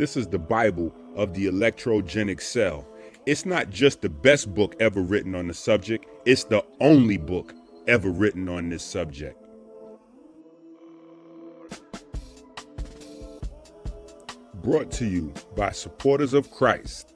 This is the Bible of the electrogenic cell. It's not just the best book ever written on the subject, it's the only book ever written on this subject. Brought to you by supporters of Christ.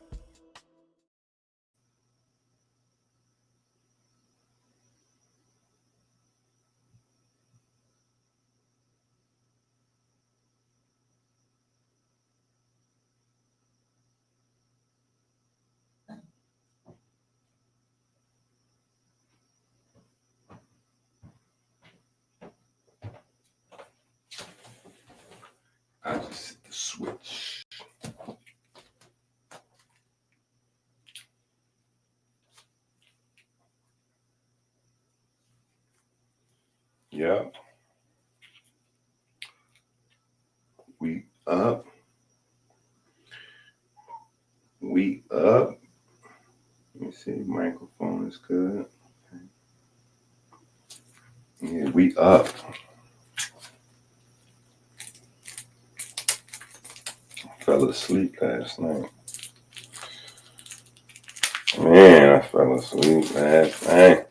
I just hit the switch. Yep. We up. We up. Let me see. Microphone is good. Yeah, we up. I fell asleep last night. Man, I fell asleep last night.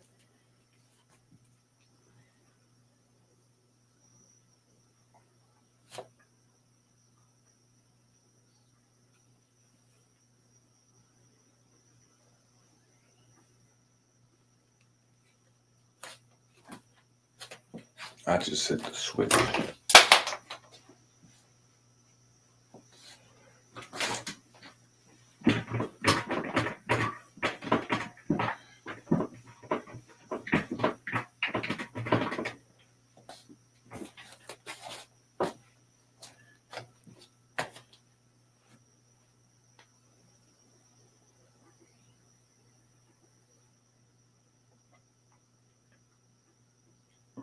I just hit the switch.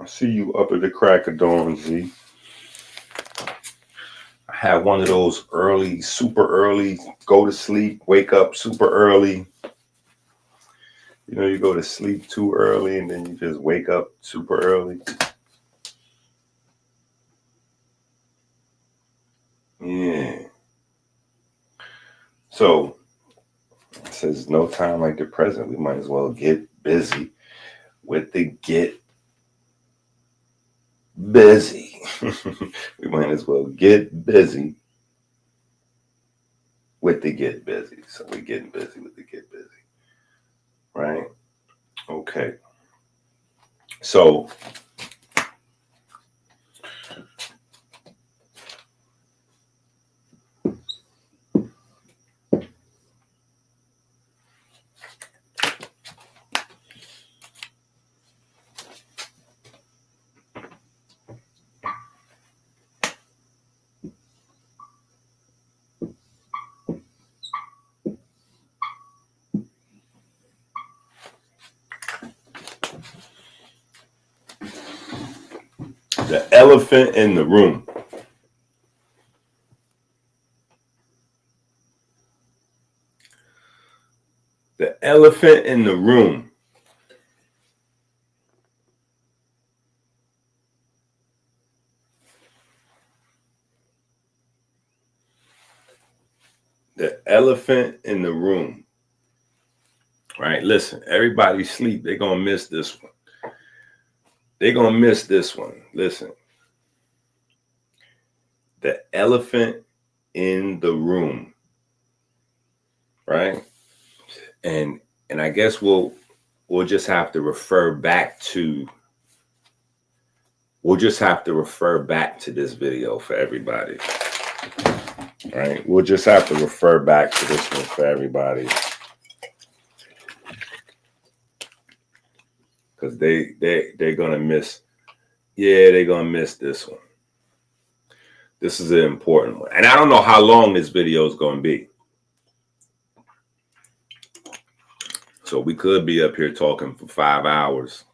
I see you up at the crack of dawn, Z. I had one of those early, super early, go to sleep, wake up super early. You know, you go to sleep too early and then you just wake up super early. Yeah. So, it says no time like the present. We might as well get busy with the get busy. We might as well get busy with the get busy. So we're getting busy with the get busy. Right? Okay. So the elephant in the room. The elephant in the room. The elephant in the room. Right? Listen, everybody sleep. They're going to miss this one. They're going to miss this one. Listen. The elephant in the room. Right? And I guess we'll just have to refer back to this video for everybody. Right? We'll just have to refer back to this one for everybody. Because they're gonna miss. Yeah, they're gonna miss this one. This is an important one. And I don't know how long this video is gonna be. So we could be up here talking for 5 hours.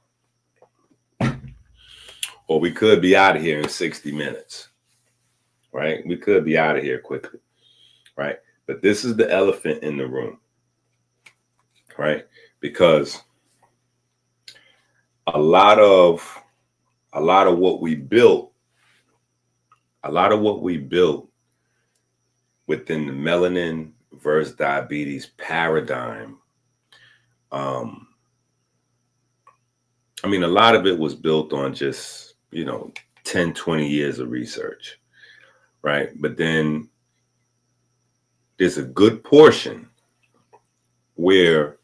Or we could be out of here in 60 minutes. Right? We could be out of here quickly. Right? But this is the elephant in the room. Right? Because a lot of what we built within the melanin versus diabetes paradigm. I mean, a lot of it was built on just, 10, 20 years of research, right? But then there's a good portion where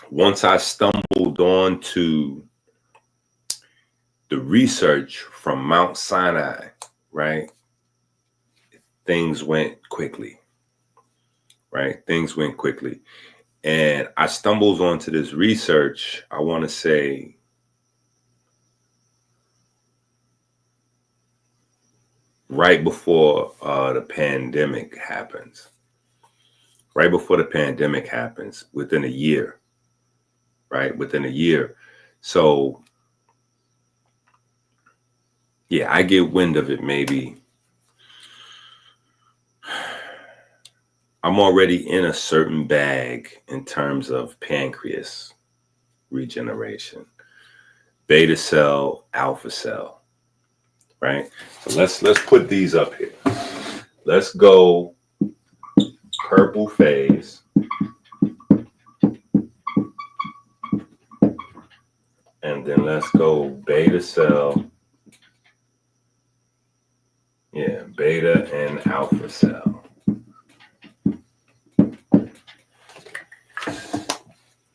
once I stumbled onto the research from Mount Sinai, right? Things went quickly, right? Things went quickly. And I stumbled onto this research, I want to say, right before the pandemic happens. Right before the pandemic happens, within a year, right? Within a year. So, yeah, I get wind of it maybe. I'm already in a certain bag in terms of pancreas regeneration, beta cell, alpha cell, right? So let's put these up here. Let's go purple phase, and then let's go beta cell. Yeah, beta and alpha cell.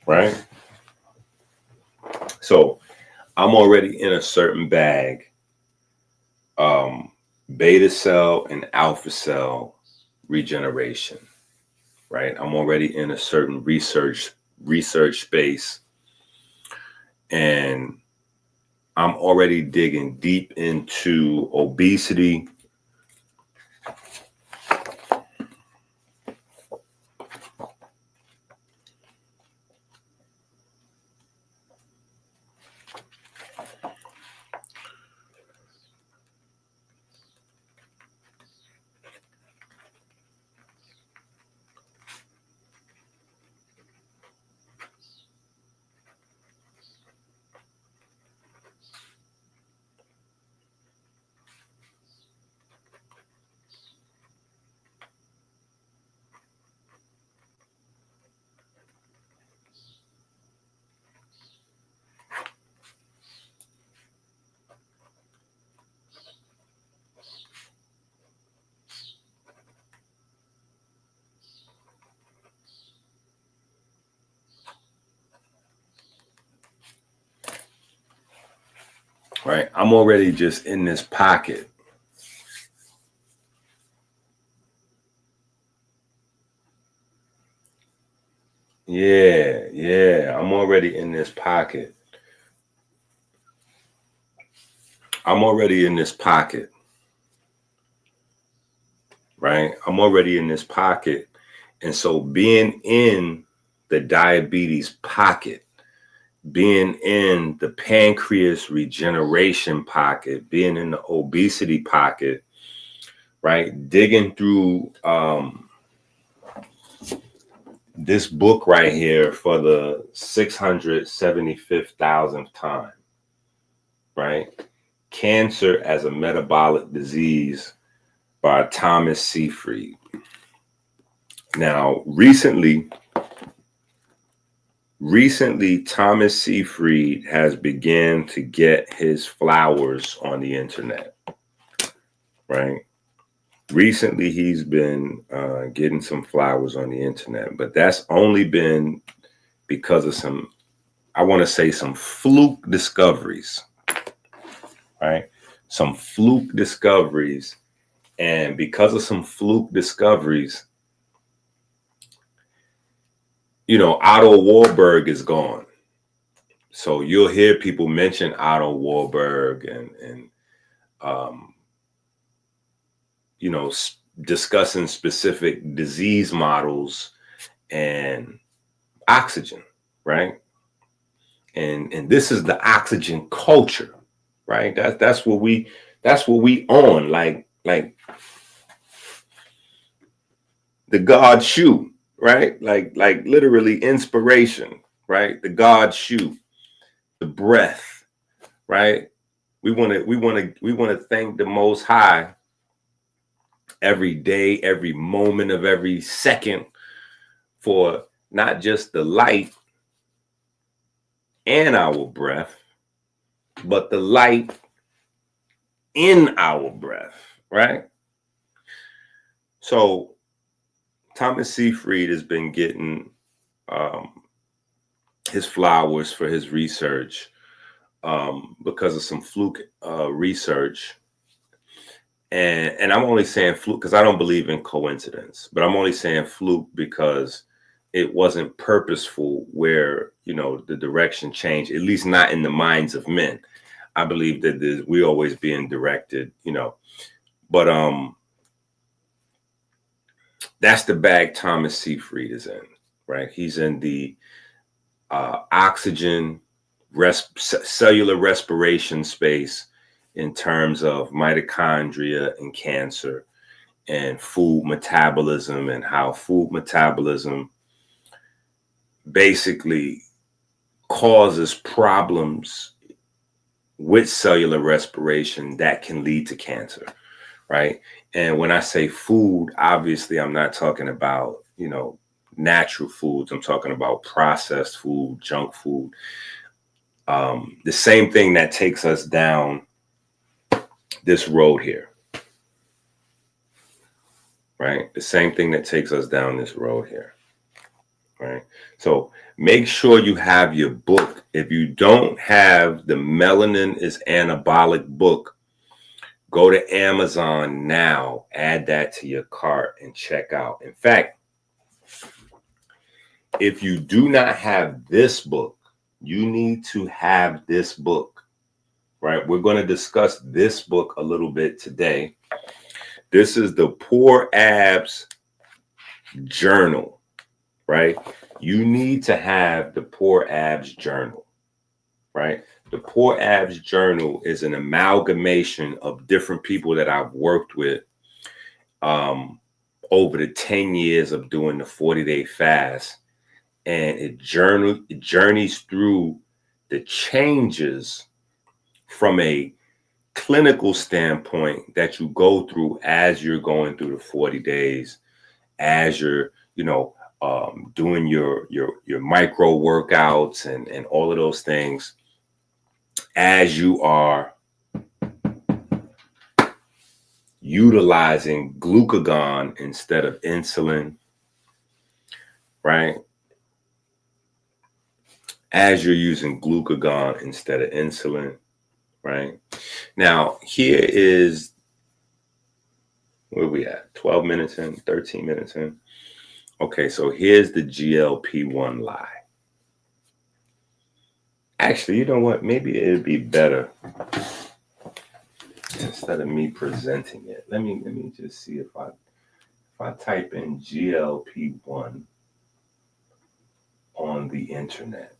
Right? So I'm already in a certain bag. Beta cell and alpha cell regeneration. Right? I'm already in a certain research space, and I'm already digging deep into obesity. Right? I'm already just in this pocket. Yeah. I'm already in this pocket. I'm already in this pocket. Right? I'm already in this pocket. And so being in the diabetes pocket, being in the pancreas regeneration pocket, being in the obesity pocket, right? Digging through this book right here for the 675,000th time, right? Cancer as a Metabolic Disease by Thomas Seyfried. Now, recently, Thomas Seyfried has begun to get his flowers on the internet, right? Recently, he's been getting some flowers on the internet, but that's only been because of some, I want to say, some fluke discoveries, right? Some fluke discoveries. And because of some fluke discoveries, Otto Warburg is gone. So you'll hear people mention Otto Warburg and discussing specific disease models and oxygen, right? And this is the oxygen culture, right? That's what we own, like the God shoe, right? Like literally inspiration, right? The God shoe, the breath, right? We want to thank the Most High every day, every moment of every second for not just the light and our breath, but the light in our breath, right? So Thomas Seyfried has been getting his flowers for his research because of some fluke research. And I'm only saying fluke because I don't believe in coincidence, but I'm only saying fluke because it wasn't purposeful where, the direction changed, at least not in the minds of men. I believe that we always being directed, but that's the bag Thomas Seyfried is in, right? He's in the oxygen cellular respiration space in terms of mitochondria and cancer and food metabolism, and how food metabolism basically causes problems with cellular respiration that can lead to cancer, right? And when I say food, obviously I'm not talking about, natural foods. I'm talking about processed food, junk food. The same thing that takes us down this road here, right? The same thing that takes us down this road here, right? So make sure you have your book. If you don't have the Melanin is Anabolic book, go to Amazon now, add that to your cart and check out. In fact, if you do not have this book, you need to have this book, right? We're going to discuss this book a little bit today. This is the Poor Abs Journal, right? You need to have the Poor Abs Journal, right? The Poor Abs Journal is an amalgamation of different people that I've worked with over the 10 years of doing the 40-day fast. And it journeys through the changes from a clinical standpoint that you go through as you're going through the 40 days, as you're, doing your micro workouts and all of those things, as you are utilizing glucagon instead of insulin, right? As you're using glucagon instead of insulin, right? Now, here is where we at? 12 minutes in, 13 minutes in. Okay, so here's the GLP-1 lie. Actually, you know what? Maybe it'd be better instead of me presenting it. Let me just see if I type in GLP-1 on the internet,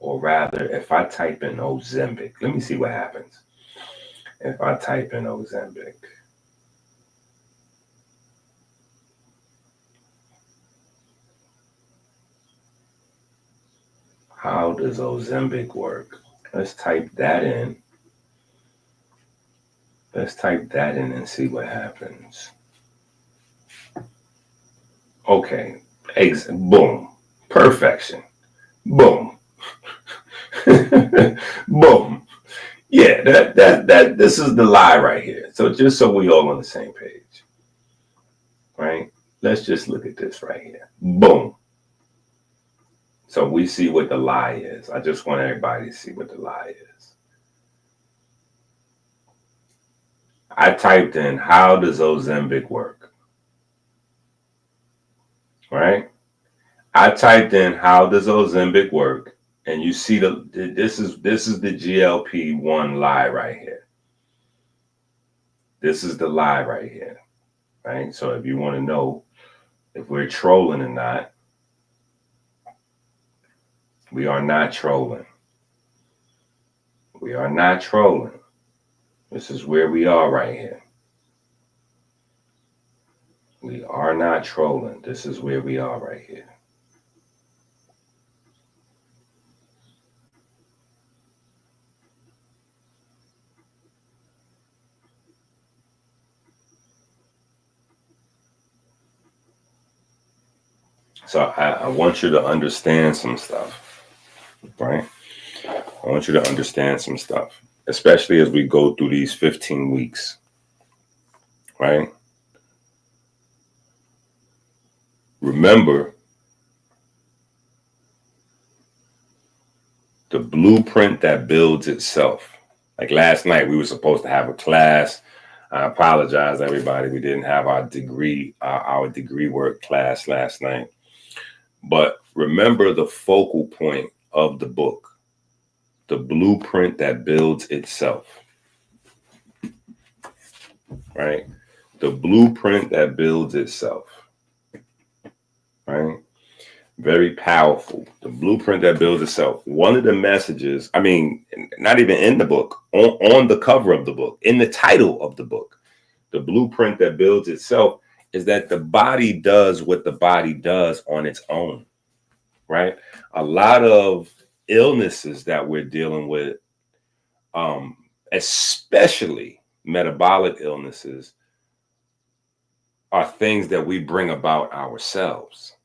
or rather, if I type in Ozempic, let me see what happens. If I type in Ozempic. How does Ozempic work? Let's type that in. Let's type that in and see what happens. Okay. Boom. Perfection. Boom. Boom. Yeah, that this is the lie right here. So just so we all on the same page. Right? Let's just look at this right here. Boom. So we see what the lie is. I just want everybody to see what the lie is. I typed in, how does Ozempic work? Right? I typed in, how does Ozempic work? And you see this is the GLP-1 lie right here. This is the lie right here. Right? So if you want to know if we're trolling or not, we are not trolling. We are not trolling. This is where we are right here. We are not trolling. This is where we are right here. So I want you to understand some stuff, right? I want you to understand some stuff, especially as we go through these 15 weeks, right? Remember, the blueprint that builds itself. Like last night, we were supposed to have a class. I apologize, everybody. We didn't have our degree work class last night. But remember the focal point of the book, the blueprint that builds itself, right? The blueprint that builds itself, right? Very powerful. The blueprint that builds itself. One of the messages, I mean, not even in the book, on the cover of the book, in the title of the book, the blueprint that builds itself is that the body does what the body does on its own, right? A lot of illnesses that we're dealing with, especially metabolic illnesses, are things that we bring about ourselves,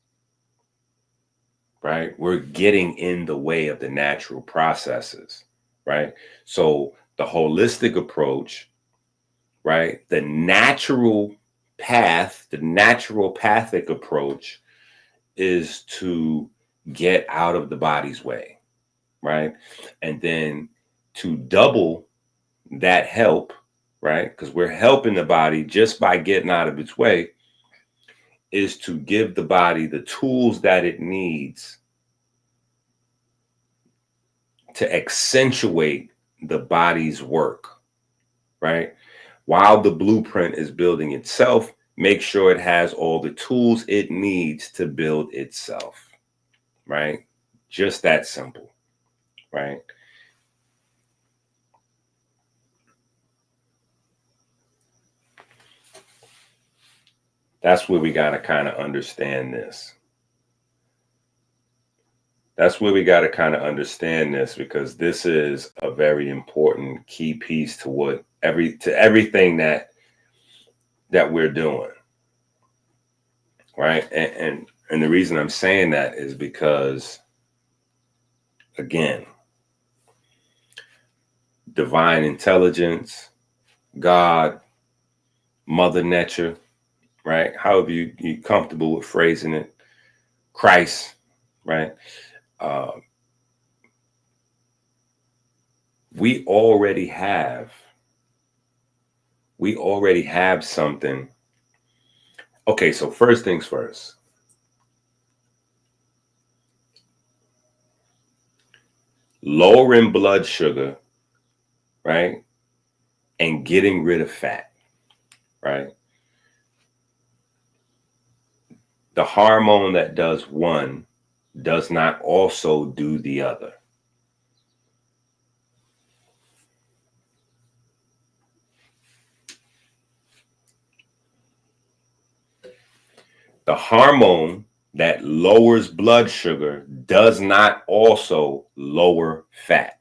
right? We're getting in the way of the natural processes, right? So the holistic approach, right? The natural path, the naturopathic approach is to get out of the body's way, right? And then to double that help, right? Because we're helping the body just by getting out of its way, is to give the body the tools that it needs to accentuate the body's work, right? While the blueprint is building itself, make sure it has all the tools it needs to build itself, right? Just that simple, right? That's where we got to kind of understand this. That's where we got to kind of understand this, because this is a very important key piece to everything that we're doing, right? And the reason I'm saying that is because, again, divine intelligence, God, Mother Nature, right? However you comfortable with phrasing it, Christ, right? We already have something. Okay, so first things first. Lowering blood sugar, right? And getting rid of fat, right? The hormone that does one does not also do the other. The hormone that lowers blood sugar does not also lower fat.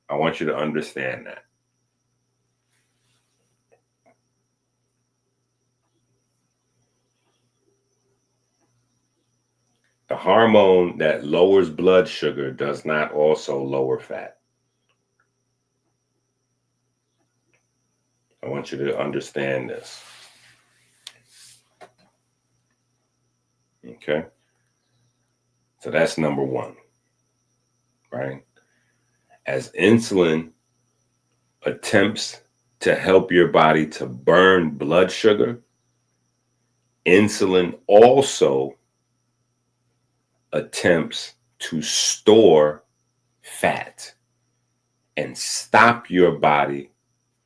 I want you to understand that. The hormone that lowers blood sugar does not also lower fat. I want you to understand this. Okay? So that's number one, right? As insulin attempts to help your body to burn blood sugar, insulin also attempts to store fat and stop your body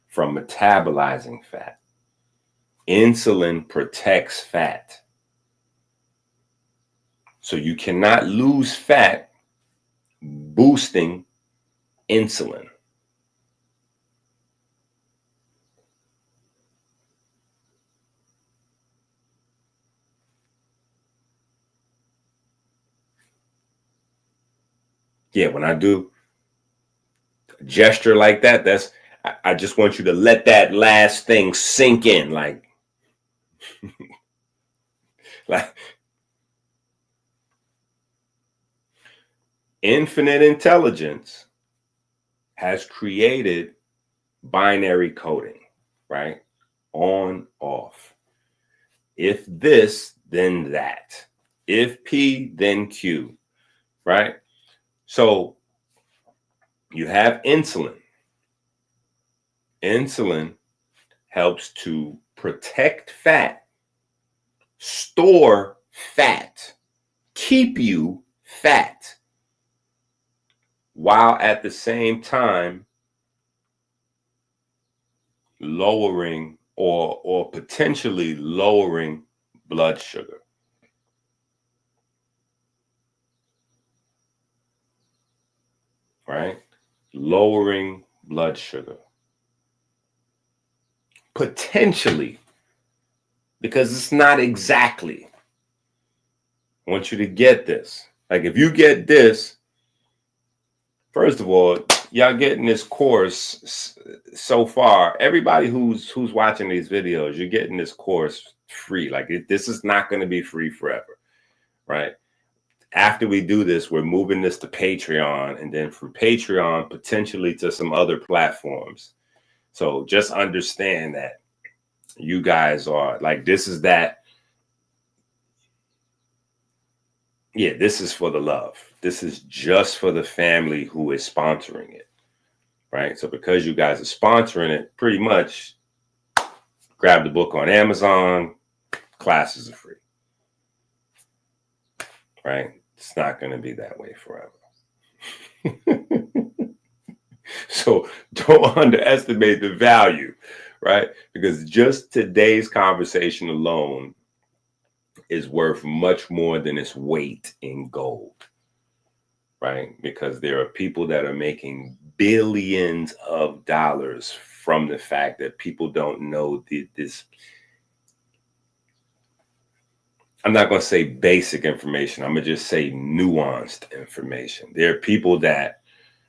from metabolizing fat. Insulin protects fat. So you cannot lose fat boosting insulin. Yeah, when I do a gesture like that, I just want you to let that last thing sink in, like Infinite intelligence has created binary coding, right? On, off. If this, then that. If P, then Q, right? So you have insulin. Insulin helps to protect fat, store fat, keep you fat, while at the same time lowering or potentially lowering blood sugar. Right? Lowering blood sugar. Potentially, because it's not exactly. I want you to get this. Like if you get this, first of all, y'all getting this course so far. Everybody who's watching these videos, you're getting this course free. Like this is not going to be free forever, right? After we do this, we're moving this to Patreon, and then from Patreon potentially to some other platforms. So just understand that you guys are like, this is that. Yeah, this is for the love. This is just for the family who is sponsoring it, right? So because you guys are sponsoring it, pretty much grab the book on Amazon, classes are free, right? It's not going to be that way forever. So don't underestimate the value, right? Because just today's conversation alone is worth much more than its weight in gold, right? Because there are people that are making billions of dollars from the fact that people don't know this. I'm not going to say basic information. I'm going to just say nuanced information. There are people that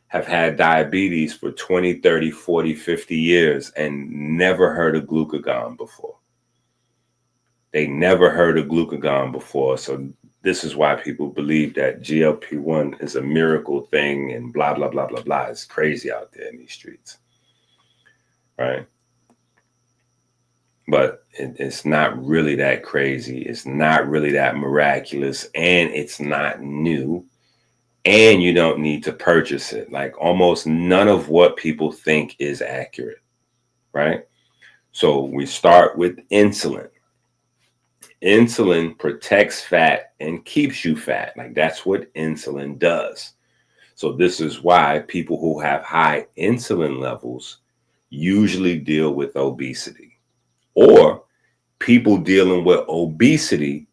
have had diabetes for 20, 30, 40, 50 years and never heard of glucagon before. They never heard of glucagon before. So this is why people believe that GLP-1 is a miracle thing and blah, blah, blah, blah, blah. It's crazy out there in these streets, right? But it's not really that crazy. It's not really that miraculous, and it's not new. And you don't need to purchase it. Like almost none of what people think is accurate, right? So we start with insulin. Insulin protects fat and keeps you fat. Like that's what insulin does. So this is why people who have high insulin levels usually deal with obesity, or people dealing with obesity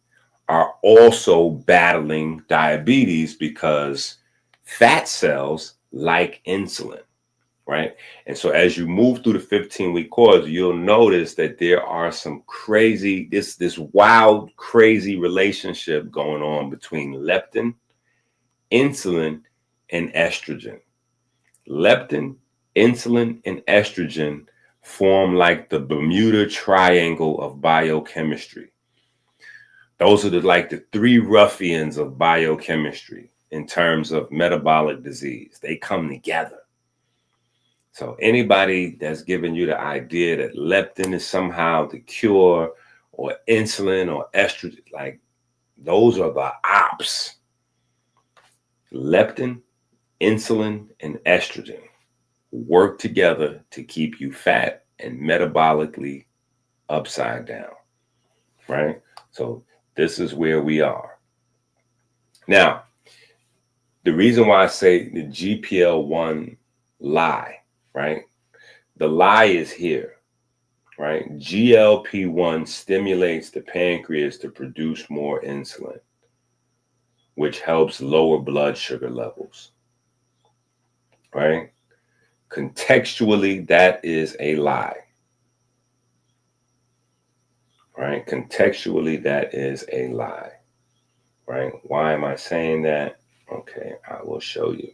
are also battling diabetes because fat cells like insulin, right? And so as you move through the 15-week course, you'll notice that there are some crazy, this wild, crazy relationship going on between leptin, insulin, and estrogen. Leptin, insulin, and estrogen form like the Bermuda Triangle of biochemistry. Those are like the three ruffians of biochemistry in terms of metabolic disease. They come together. So anybody that's giving you the idea that leptin is somehow the cure, or insulin or estrogen, like those are the ops. Leptin, insulin, and estrogen work together to keep you fat and metabolically upside down, right? So this is where we are. Now, the reason why I say the GPL1 lie, right? The lie is here, right? GLP-1 stimulates the pancreas to produce more insulin, which helps lower blood sugar levels, right? Contextually, that is a lie, right? Contextually, that is a lie, right? Why am I saying that? Okay, I will show you.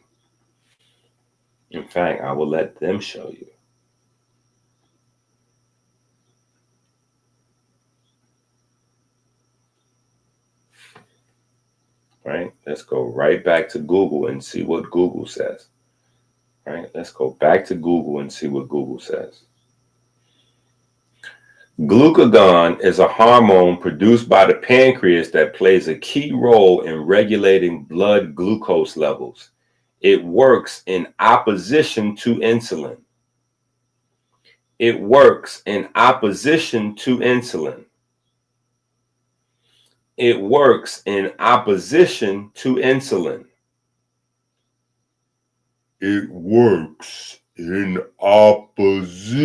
In fact, I will let them show you. right? Let's go right back to Google and see what Google says, right? Let's go back to Google and see what Google says. Glucagon is a hormone produced by the pancreas that plays a key role in regulating blood glucose levels. It works in opposition to insulin. It works in opposition to insulin. It works in opposition to insulin. It works in opposition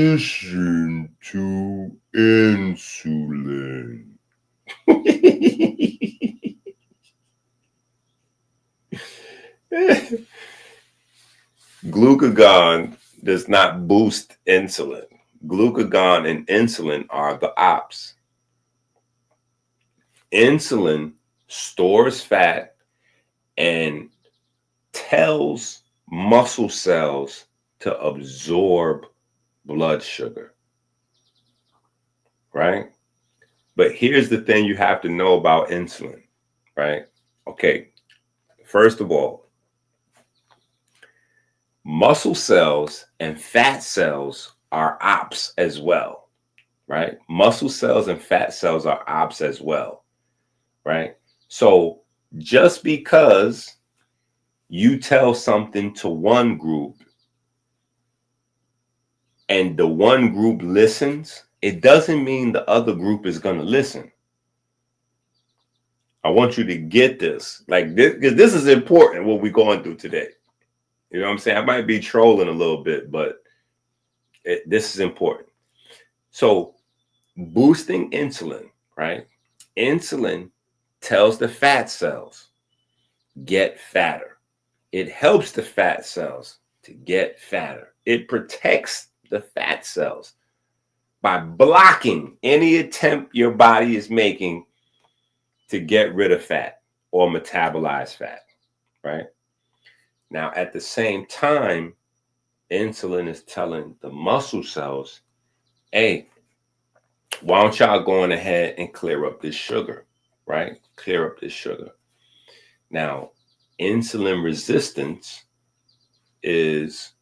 to insulin. Glucagon does not boost insulin. Glucagon and insulin are the ops. Insulin stores fat and tells muscle cells to absorb blood sugar, right? But here's the thing you have to know about insulin, right? Okay, first of all, muscle cells and fat cells are ops as well, right? Muscle cells and fat cells are ops as well, right? So just because you tell something to one group and the one group listens, it doesn't mean the other group is going to listen. I want you to get this, like this, because this is important what we're going through today. You know what I'm saying? I might be trolling a little bit, but this is important. So boosting insulin, right? Insulin tells the fat cells, get fatter. It helps the fat cells to get fatter. It protects the fat cells by blocking any attempt your body is making to get rid of fat or metabolize fat, right? Now, at the same time, insulin is telling the muscle cells, hey, why don't y'all go on ahead and clear up this sugar, right? Clear up this sugar. Now, insulin resistance is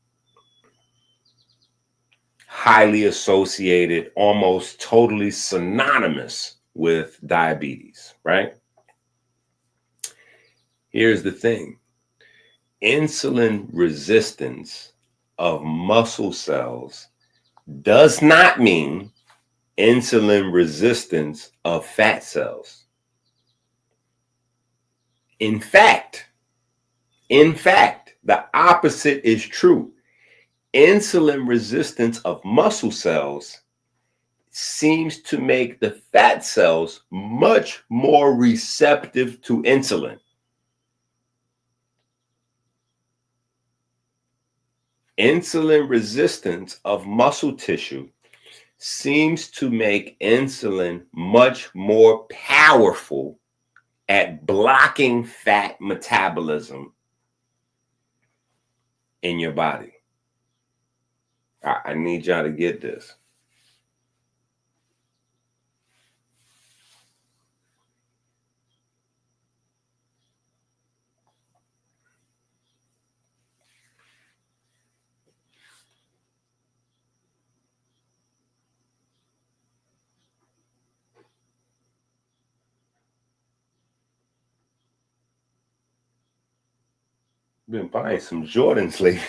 highly associated, almost totally synonymous with diabetes, right? Here's the thing. Insulin resistance of muscle cells does not mean insulin resistance of fat cells. In fact, the opposite is true. Insulin resistance of muscle cells seems to make the fat cells much more receptive to insulin. Insulin resistance of muscle tissue seems to make insulin much more powerful at blocking fat metabolism in your body. I need y'all to get this. Been buying some Jordans lately.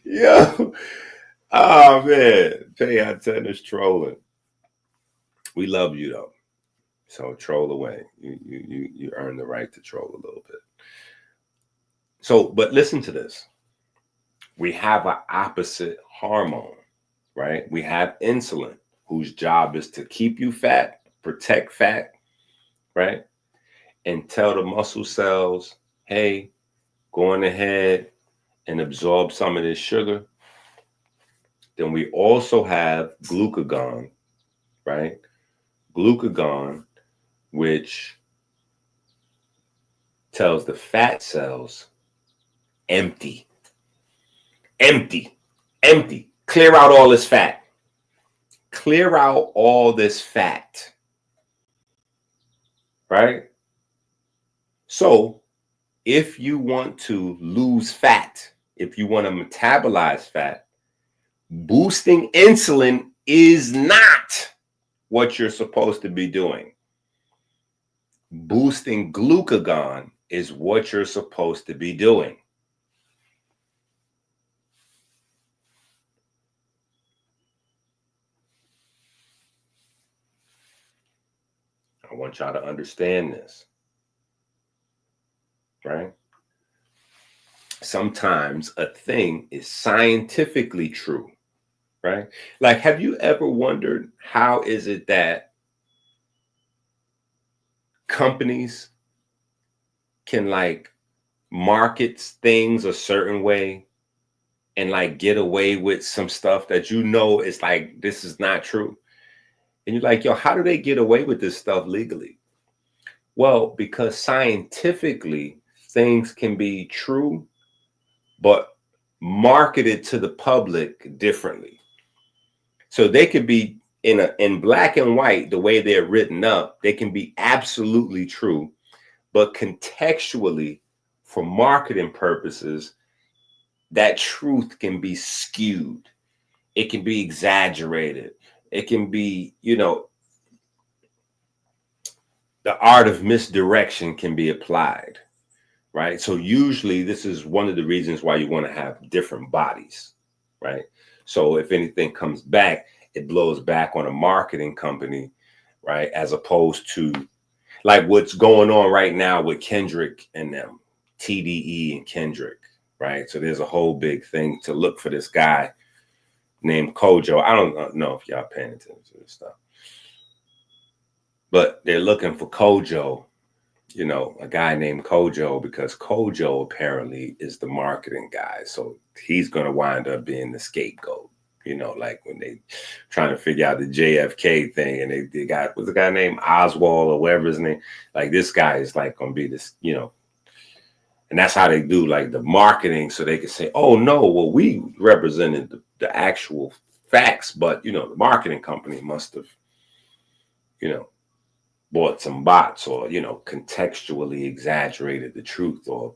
Yo, oh man, pay our tennis trolling. We love you though, so troll away. You earn the right to troll a little bit. So, but listen to this. We have an opposite hormone, right? We have insulin, whose job is to keep you fat, protect fat, right? And tell the muscle cells, hey, go on ahead and absorb some of this sugar. Then we also have glucagon, right? Glucagon, which tells the fat cells, empty, empty, empty. Clear out all this fat. Clear out all this fat. right? So if you want to lose fat, if you want to metabolize fat, boosting insulin is not what you're supposed to be doing. Boosting glucagon is what you're supposed to be doing. I want y'all to understand this, right? Sometimes a thing is scientifically true, right? Like, have you ever wondered how is it that companies can like market things a certain way and like get away with some stuff that you know is like this is not true? And you're like, yo, how do they get away with this stuff legally? Well, because scientifically things can be true, but marketed to the public differently. So they could be in black and white, the way they're written up, they can be absolutely true, but contextually, for marketing purposes, that truth can be skewed. It can be exaggerated. It can be, the art of misdirection can be applied, right? So usually this is one of the reasons why you want to have different bodies, right? So if anything comes back, it blows back on a marketing company, right? As opposed to like what's going on right now with Kendrick and them, TDE and Kendrick, right? So there's a whole big thing to look for this guy named Kojo. I don't know if y'all paying attention to this stuff, but they're looking for Kojo, a guy named Kojo, because Kojo apparently is the marketing guy. So he's going to wind up being the scapegoat, like when they trying to figure out the JFK thing and they got, what's the guy named Oswald or whatever his name? Like this guy is like going to be this, and that's how they do like the marketing. So they can say, oh no, well, we represented the actual facts, but, the marketing company must have, bought some bots or, contextually exaggerated the truth or,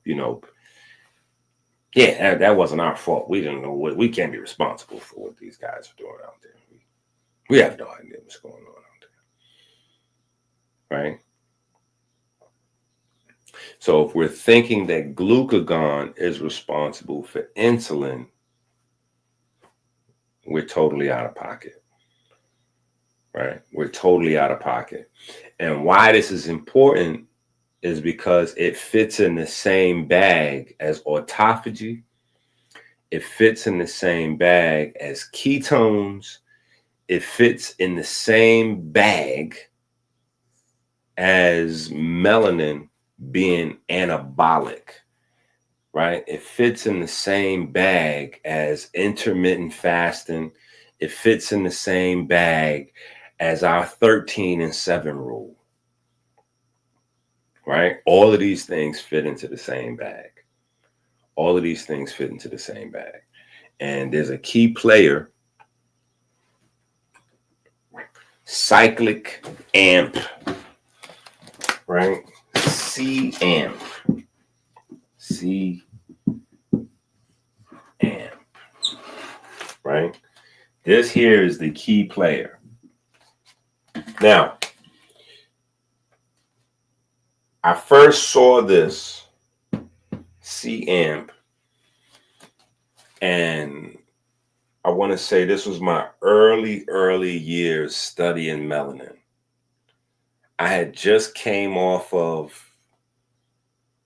yeah, that wasn't our fault. We didn't know we can't be responsible for what these guys are doing out there. We have no idea what's going on out there. Right. So if we're thinking that glucagon is responsible for insulin, we're totally out of pocket. Right. We're totally out of pocket. And why this is important is because it fits in the same bag as autophagy. It fits in the same bag as ketones. It fits in the same bag as melanin being anabolic, right? It fits in the same bag as intermittent fasting. It fits in the same bag as our 13-7 rule, right? All of these things fit into the same bag. All of these things fit into the same bag. And there's a key player, cyclic AMP, right? C-AMP. C-AMP, right? This here is the key player. Now, I first saw this C-AMP, and I want to say this was my early years studying melanin. I had just came off of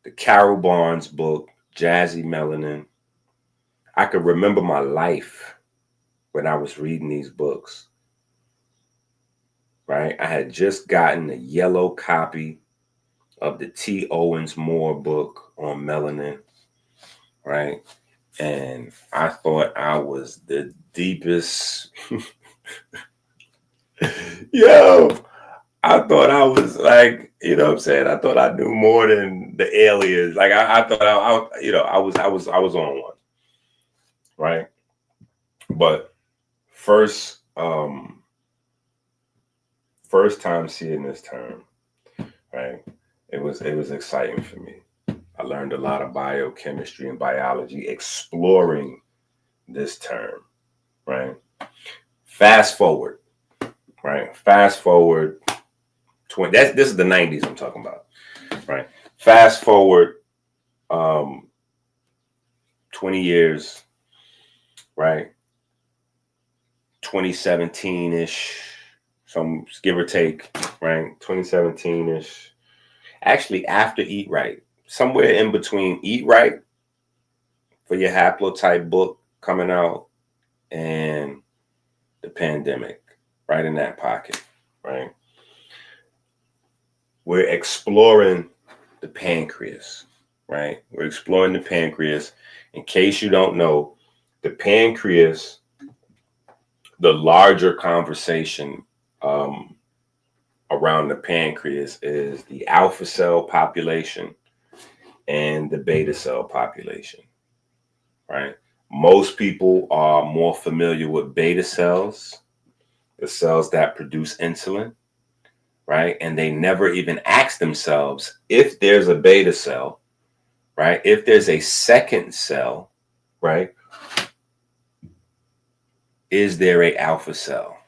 the Carol Barnes book, Jazzy Melanin. I could remember my life when I was reading these books, right? I had just gotten a yellow copy of the T. Owens Moore book on melanin, right? And I thought I was the deepest. Yo, I thought I was like, you know what I'm saying? I thought I knew more than the aliens. Like I thought I was on one, right? But first time seeing this term, right? It was exciting for me. I learned a lot of biochemistry and biology exploring this term, right? Fast forward, right? Fast forward 20, this is the 90s I'm talking about, right? Fast forward 20 years, right? 2017-ish, some give or take, right? 2017-ish. Actually, after Eat Right, somewhere in between Eat Right for your haplotype book coming out and the pandemic, right in that pocket, right? We're exploring the pancreas, right? We're exploring the pancreas. In case you don't know, the pancreas, the larger conversation around the pancreas is the alpha cell population and the beta cell population, right? Most people are more familiar with beta cells, the cells that produce insulin, right? And they never even ask themselves if there's a beta cell, right? If there's a second cell, right? Is there a alpha cell,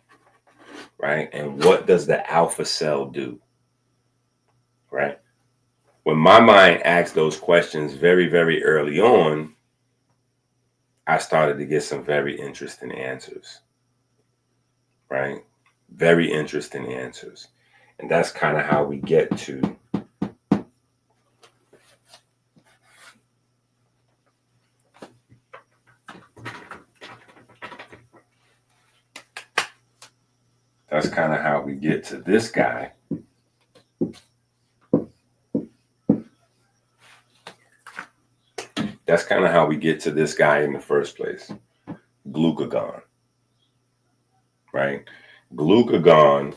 right? And what does the alpha cell do, right? When my mind asked those questions very, very early on, I started to get some very interesting answers, right? Very interesting answers. And that's kind of how we get to this guy. That's kind of how we get to this guy in the first place. Glucagon, right? Glucagon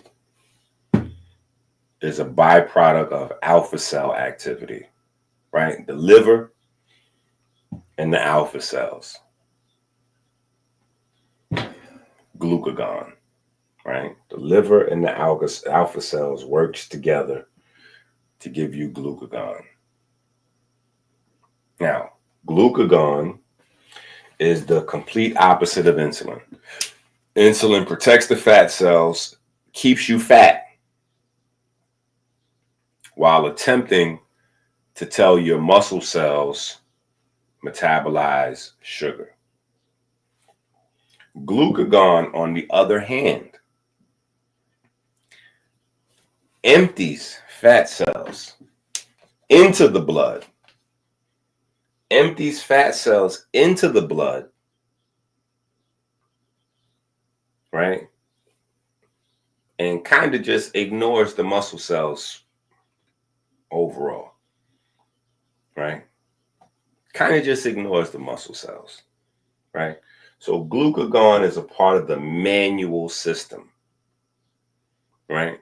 is a byproduct of alpha cell activity, right? The liver and the alpha cells. Glucagon, right? The liver and the alpha cells works together to give you glucagon. Now, glucagon is the complete opposite of insulin. Insulin protects the fat cells, keeps you fat, while attempting to tell your muscle cells metabolize sugar. Glucagon, on the other hand, empties fat cells into the blood, right? And kind of just ignores the muscle cells overall, right? Kind of just ignores the muscle cells, right? So glucagon is a part of the manual system, right?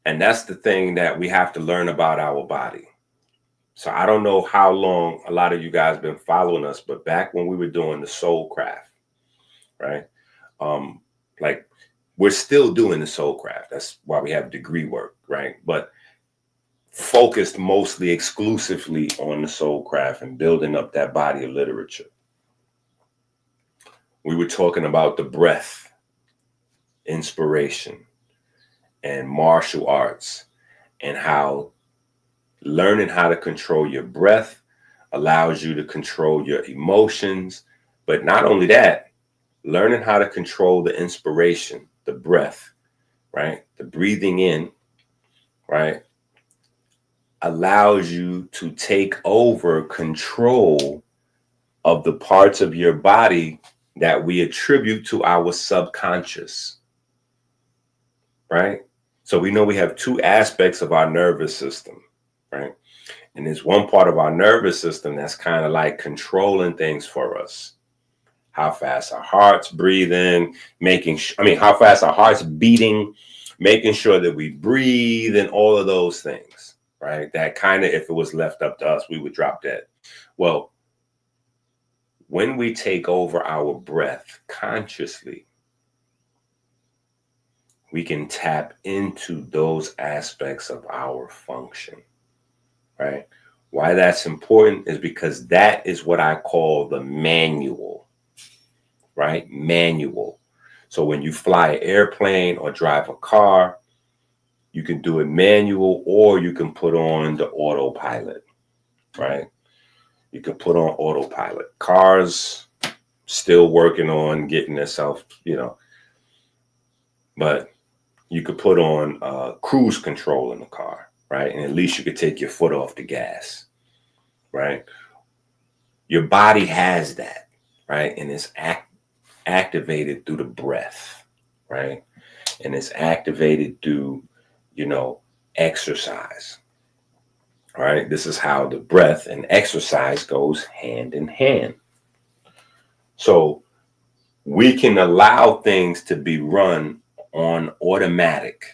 And that's the thing that we have to learn about our body. So I don't know how long a lot of you guys been following us, but back when we were doing the soul craft, right? Like we're still doing the soul craft. That's why we have degree work, right? But focused mostly exclusively on the soul craft and building up that body of literature. We were talking about the breath, inspiration, and martial arts, and how learning how to control your breath allows you to control your emotions. But not only that, learning how to control the inspiration, the breath, right? The breathing in, right? Allows you to take over control of the parts of your body that we attribute to our subconscious, right? So we know we have two aspects of our nervous system, right? And there's one part of our nervous system that's kind of like controlling things for us. How fast our heart's breathing, how fast our heart's beating, making sure that we breathe and all of those things, right? That kind of, if it was left up to us, we would drop dead. Well, when we take over our breath consciously, we can tap into those aspects of our function, right? Why that's important is because that is what I call the manual, right? Manual. So when you fly an airplane or drive a car, you can do it manual, or you can put on the autopilot, right? You can put on autopilot. Cars still working on getting itself, but you could put on cruise control in the car, right? And at least you could take your foot off the gas, right? Your body has that, right? And it's activated through the breath, right? And it's activated through, exercise, right? This is how the breath and exercise goes hand in hand. So we can allow things to be run on automatic.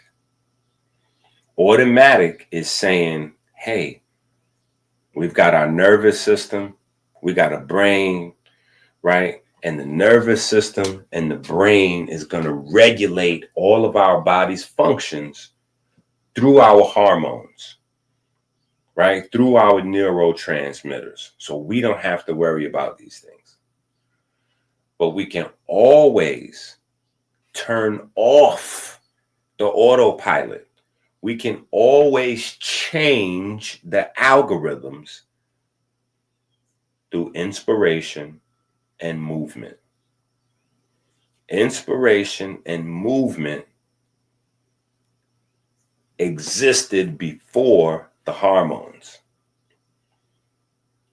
Automatic is saying, hey, we've got our nervous system, we got a brain, right? And the nervous system and the brain is going to regulate all of our body's functions through our hormones, right? Through our neurotransmitters. So we don't have to worry about these things. But we can always turn off the autopilot. We can always change the algorithms through inspiration and movement. Inspiration and movement existed before the hormones,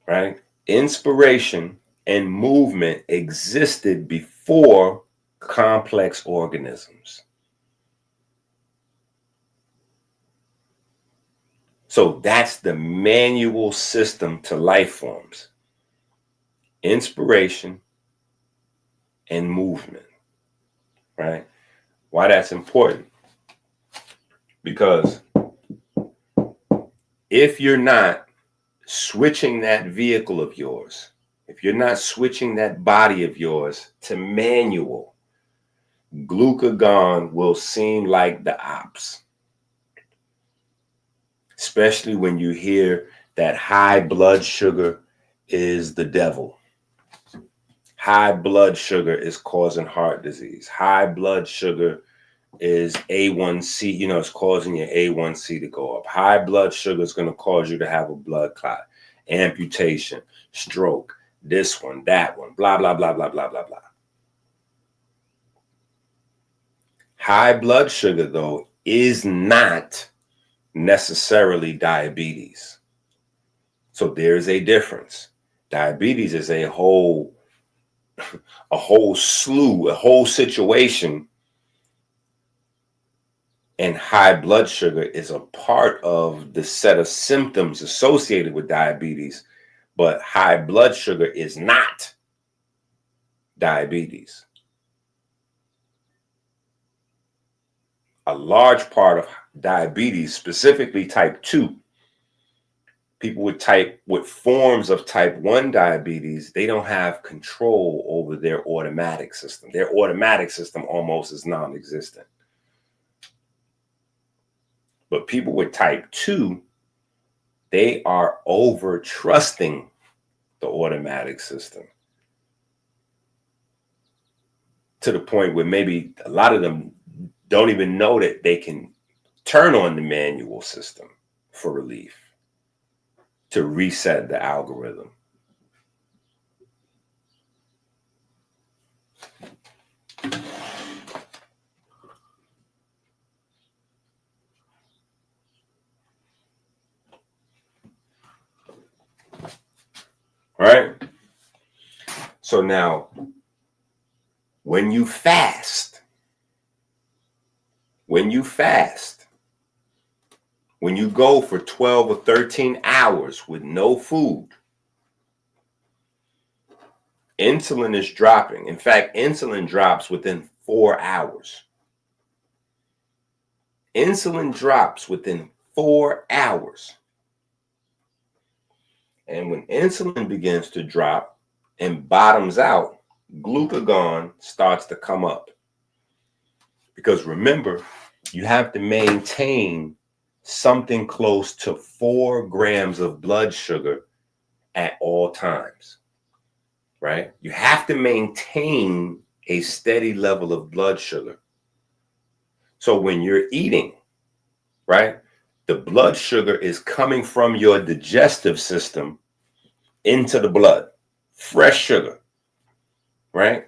right? Inspiration and movement existed before complex organisms. So that's the manual system to life forms. Inspiration and movement, right? Why that's important? Because if you're not switching that vehicle of yours, if you're not switching that body of yours to manual, glucagon will seem like the ops. Especially when you hear that high blood sugar is the devil. High blood sugar is causing heart disease. High blood sugar is A1C, it's causing your A1C to go up. High blood sugar is going to cause you to have a blood clot, amputation, stroke, this one, that one, blah, blah, blah, blah, blah, blah, blah. High blood sugar, though, is not necessarily diabetes. So there's a difference. Diabetes is a whole slew, a whole situation. And high blood sugar is a part of the set of symptoms associated with diabetes, but high blood sugar is not diabetes. A large part of diabetes, specifically type 2, people with forms of type 1 diabetes, they don't have control over their automatic system. Their automatic system almost is non-existent. But people with type 2, they are over trusting the automatic system to the point where maybe a lot of them don't even know that they can turn on the manual system for relief, to reset the algorithm. All right. So now, when you fast, when you go for 12 or 13 hours with no food, insulin is dropping. In fact, insulin drops within 4 hours. Insulin drops within 4 hours. And when insulin begins to drop and bottoms out, glucagon starts to come up. Because remember, you have to maintain something close to 4 grams of blood sugar at all times, right? You have to maintain a steady level of blood sugar. So when you're eating, right, the blood sugar is coming from your digestive system into the blood, fresh sugar, right?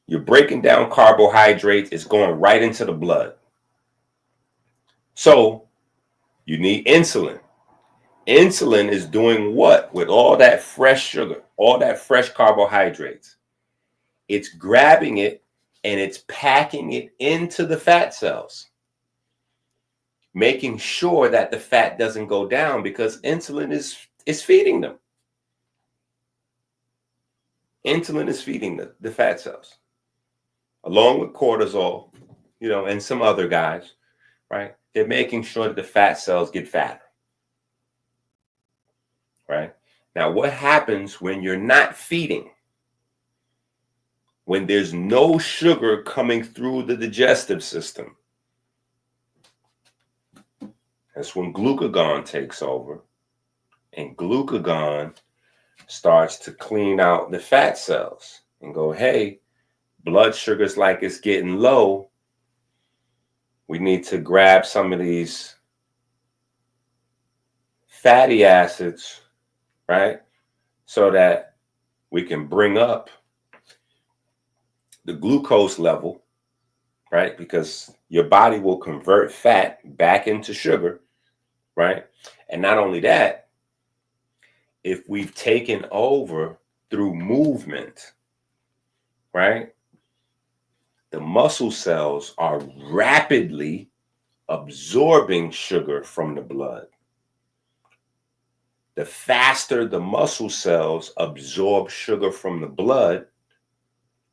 You're breaking down carbohydrates, it's going right into the blood. So you need insulin. Insulin is doing what with all that fresh sugar, all that fresh carbohydrates? It's grabbing it and it's packing it into the fat cells, making sure that the fat doesn't go down because insulin is feeding them. Insulin is feeding the fat cells, along with cortisol, and some other guys, right? They're making sure that the fat cells get fatter, right? Now, what happens when you're not feeding? When there's no sugar coming through the digestive system, that's when glucagon takes over, and glucagon starts to clean out the fat cells and go, hey, blood sugar's like it's getting low. We need to grab some of these fatty acids, right? So that we can bring up the glucose level, right? Because your body will convert fat back into sugar, right? And not only that, if we've taken over through movement, right? The muscle cells are rapidly absorbing sugar from the blood. The faster the muscle cells absorb sugar from the blood,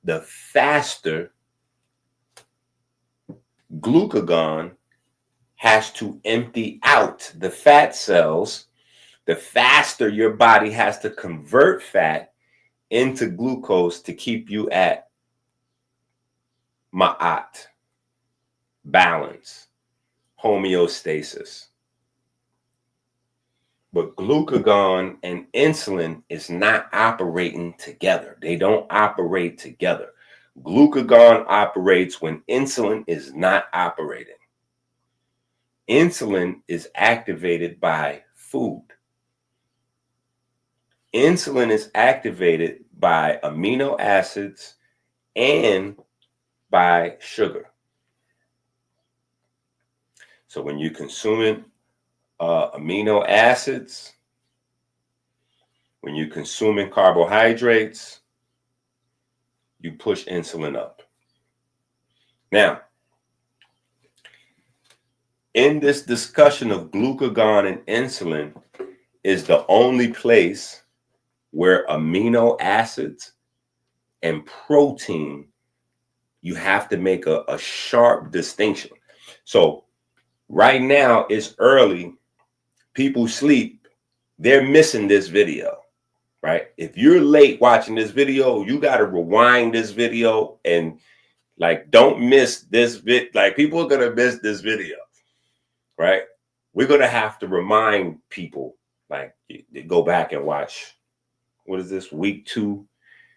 the faster glucagon has to empty out the fat cells, the faster your body has to convert fat into glucose to keep you at ma'at, balance, homeostasis. But glucagon and insulin is not operating together. They don't operate together. Glucagon operates when insulin is not operating. Insulin is activated by food. Insulin is activated by amino acids and by sugar. So when you're consuming amino acids, when you're consuming carbohydrates, you push insulin up. Now, in this discussion of glucagon and insulin is the only place where amino acids and protein, you have to make a sharp distinction. So right now it's early, people sleep, they're missing this video, right? If you're late watching this video, you got to rewind this video and don't miss this people are going to miss this video, right? We're going to have to remind people, go back and watch, what is this, week 2?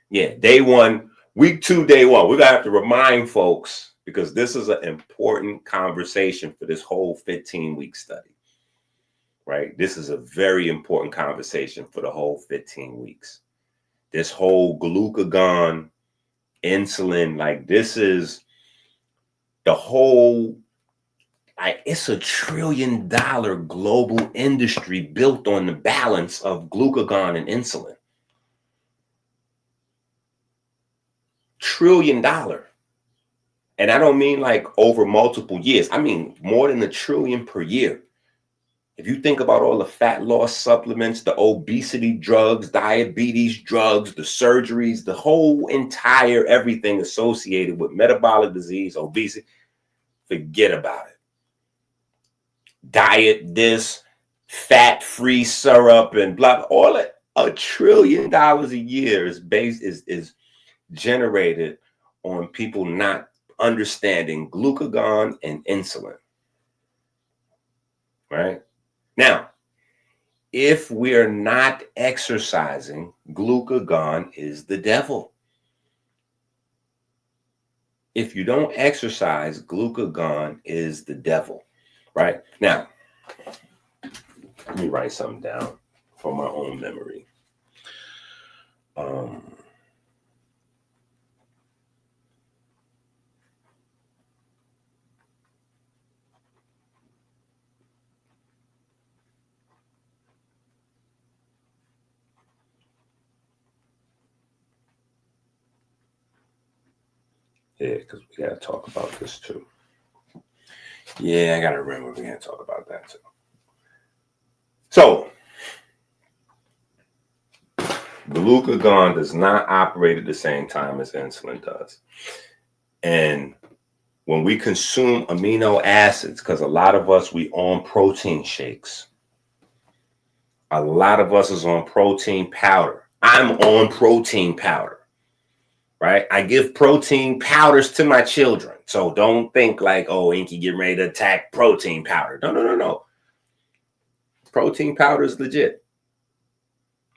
Yeah, day 1, week 2, day 1. We're going to have to remind folks because this is an important conversation for this whole 15-week study, right? This is a very important conversation for the whole 15 weeks. This whole glucagon, insulin, this is the whole, it's $1 trillion global industry built on the balance of glucagon and insulin. $1 trillion. And I don't mean over multiple years. I mean more than $1 trillion per year. If you think about all the fat loss supplements, the obesity drugs, diabetes drugs, the surgeries, the whole entire everything associated with metabolic disease, obesity, forget about it. Diet this, fat-free syrup and blah, all it. $1 trillion a year is generated on people not understanding glucagon and insulin. Right? Now, if we're not exercising, glucagon is the devil. If you don't exercise, glucagon is the devil. Right? Now, let me write something down for my own memory. Yeah, because we got to talk about this too. Yeah, I got to remember we got to talk about that too. So, glucagon does not operate at the same time as insulin does. And when we consume amino acids, because a lot of us, we on protein shakes. A lot of us is on protein powder. I'm on protein powder, right? I give protein powders to my children. So don't think like, oh, Inky getting ready to attack protein powder. No. Protein powder is legit,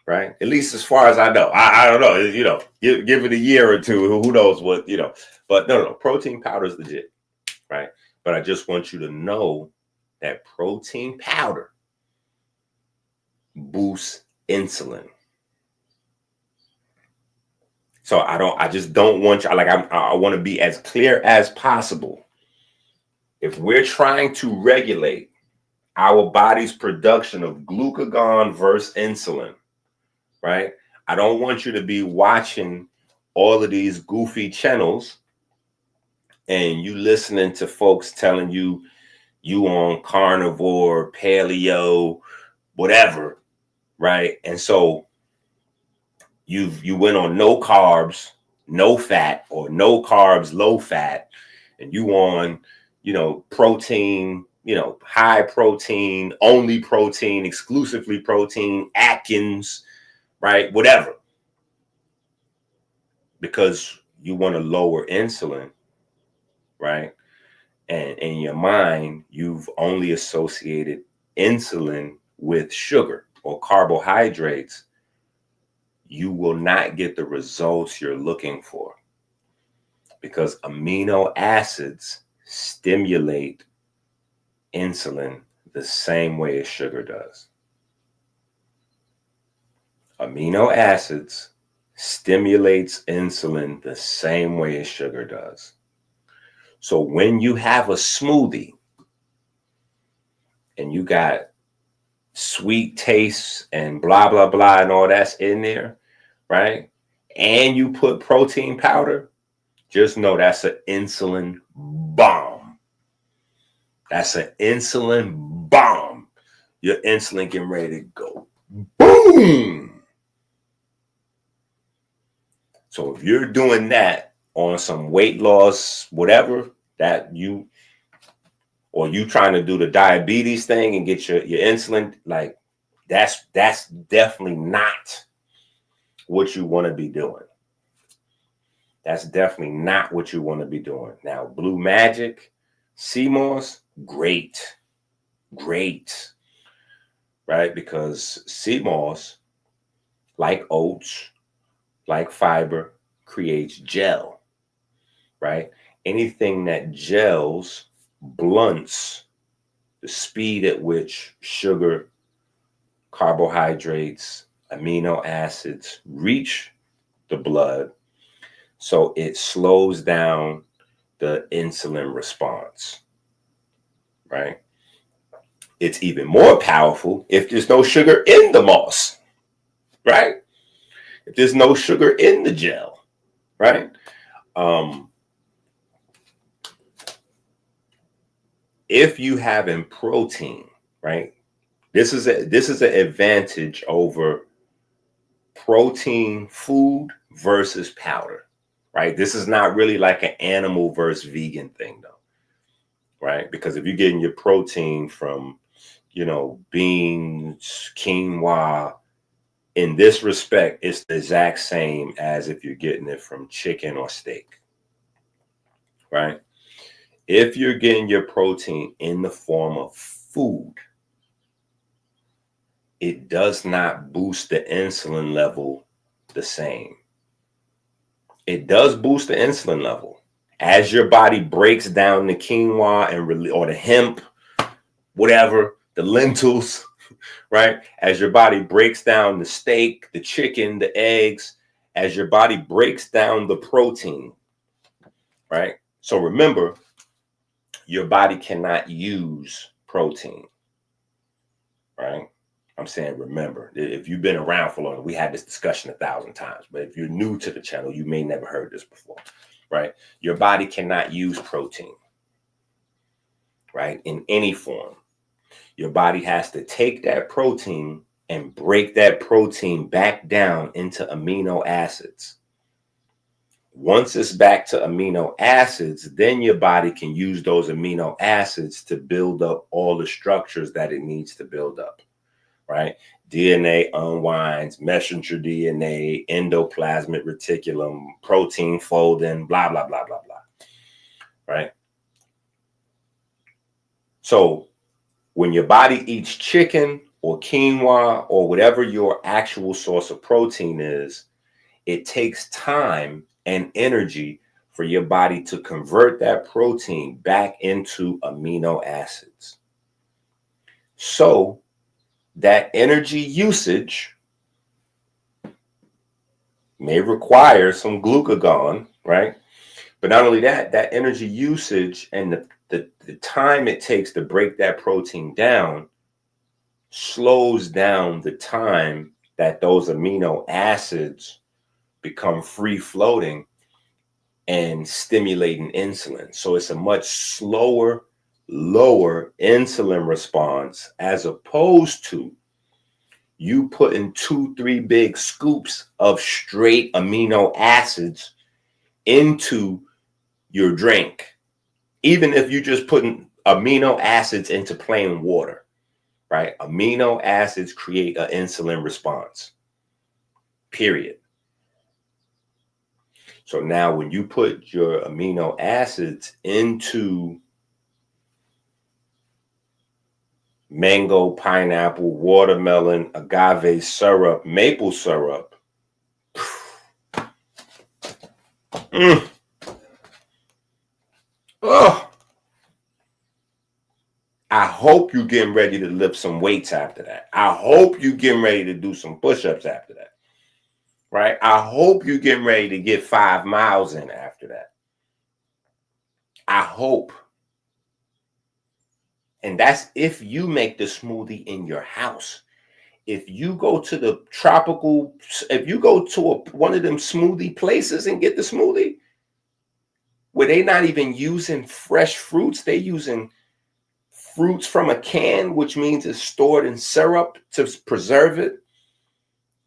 right? At least as far as I know. I don't know, give it a year or two. Who knows what, But no. Protein powder is legit, right? But I just want you to know that protein powder boosts insulin. So I just don't want you, I want to be as clear as possible. If we're trying to regulate our body's production of glucagon versus insulin, right? I don't want you to be watching all of these goofy channels and you listening to folks telling you on carnivore, paleo, whatever, right? And so you went on no carbs, no fat, or no carbs, low fat, and you on, protein, high protein, only protein, exclusively protein, Atkins, right? Whatever. Because you want to lower insulin, right? And in your mind, you've only associated insulin with sugar or carbohydrates. You will not get the results you're looking for because amino acids stimulate insulin the same way as sugar does. Amino acids stimulates insulin the same way as sugar does. So when you have a smoothie and you got sweet tastes and blah, blah, blah, and all that's in there, right? And you put protein powder, just know that's an insulin bomb. That's an insulin bomb. Your insulin getting ready to go boom. So if you're doing that on some weight loss, whatever, or you trying to do the diabetes thing and get your insulin, like that's definitely not what you want to be doing. That's definitely not what you want to be doing. Now, Blue Magic, CMOS, great, right? Because CMOS, like oats, like fiber, creates gel, right? Anything that gels blunts the speed at which sugar, carbohydrates, amino acids reach the blood. So it slows down the insulin response, right? It's even more powerful if there's no sugar in the moss, right? If there's no sugar in the gel, right? If you have in protein, right? This is an advantage over protein food versus powder, right? This is not really like an animal versus vegan thing though, right? Because if you're getting your protein from, beans, quinoa, in this respect, it's the exact same as if you're getting it from chicken or steak, right? If you're getting your protein in the form of food, it does not boost the insulin level the same. It does boost the insulin level as your body breaks down the quinoa or the hemp, whatever, the lentils, right? As your body breaks down the steak, the chicken, the eggs, as your body breaks down the protein, right? So remember, your body cannot use protein, right? I'm saying remember. If you've been around for long, we had this discussion 1,000 times, but if you're new to the channel, you may never heard this before, right? Your body cannot use protein, right? In any form. Your body has to take that protein and break that protein back down into amino acids. Once it's back to amino acids, then your body can use those amino acids to build up all the structures that it needs to build up, right? DNA unwinds, messenger DNA, endoplasmic reticulum, protein folding, blah, blah, blah, blah, blah, right? So when your body eats chicken or quinoa or whatever your actual source of protein is, it takes time and energy for your body to convert that protein back into amino acids. So that energy usage may require some glucagon, right? But not only that, that energy usage and the time it takes to break that protein down slows down the time that those amino acids become free floating and stimulating insulin. So it's a much slower, lower insulin response as opposed to you putting 2-3 big scoops of straight amino acids into your drink. Even if you just putting amino acids into plain water, right? Amino acids create an insulin response, period. So now when you put your amino acids into mango, pineapple, watermelon, agave syrup, maple syrup, oh, I hope you're getting ready to lift some weights after that. I hope you're getting ready to do some push-ups after that, right? I hope you're getting ready to get 5 miles in after that. I hope. And that's if you make the smoothie in your house. If you go to the tropical, if you go to one of them smoothie places and get the smoothie, where they're not even using fresh fruits, they're using fruits from a can, which means it's stored in syrup to preserve it,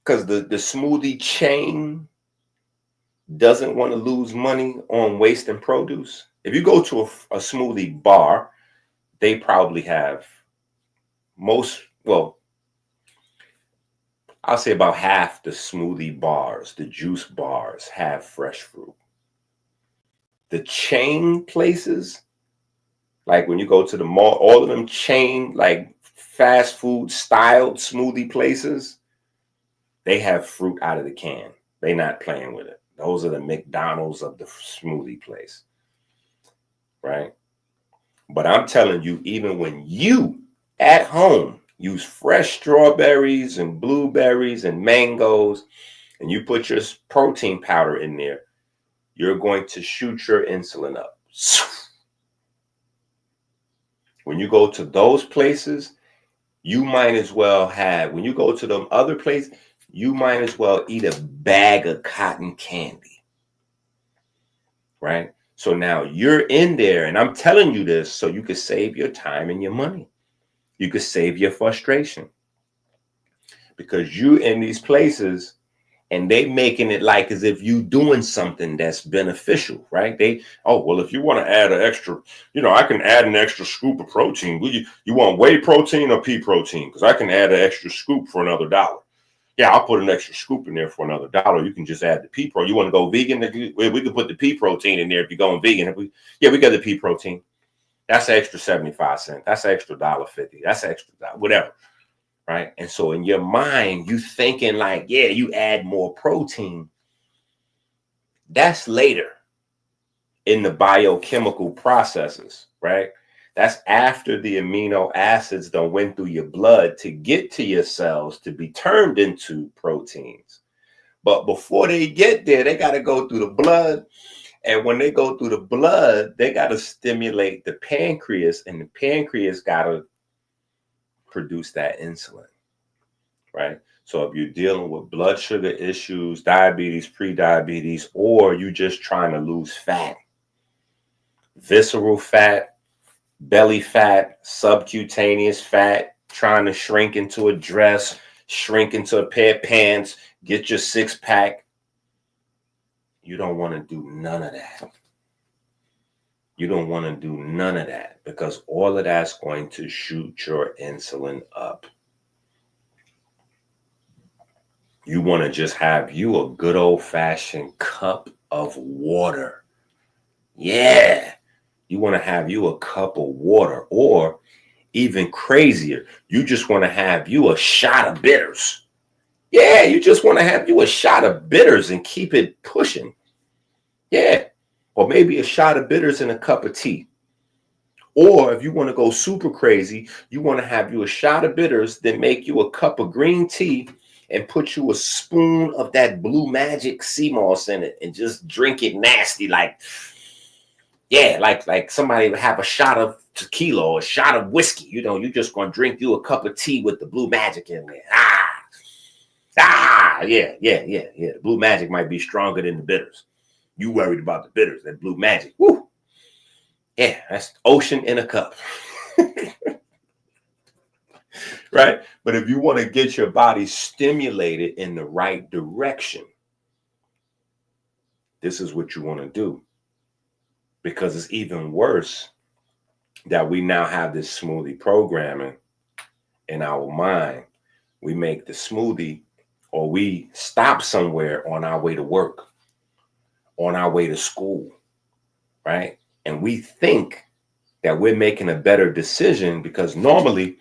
because the smoothie chain doesn't want to lose money on wasting produce. If you go to a smoothie bar, they probably have I'll say about half the smoothie bars, the juice bars, have fresh fruit. The chain places, like when you go to the mall, all of them chain, like fast food styled smoothie places, they have fruit out of the can. They're not playing with it. Those are the McDonald's of the smoothie place, right? But I'm telling you, even when you at home use fresh strawberries and blueberries and mangoes, and you put your protein powder in there, you're going to shoot your insulin up. When you go to those places, you might as well have, when you go to them other places, you might as well eat a bag of cotton candy, right? So now you're in there, and I'm telling you this so you can save your time and your money. You could save your frustration, because you in these places and they making it like as if you doing something that's beneficial, right? Well, if you want to add an extra, I can add an extra scoop of protein. You want whey protein or pea protein? Because I can add an extra scoop for another $1. Yeah, I'll put an extra scoop in there for another $1. You can just add the pea protein. You want to go vegan? We could put the pea protein in there if you're going vegan. We got the pea protein. That's an extra 75 cents. That's an extra $1.50. That's an extra whatever. Right. And so in your mind, you thinking like, yeah, you add more protein. That's later in the biochemical processes, right? That's after the amino acids done went through your blood to get to your cells to be turned into proteins. But before they get there, they got to go through the blood. And when they go through the blood, they got to stimulate the pancreas, and the pancreas got to produce that insulin, right? So if you're dealing with blood sugar issues, diabetes, pre-diabetes, or you just trying to lose fat, visceral fat, belly fat, subcutaneous fat, trying to shrink into a dress, shrink into a pair of pants, get your six-pack, you don't want to do none of that. You don't want to do none of that because all of that's going to shoot your insulin up. You want to just have you a good old-fashioned cup of water. Yeah. You want to have you a cup of water, or even crazier, you just want to have you a shot of bitters. Yeah, you just want to have you a shot of bitters and keep it pushing. Yeah. Or maybe a shot of bitters and a cup of tea. Or if you want to go super crazy, you want to have you a shot of bitters, then make you a cup of green tea and put you a spoon of that Blue Magic sea moss in it and just drink it nasty like, yeah, like somebody would have a shot of tequila or a shot of whiskey. You know, you're just going to drink you a cup of tea with the Blue Magic in there. Yeah. The Blue Magic might be stronger than the bitters. You worried about the bitters, that Blue Magic. Woo. Yeah, that's ocean in a cup. Right? But if you want to get your body stimulated in the right direction, this is what you want to do. Because it's even worse that we now have this smoothie programming in our mind. We make the smoothie, or we stop somewhere on our way to work, on our way to school, right? And we think that we're making a better decision because normally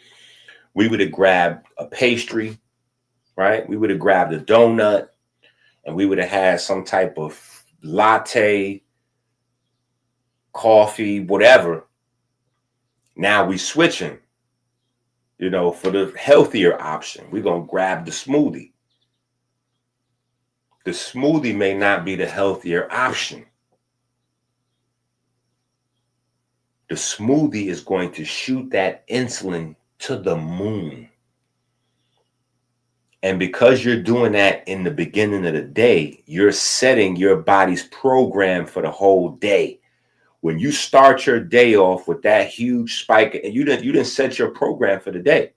we would have grabbed a pastry, right? We would have grabbed a donut and we would have had some type of latte, coffee, whatever. Now we switching, you know, for the healthier option. We're going to grab the smoothie. The smoothie may not be the healthier option. The smoothie is going to shoot that insulin to the moon. And because you're doing that in the beginning of the day, you're setting your body's program for the whole day. When you start your day off with that huge spike, and you didn't set your program for the day.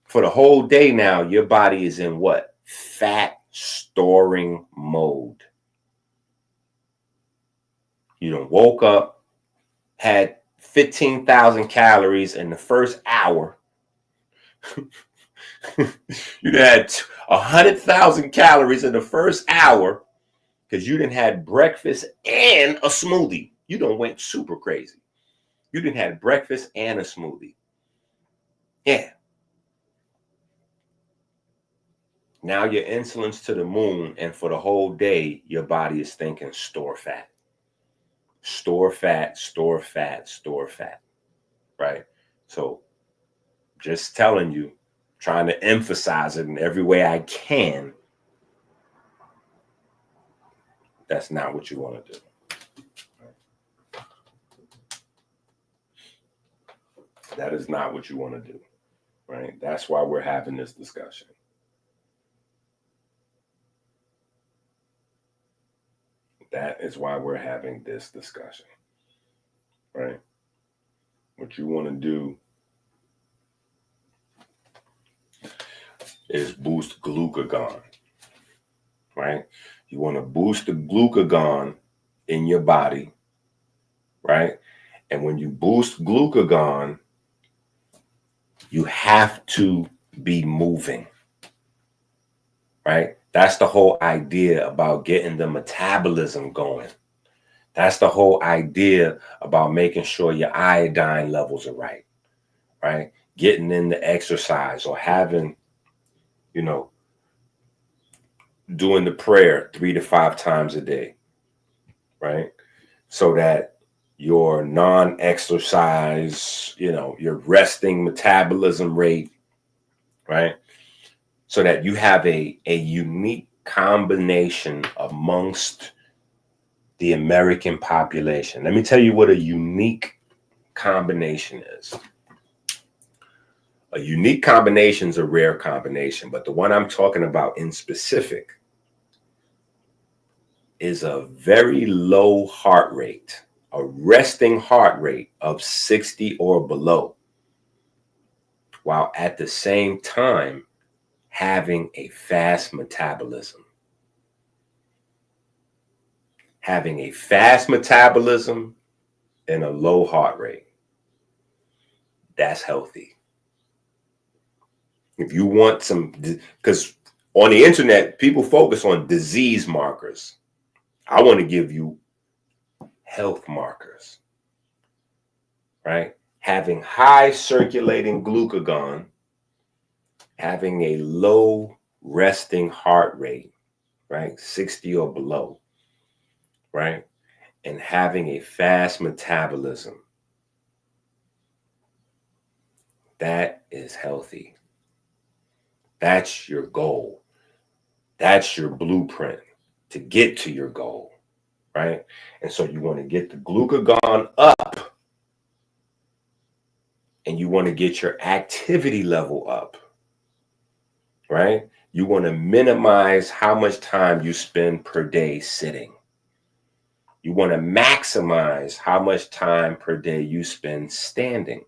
For the whole day now, your body is in what? Fat storing mode. You done woke up, had 15,000 calories in the first hour. You had 100,000 calories in the first hour because you didn't had breakfast and a smoothie. You done went super crazy. You didn't had breakfast and a smoothie. Yeah. Now your insulin's to the moon, and for the whole day, your body is thinking store fat. Store fat, store fat, store fat. Right? So just telling you, trying to emphasize it in every way I can. That's not what you want to do. That is not what you want to do, right? That's why we're having this discussion. That is why we're having this discussion, right? What you want to do is boost glucagon, right? You want to boost the glucagon in your body, right? And when you boost glucagon, you have to be moving. right? That's the whole idea about getting the metabolism going. That's the whole idea about making sure your iodine levels are right, right? Getting in the exercise or having, you know, doing the prayer 3 to 5 times a day, right? So that your non-exercise, your resting metabolism rate, right? So that you have a unique combination amongst the American population. Let me tell you what a unique combination is. A unique combination is a rare combination, but the one I'm talking about in specific is a very low heart rate, a resting heart rate of 60 or below, while at the same time having a fast metabolism. Having a fast metabolism and a low heart rate. That's healthy. If you want some, because on the internet, people focus on disease markers. I want to give you health markers, right? Having high circulating glucagon, having a low resting heart rate, right? 60 or below, right? And having a fast metabolism. That is healthy. That's your goal. That's your blueprint to get to your goal, right? And so you want to get the glucagon up and you want to get your activity level up, right? You want to minimize how much time you spend per day sitting. You want to maximize how much time per day you spend standing.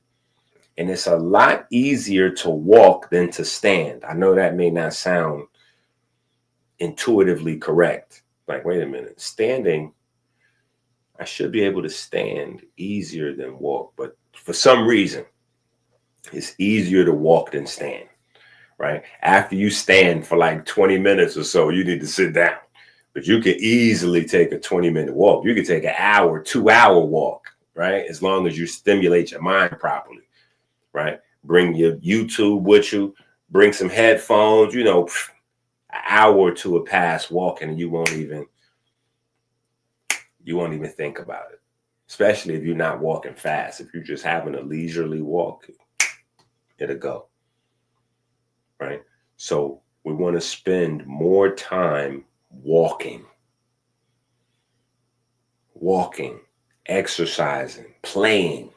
And it's a lot easier to walk than to stand. I know that may not sound intuitively correct. Like, wait a minute, standing, I should be able to stand easier than walk. But for some reason, it's easier to walk than stand, right? After you stand for like 20 minutes or so, you need to sit down. But you can easily take a 20-minute walk. You can take an hour, 2-hour walk, right? As long as you stimulate your mind properly, right? Bring your YouTube with you, bring some headphones, an hour or two will pass walking and you won't even think about it. Especially if you're not walking fast. If you're just having a leisurely walk, it'll go, right? So we want to spend more time walking, exercising, playing,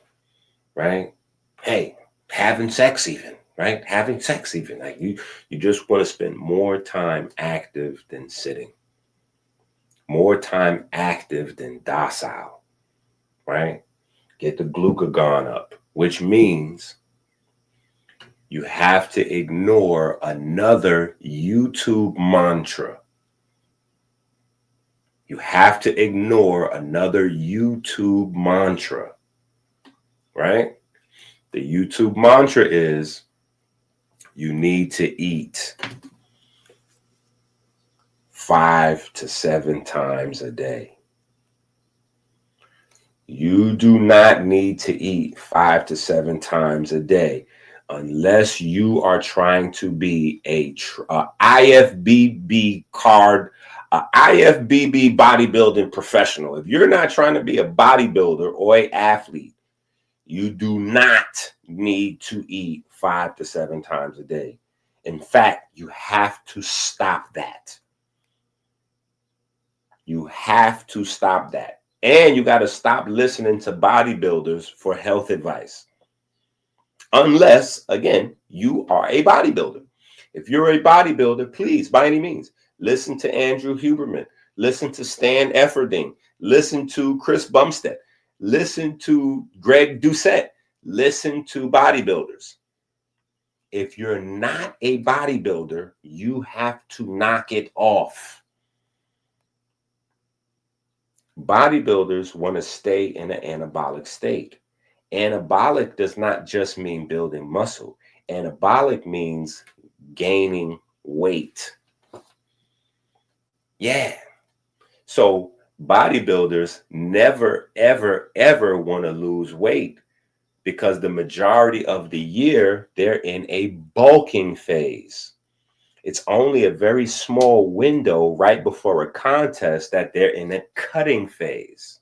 right? Hey, having sex even, right? Having sex even. Like you just want to spend more time active than sitting, more time active than docile, right? Get the glucagon up, which means you have to ignore another YouTube mantra. You have to ignore another YouTube mantra, right? The YouTube mantra is you need to eat 5 to 7 times a day. You do not need to eat 5 to 7 times a day unless you are trying to be a IFBB bodybuilding professional. If you're not trying to be a bodybuilder or an athlete, you do not need to eat 5 to 7 times a day. In fact, you have to stop that. You have to stop that. And you got to stop listening to bodybuilders for health advice. Unless, again, you are a bodybuilder. If you're a bodybuilder, please, by any means, listen to Andrew Huberman. Listen to Stan Efferding. Listen to Chris Bumstead. Listen to Greg Doucette. Listen to bodybuilders. If you're not a bodybuilder, you have to knock it off. Bodybuilders want to stay in an anabolic state. Anabolic does not just mean building muscle. Anabolic means gaining weight. Yeah. So bodybuilders never, ever, ever want to lose weight because the majority of the year they're in a bulking phase. It's only a very small window right before a contest that they're in a cutting phase.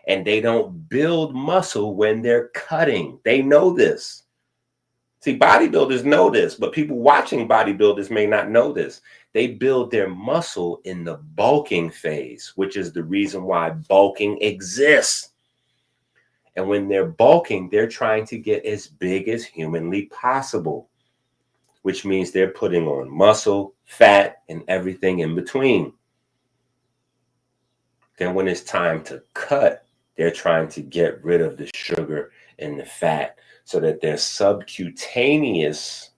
And they don't build muscle when they're cutting. They know this. See, bodybuilders know this, but people watching bodybuilders may not know this. They build their muscle in the bulking phase, which is the reason why bulking exists. And when they're bulking, they're trying to get as big as humanly possible, which means they're putting on muscle, fat, and everything in between. Then when it's time to cut, they're trying to get rid of the sugar and the fat so that their subcutaneous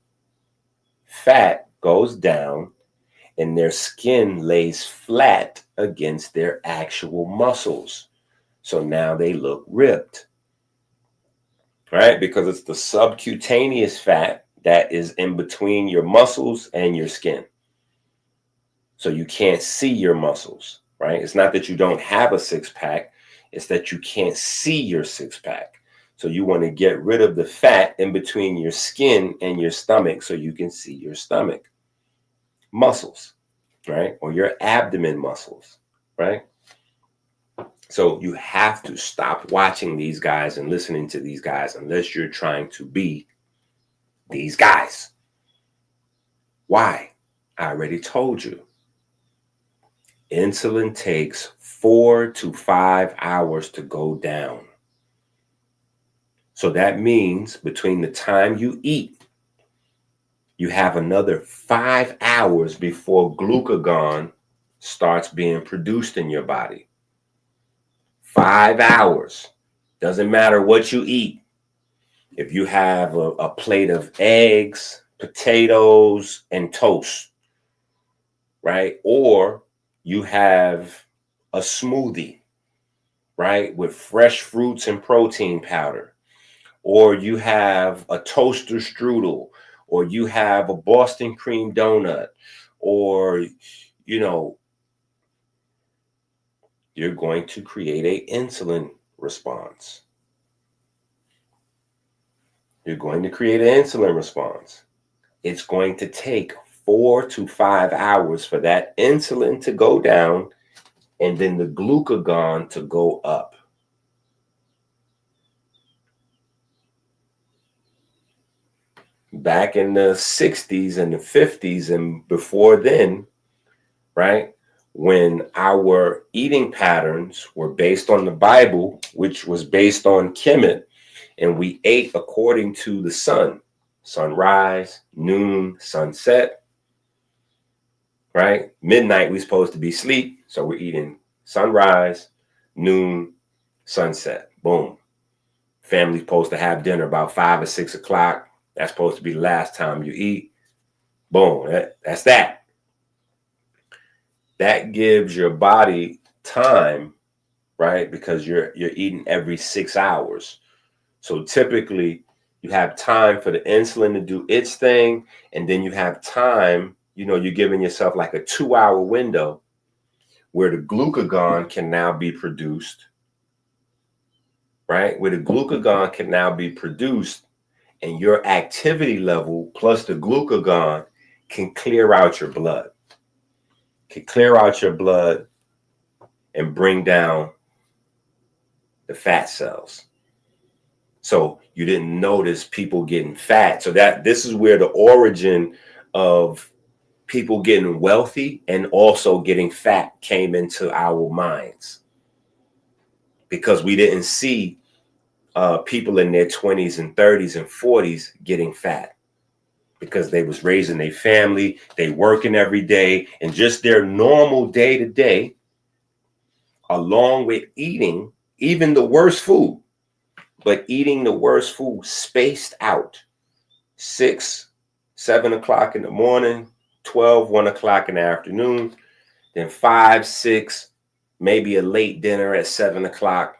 fat goes down and their skin lays flat against their actual muscles. So now they look ripped, right? Because it's the subcutaneous fat that is in between your muscles and your skin. So you can't see your muscles, right? It's not that you don't have a six pack, it's that you can't see your six pack. So you want to get rid of the fat in between your skin and your stomach so you can see your stomach muscles, right? Or your abdomen muscles, right? So you have to stop watching these guys and listening to these guys unless you're trying to be these guys. Why? I already told you. Insulin takes 4 to 5 hours to go down. So that means between the time you eat, you have another 5 hours before glucagon starts being produced in your body. 5 hours. Doesn't matter what you eat. If you have a plate of eggs, potatoes, and toast, right? Or you have a smoothie, right, with fresh fruits and protein powder, or you have a toaster strudel, or you have a Boston cream donut, or, you know, you're going to create an insulin response. You're going to create an insulin response. It's going to take 4 to 5 hours for that insulin to go down and then the glucagon to go up. Back in the 60s and the 50s and before then, right, when our eating patterns were based on the Bible, which was based on Kemet, and we ate according to the sun, sunrise, noon, sunset, right? Midnight, we're supposed to be asleep, so we're eating sunrise, noon, sunset. Boom. Family's supposed to have dinner about 5 or 6 o'clock. That's supposed to be the last time you eat. Boom. That's that. That gives your body time, right? Because you're eating every 6 hours. So typically you have time for the insulin to do its thing, and then you have time, you're giving yourself like a 2-hour window where the glucagon can now be produced, right? Where the glucagon can now be produced and your activity level plus the glucagon can clear out your blood. Can clear out your blood and bring down the fat cells. So you didn't notice people getting fat. So this is where the origin of people getting wealthy and also getting fat came into our minds, because we didn't see people in their 20s and 30s and 40s getting fat, because they was raising their family, they working every day, and just their normal day to day, along with eating even the worst food, but eating the worst food spaced out. 6, 7 o'clock in the morning, 12, 1 o'clock in the afternoon, then 5, 6, maybe a late dinner at 7 o'clock.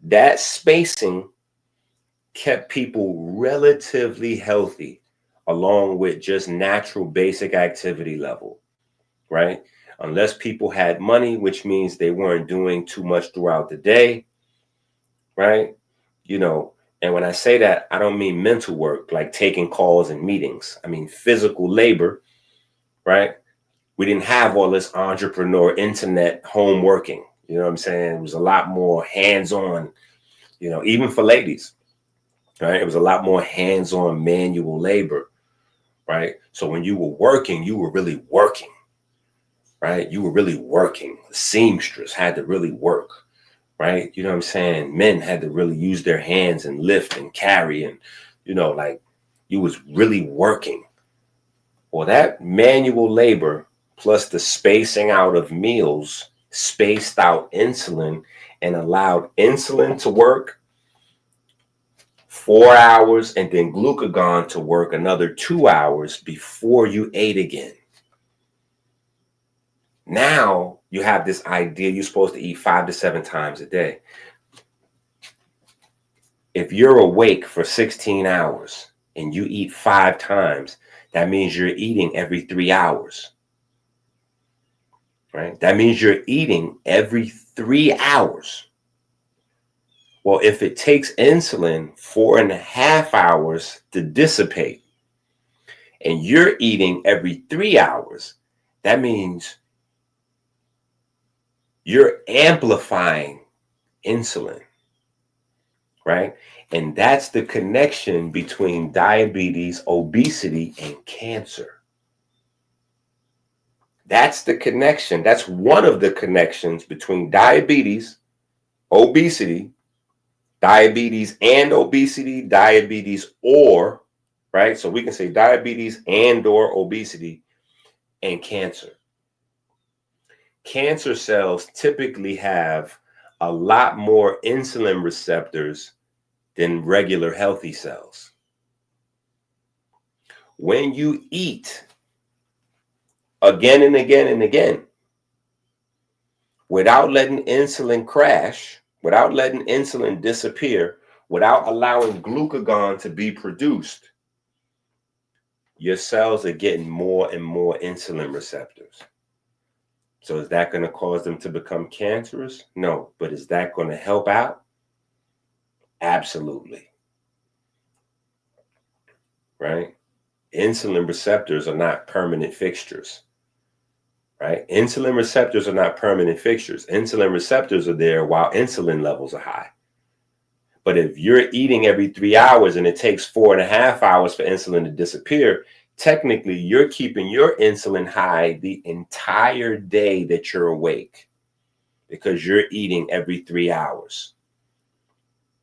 That spacing kept people relatively healthy, along with just natural basic activity level. right? Unless people had money, which means they weren't doing too much throughout the day, right? You know, and when I say that, I don't mean mental work, like taking calls and meetings. I mean physical labor, right? We didn't have all this entrepreneur internet home working. You know what I'm saying? It was a lot more hands-on, you know, even for ladies, right? It was a lot more hands-on manual labor, right? So when you were working, you were really working, right? You were really working. The seamstress had to really work, right? You know what I'm saying? Men had to really use their hands and lift and carry, and, you know, like you was really working. Well, that manual labor plus the spacing out of meals spaced out insulin and allowed insulin to work 4 hours and then glucagon to work another 2 hours before you ate again. Now you have this idea you're supposed to eat 5 to 7 times a day. If you're awake for 16 hours and you eat 5 times, that means you're eating every 3 hours. Right? That means you're eating every 3 hours. Well, if it takes insulin 4.5 hours to dissipate and you're eating every 3 hours, that means you're amplifying insulin, right? And that's the connection between diabetes, obesity, and cancer. That's the connection. That's one of the connections between diabetes, obesity, diabetes and obesity, diabetes or, right? So we can say diabetes and or obesity and cancer. Cancer cells typically have a lot more insulin receptors than regular healthy cells. When you eat again and again and again, without letting insulin crash, without letting insulin disappear, without allowing glucagon to be produced, your cells are getting more and more insulin receptors. So is that going to cause them to become cancerous? No. But is that going to help out? Absolutely. Right? Insulin receptors are not permanent fixtures. Right? Insulin receptors are not permanent fixtures. Insulin receptors are there while insulin levels are high. But if you're eating every 3 hours and it takes 4.5 hours for insulin to disappear, technically you're keeping your insulin high the entire day that you're awake because you're eating every 3 hours,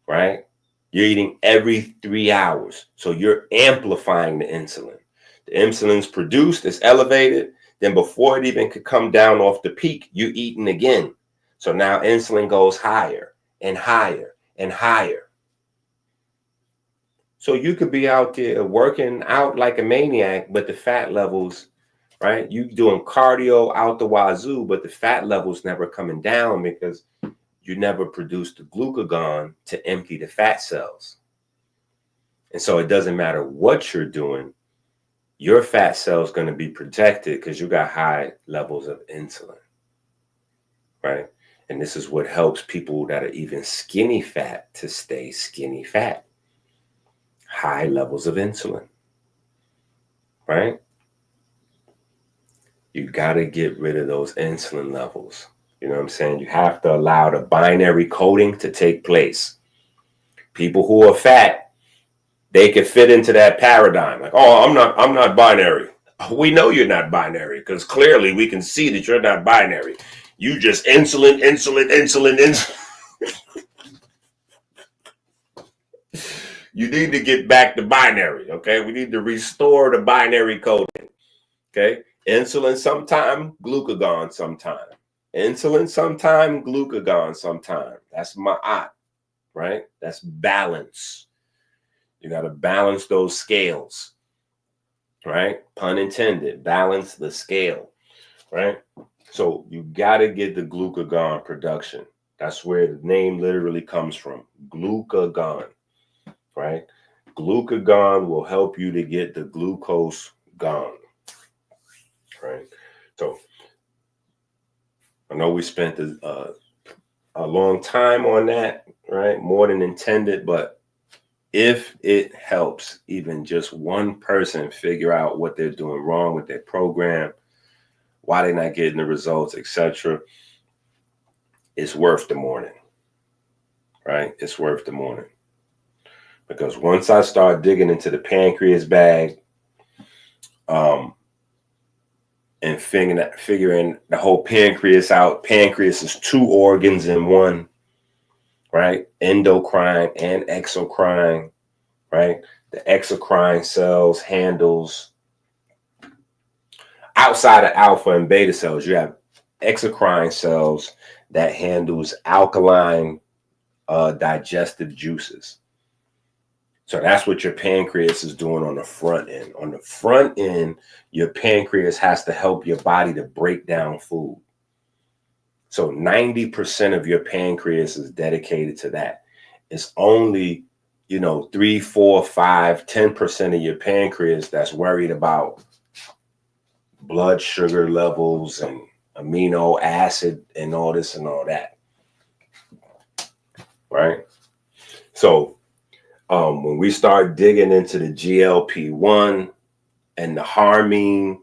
right? You're eating every 3 hours. So you're amplifying the insulin. The insulin's produced, it's elevated. Then before it even could come down off the peak, you're eating again. So now insulin goes higher and higher and higher. So you could be out there working out like a maniac, but the fat levels, right? You doing cardio out the wazoo, but the fat levels never coming down because you never produce the glucagon to empty the fat cells. And so it doesn't matter what you're doing, your fat cell is going to be protected because you got high levels of insulin, right? And this is what helps people that are even skinny fat to stay skinny fat. High levels of insulin, right? You got to get rid of those insulin levels. You know what I'm saying? You have to allow the binary coding to take place. People who are fat, they can fit into that paradigm. Like, oh, I'm not binary. We know you're not binary because clearly we can see that you're not binary. You just insulin. You need to get back to binary, okay? We need to restore the binary coding, okay? Insulin sometime, glucagon sometime. Insulin sometime, glucagon sometime. That's ma'at, right? That's balance. You got to balance those scales, right? Pun intended, balance the scale, right? So you got to get the glucagon production. That's where the name literally comes from, glucagon, right? Glucagon will help you to get the glucose gone, right? So I know we spent a long time on that, right? More than intended, but if it helps even just one person figure out what they're doing wrong with their program, why they're not getting the results, etc., it's worth the morning, right? It's worth the morning. Because once I start digging into the pancreas bag, and figuring the whole pancreas out, pancreas is 2 organs in one, right? Endocrine and exocrine, right? The exocrine cells handles, outside of alpha and beta cells, you have exocrine cells that handles alkaline digestive juices. So that's what your pancreas is doing on the front end. On the front end, your pancreas has to help your body to break down food. So 90% of your pancreas is dedicated to that. It's only, 3, 4, 5, 10% of your pancreas that's worried about blood sugar levels and amino acid and all this and all that. Right? So when we start digging into the GLP-1 and the harmine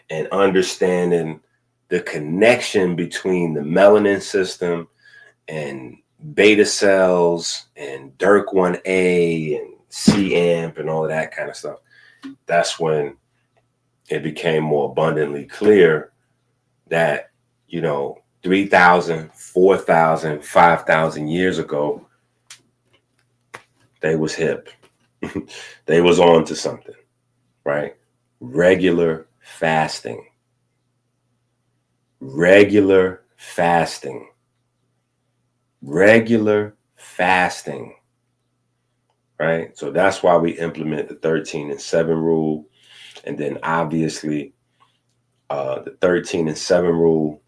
and understanding the connection between the melanin system and beta cells and DIRC1A and CAMP and all of that kind of stuff, that's when it became more abundantly clear that, 3,000, 4,000, 5,000 years ago, they was hip. They was on to something, right? Regular fasting. Regular fasting. Regular fasting. Right? So that's why we implement the 13 and 7 rule. And then obviously the 13 and 7 rule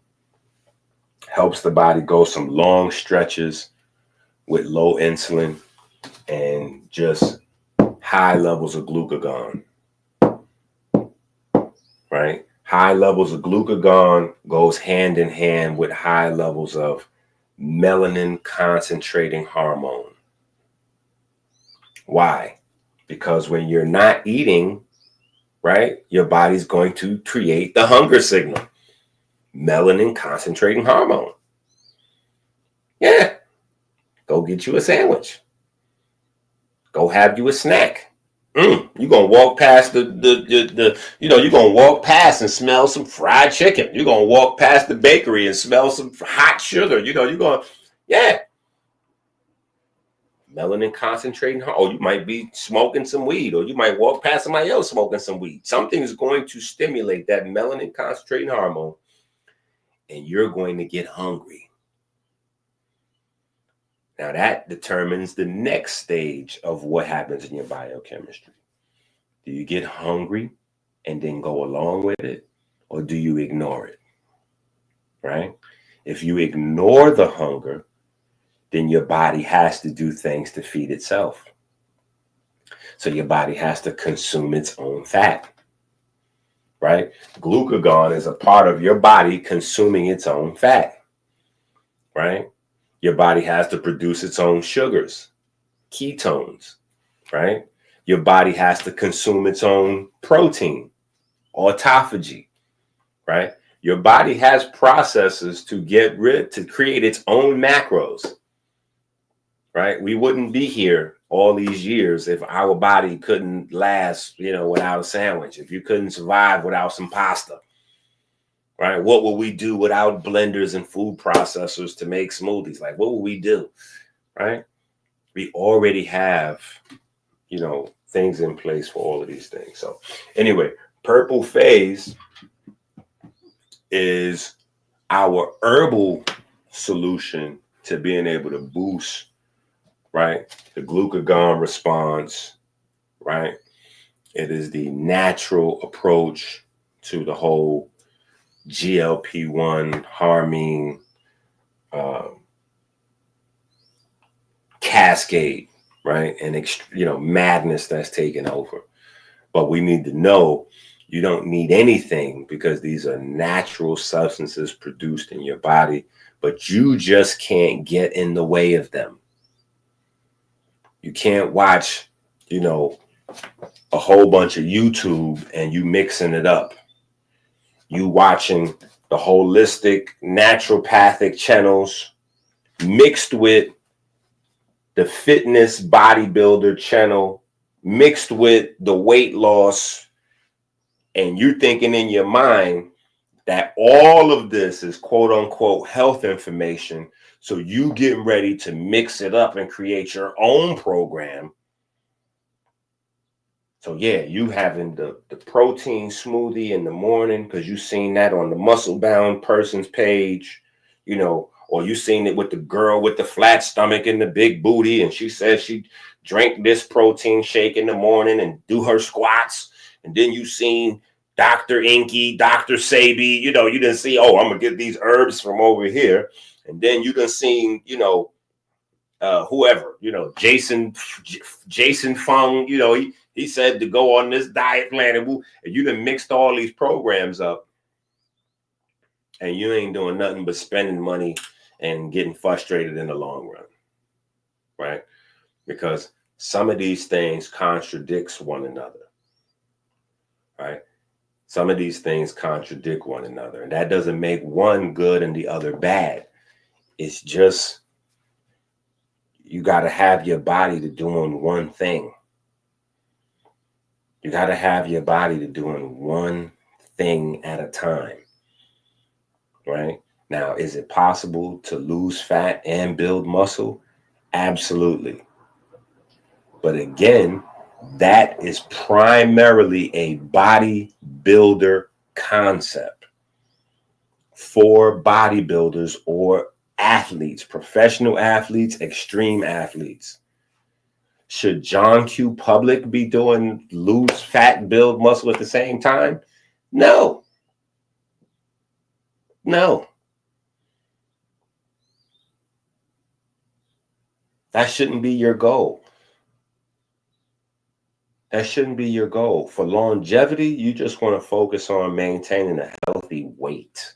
helps the body go some long stretches with low insulin and just high levels of glucagon, right? High levels of glucagon goes hand in hand with high levels of melanin concentrating hormone. Why? Because when you're not eating, right, your body's going to create the hunger signal, melanin concentrating hormone. Yeah, go get you a sandwich. Go have you a snack. You're gonna walk past you're gonna walk past and smell some fried chicken. You're gonna walk past the bakery and smell some hot sugar. You're gonna, yeah. Melanin concentrating. Oh, you might be smoking some weed, or you might walk past somebody else smoking some weed. Something is going to stimulate that melanin concentrating hormone, and you're going to get hungry. Now that determines the next stage of what happens in your biochemistry. Do you get hungry and then go along with it, or do you ignore it? Right? If you ignore the hunger, then your body has to do things to feed itself. So your body has to consume its own fat. Right? Glucagon is a part of your body consuming its own fat. Right? Your body has to produce its own sugars, ketones, right? Your body has to consume its own protein, autophagy, right? Your body has processes to create its own macros, right? We wouldn't be here all these years if our body couldn't last, without a sandwich, if you couldn't survive without some pasta. Right? What will we do without blenders and food processors to make smoothies? Like, what will we do? Right? We already have, things in place for all of these things. So anyway, purple phase is our herbal solution to being able to boost, right, the glucagon response, right? It is the natural approach to the whole GLP-1 harming cascade, right? And madness that's taken over. But we need to know, You don't need anything because these are natural substances produced in your body, but you just can't get in the way of them. You can't watch, a whole bunch of YouTube and you mixing it up. You watching the holistic naturopathic channels mixed with the fitness bodybuilder channel, mixed with the weight loss, and you're thinking in your mind that all of this is quote unquote health information. So you getting ready to mix it up and create your own program. So yeah, you having the protein smoothie in the morning because you seen that on the muscle bound person's page, or you seen it with the girl with the flat stomach and the big booty, and she says she drank this protein shake in the morning and do her squats. And then you seen Dr. Inky, Dr. Sabi, you didn't see, oh, I'm gonna get these herbs from over here. And then you done seen, whoever, Jason Fung, he said to go on this diet plan, and you done mixed all these programs up, and you ain't doing nothing but spending money and getting frustrated in the long run, right? Because some of these things contradicts one another, right? Some of these things contradict one another, and that doesn't make one good and the other bad. It's just you got to have your body to doing one thing. You got to have your body to doing one thing at a time, right? Now, is it possible to lose fat and build muscle? Absolutely. But again, that is primarily a bodybuilder concept for bodybuilders or athletes, professional athletes, extreme athletes. Should John Q. Public be doing lose fat, build muscle at the same time? No. That shouldn't be your goal. That shouldn't be your goal. For longevity, you just want to focus on maintaining a healthy weight.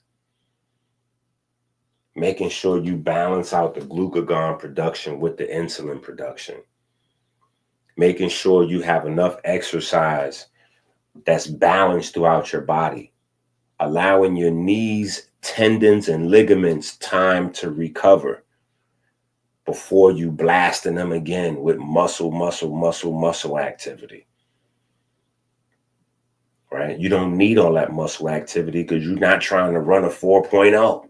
Making sure you balance out the glucagon production with the insulin production. Making sure you have enough exercise that's balanced throughout your body. Allowing your knees, tendons, and ligaments time to recover before you blasting them again with muscle activity. Right? You don't need all that muscle activity because you're not trying to run a 4.0.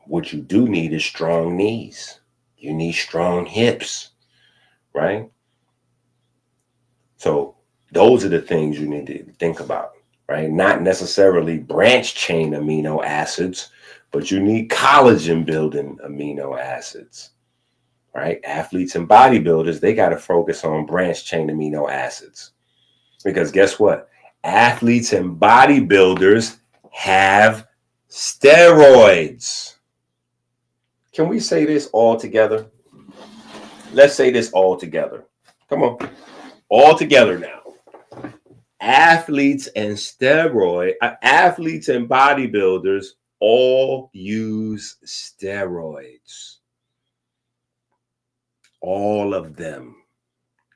What you do need is strong knees. You need strong hips, right? So those are the things you need to think about, right? Not necessarily branch chain amino acids, but you need collagen building amino acids, right? Athletes and bodybuilders, they got to focus on branch chain amino acids. Because guess what? Athletes and bodybuilders have steroids. Can we say this all together? Let's say this all together. Come on. All together now. Athletes and bodybuilders all use steroids. All of them.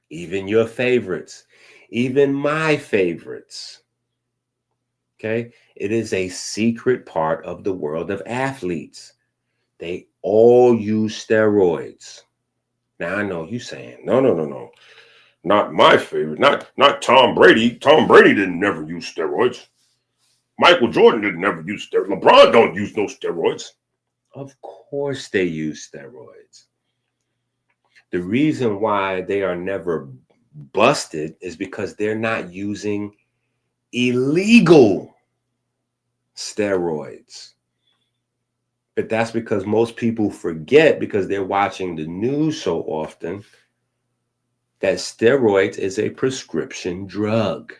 Even your favorites. Even my favorites. Okay? It is a secret part of the world of athletes. They all use steroids. Now I know you saying, no. Not my favorite. Not Tom Brady. Tom Brady didn't never use steroids. Michael Jordan didn't never use steroids. LeBron don't use no steroids. Of course they use steroids. The reason why they are never busted is because they're not using illegal steroids. But that's because most people forget, because they're watching the news so often, that steroids is a prescription drug.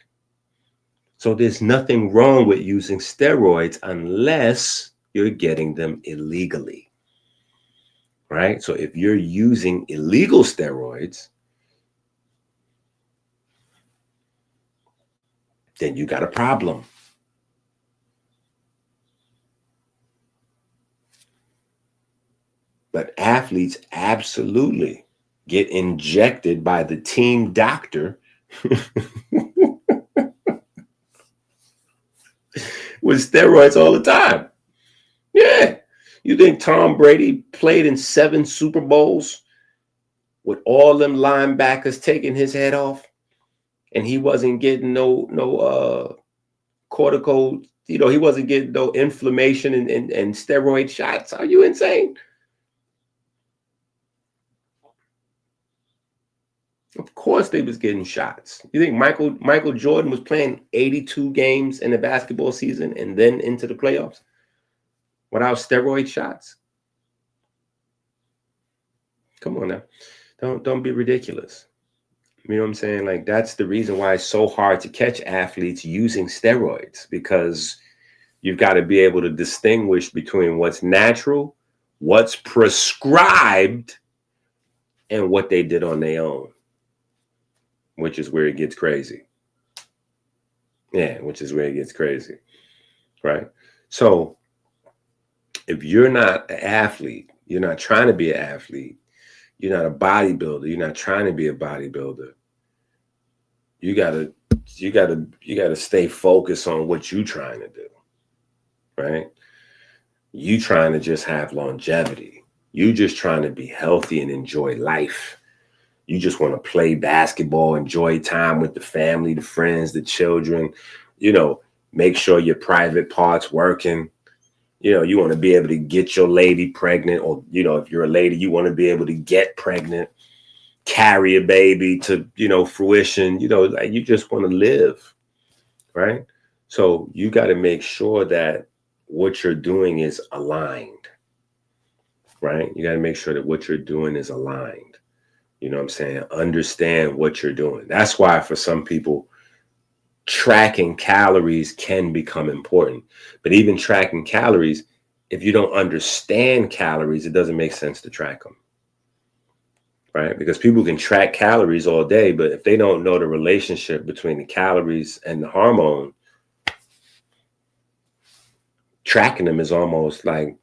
So there's nothing wrong with using steroids unless you're getting them illegally, right? So if you're using illegal steroids, then you got a problem. But athletes absolutely get injected by the team doctor with steroids all the time. Yeah. You think Tom Brady played in 7 Super Bowls with all them linebackers taking his head off, and he wasn't getting no cortical, he wasn't getting no inflammation and steroid shots? Are you insane? Of course they was getting shots. You think Michael Jordan was playing 82 games in the basketball season and then into the playoffs without steroid shots? Come on now. Don't be ridiculous. You know what I'm saying? Like, that's the reason why it's so hard to catch athletes using steroids, because you've got to be able to distinguish between what's natural, what's prescribed, and what they did on their own, which is where it gets crazy. Yeah, which is where it gets crazy, right? So if you're not an athlete, you're not trying to be an athlete, you're not a bodybuilder, you're not trying to be a bodybuilder, you gotta stay focused on what you're trying to do, right? You trying to just have longevity. You just trying to be healthy and enjoy life. You just want to play basketball, enjoy time with the family, the friends, the children, make sure your private parts working. You want to be able to get your lady pregnant, or, if you're a lady, you want to be able to get pregnant, carry a baby to, fruition. Like, you just want to live, right? So you got to make sure that what you're doing is aligned, right? You got to make sure that what you're doing is aligned. You know what I'm saying? Understand what you're doing. That's why for some people, tracking calories can become important. But even tracking calories, if you don't understand calories, it doesn't make sense to track them, right? Because people can track calories all day, but if they don't know the relationship between the calories and the hormone, tracking them is almost like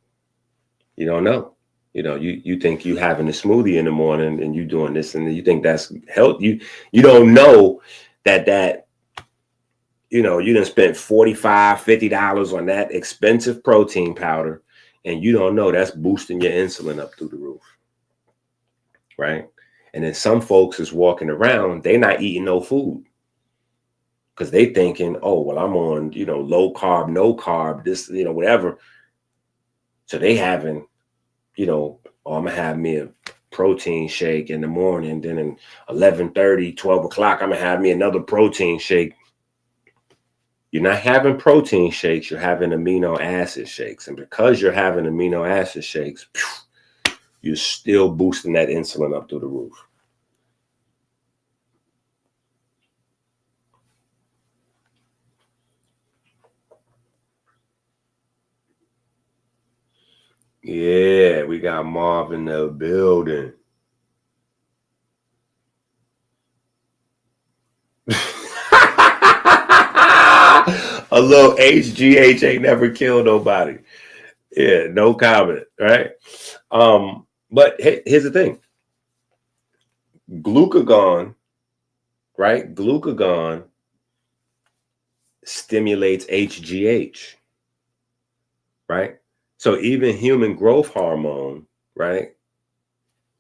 you don't know. You think you having a smoothie in the morning and you doing this, and you think that's health. You don't know that you done spent $45-$50 on that expensive protein powder, and you don't know that's boosting your insulin up through the roof, right? And then some folks is walking around, they not eating no food because they thinking, oh, well, I'm on, low carb, no carb, this, whatever. So they having, oh, I'm gonna have me a protein shake in the morning, then in 11:30, 12 o'clock, I'm gonna have me another protein shake. You're not having protein shakes, you're having amino acid shakes. And because you're having amino acid shakes, you're still boosting that insulin up through the roof. Yeah, we got Marv in the building. A little HGH ain't never killed nobody. Yeah, no comment, right? But here's the thing. Glucagon, right? Glucagon stimulates HGH, right? So even human growth hormone, right?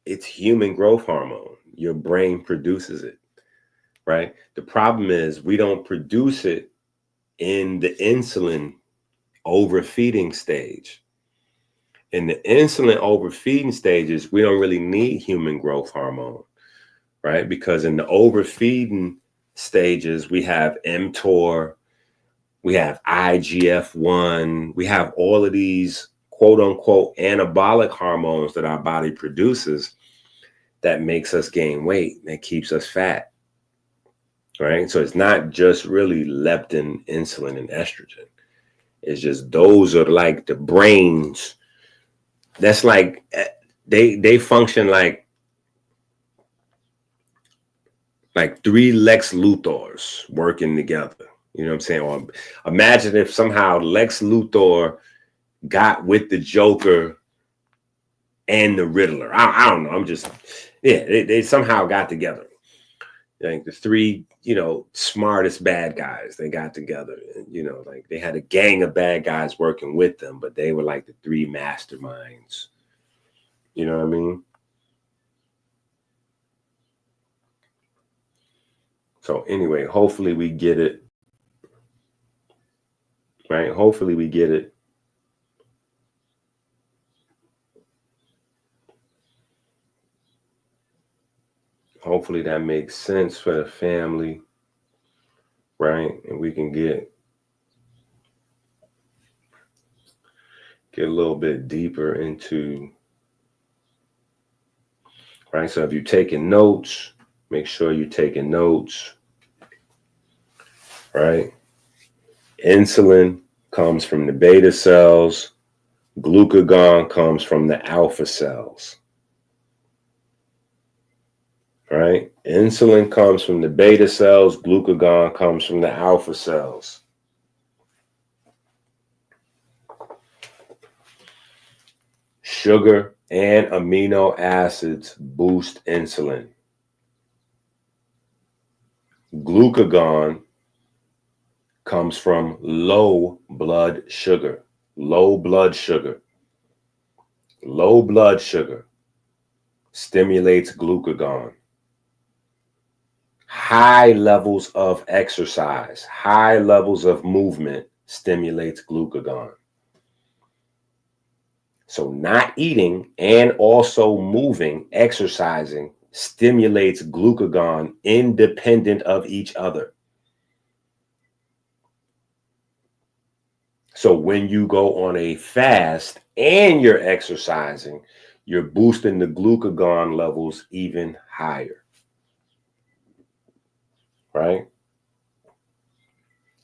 It's human growth hormone. Your brain produces it, right? The problem is we don't produce it in the insulin overfeeding stage. In the insulin overfeeding stages, we don't really need human growth hormone, right? Because in the overfeeding stages, we have mTOR, we have IGF-1, we have all of these quote unquote anabolic hormones that our body produces that makes us gain weight, that keeps us fat, right? So it's not just really leptin, insulin, and estrogen. It's just those are like the brains. That's like they function like 3 Lex Luthors working together. You know what I'm saying? Or imagine if somehow Lex Luthor got with the Joker and the Riddler. I don't know. I'm just, yeah, they somehow got together. Like the three, smartest bad guys, they got together. And, like they had a gang of bad guys working with them, but they were like the three masterminds. You know what I mean? So anyway, hopefully we get it. Right? Hopefully we get it. Hopefully that makes sense for the family. Right? And we can get a little bit deeper into, right? So if you're taking notes, make sure you're taking notes, right? Insulin comes from the beta cells. Glucagon comes from the alpha cells, right? Insulin comes from the beta cells. Glucagon comes from the alpha cells. Sugar and amino acids boost insulin. Glucagon comes from low blood sugar. Low blood sugar. Low blood sugar stimulates glucagon. High levels of exercise, high levels of movement stimulates glucagon. So not eating and also moving, exercising, stimulates glucagon independent of each other. So when you go on a fast and you're exercising, you're boosting the glucagon levels even higher. Right?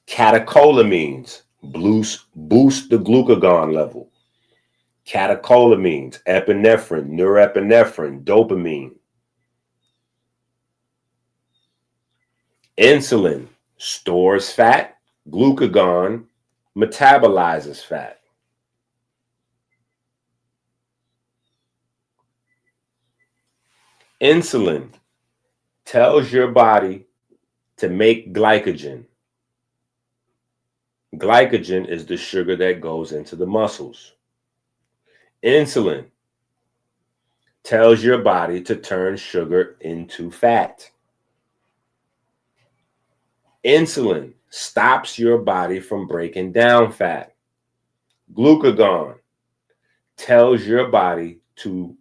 Catecholamines boost the glucagon level. Catecholamines, epinephrine, norepinephrine, dopamine. Insulin stores fat. Glucagon metabolizes fat. Insulin tells your body to make glycogen. Glycogen is the sugar that goes into the muscles. Insulin tells your body to turn sugar into fat. Insulin stops your body from breaking down fat. Glucagon tells your body to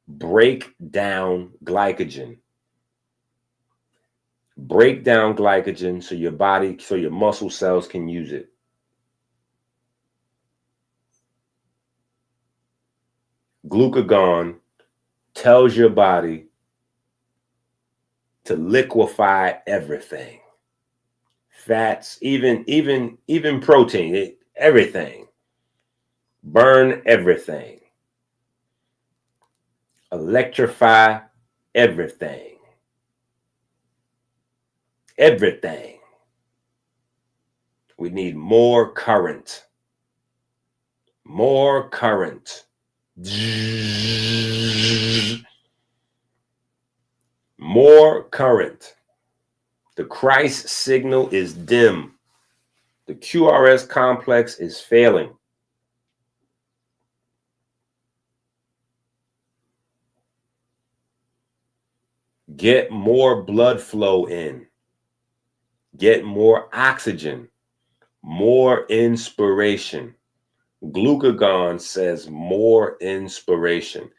break down glycogen. Break down glycogen so your muscle cells can use it. Glucagon tells your body to liquefy everything. Fats, even protein, everything. Burn everything. Electrify everything. Everything. We need more current. More current. More current. The Christ signal is dim. The QRS complex is failing. Get more blood flow in. Get more oxygen. More inspiration. Glucagon says more inspiration.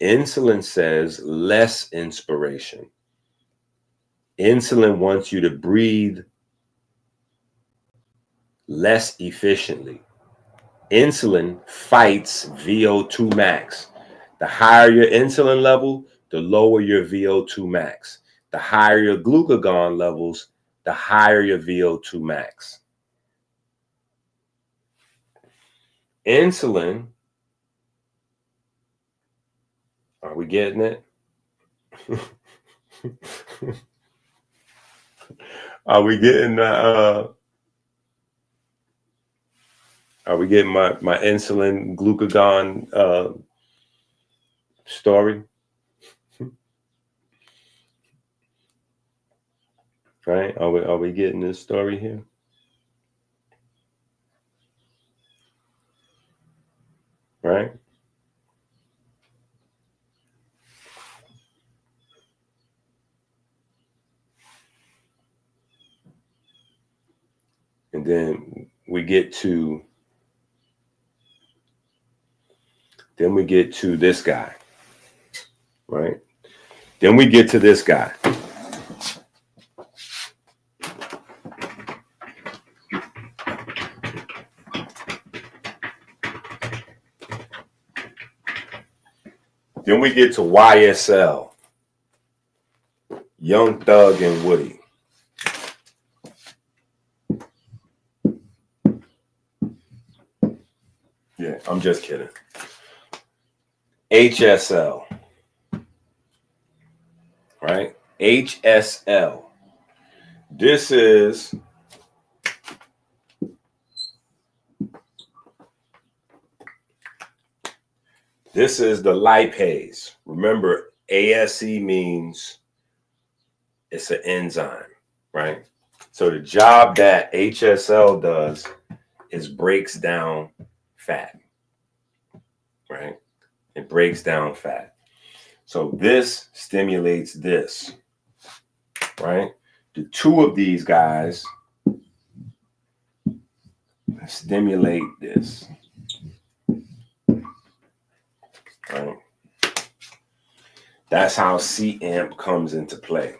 Insulin says less inspiration. Insulin wants you to breathe less efficiently. Insulin fights VO2 max. The higher your insulin level, the lower your VO2 max. The higher your glucagon levels, the higher your VO2 max. Insulin, are we getting it? Are we getting my insulin glucagon story? Right? Are we getting this story here? Right? And then we get to this guy, right? Then we get to this guy. Then we get to YSL, Young Thug and Woody. Yeah, I'm just kidding. HSL, right? HSL. This is the lipase. Remember, ASE means it's an enzyme, right? So the job that HSL does is breaks down fat, right? It breaks down fat. So this stimulates this, right? The two of these guys stimulate this, right? That's how C-amp comes into play.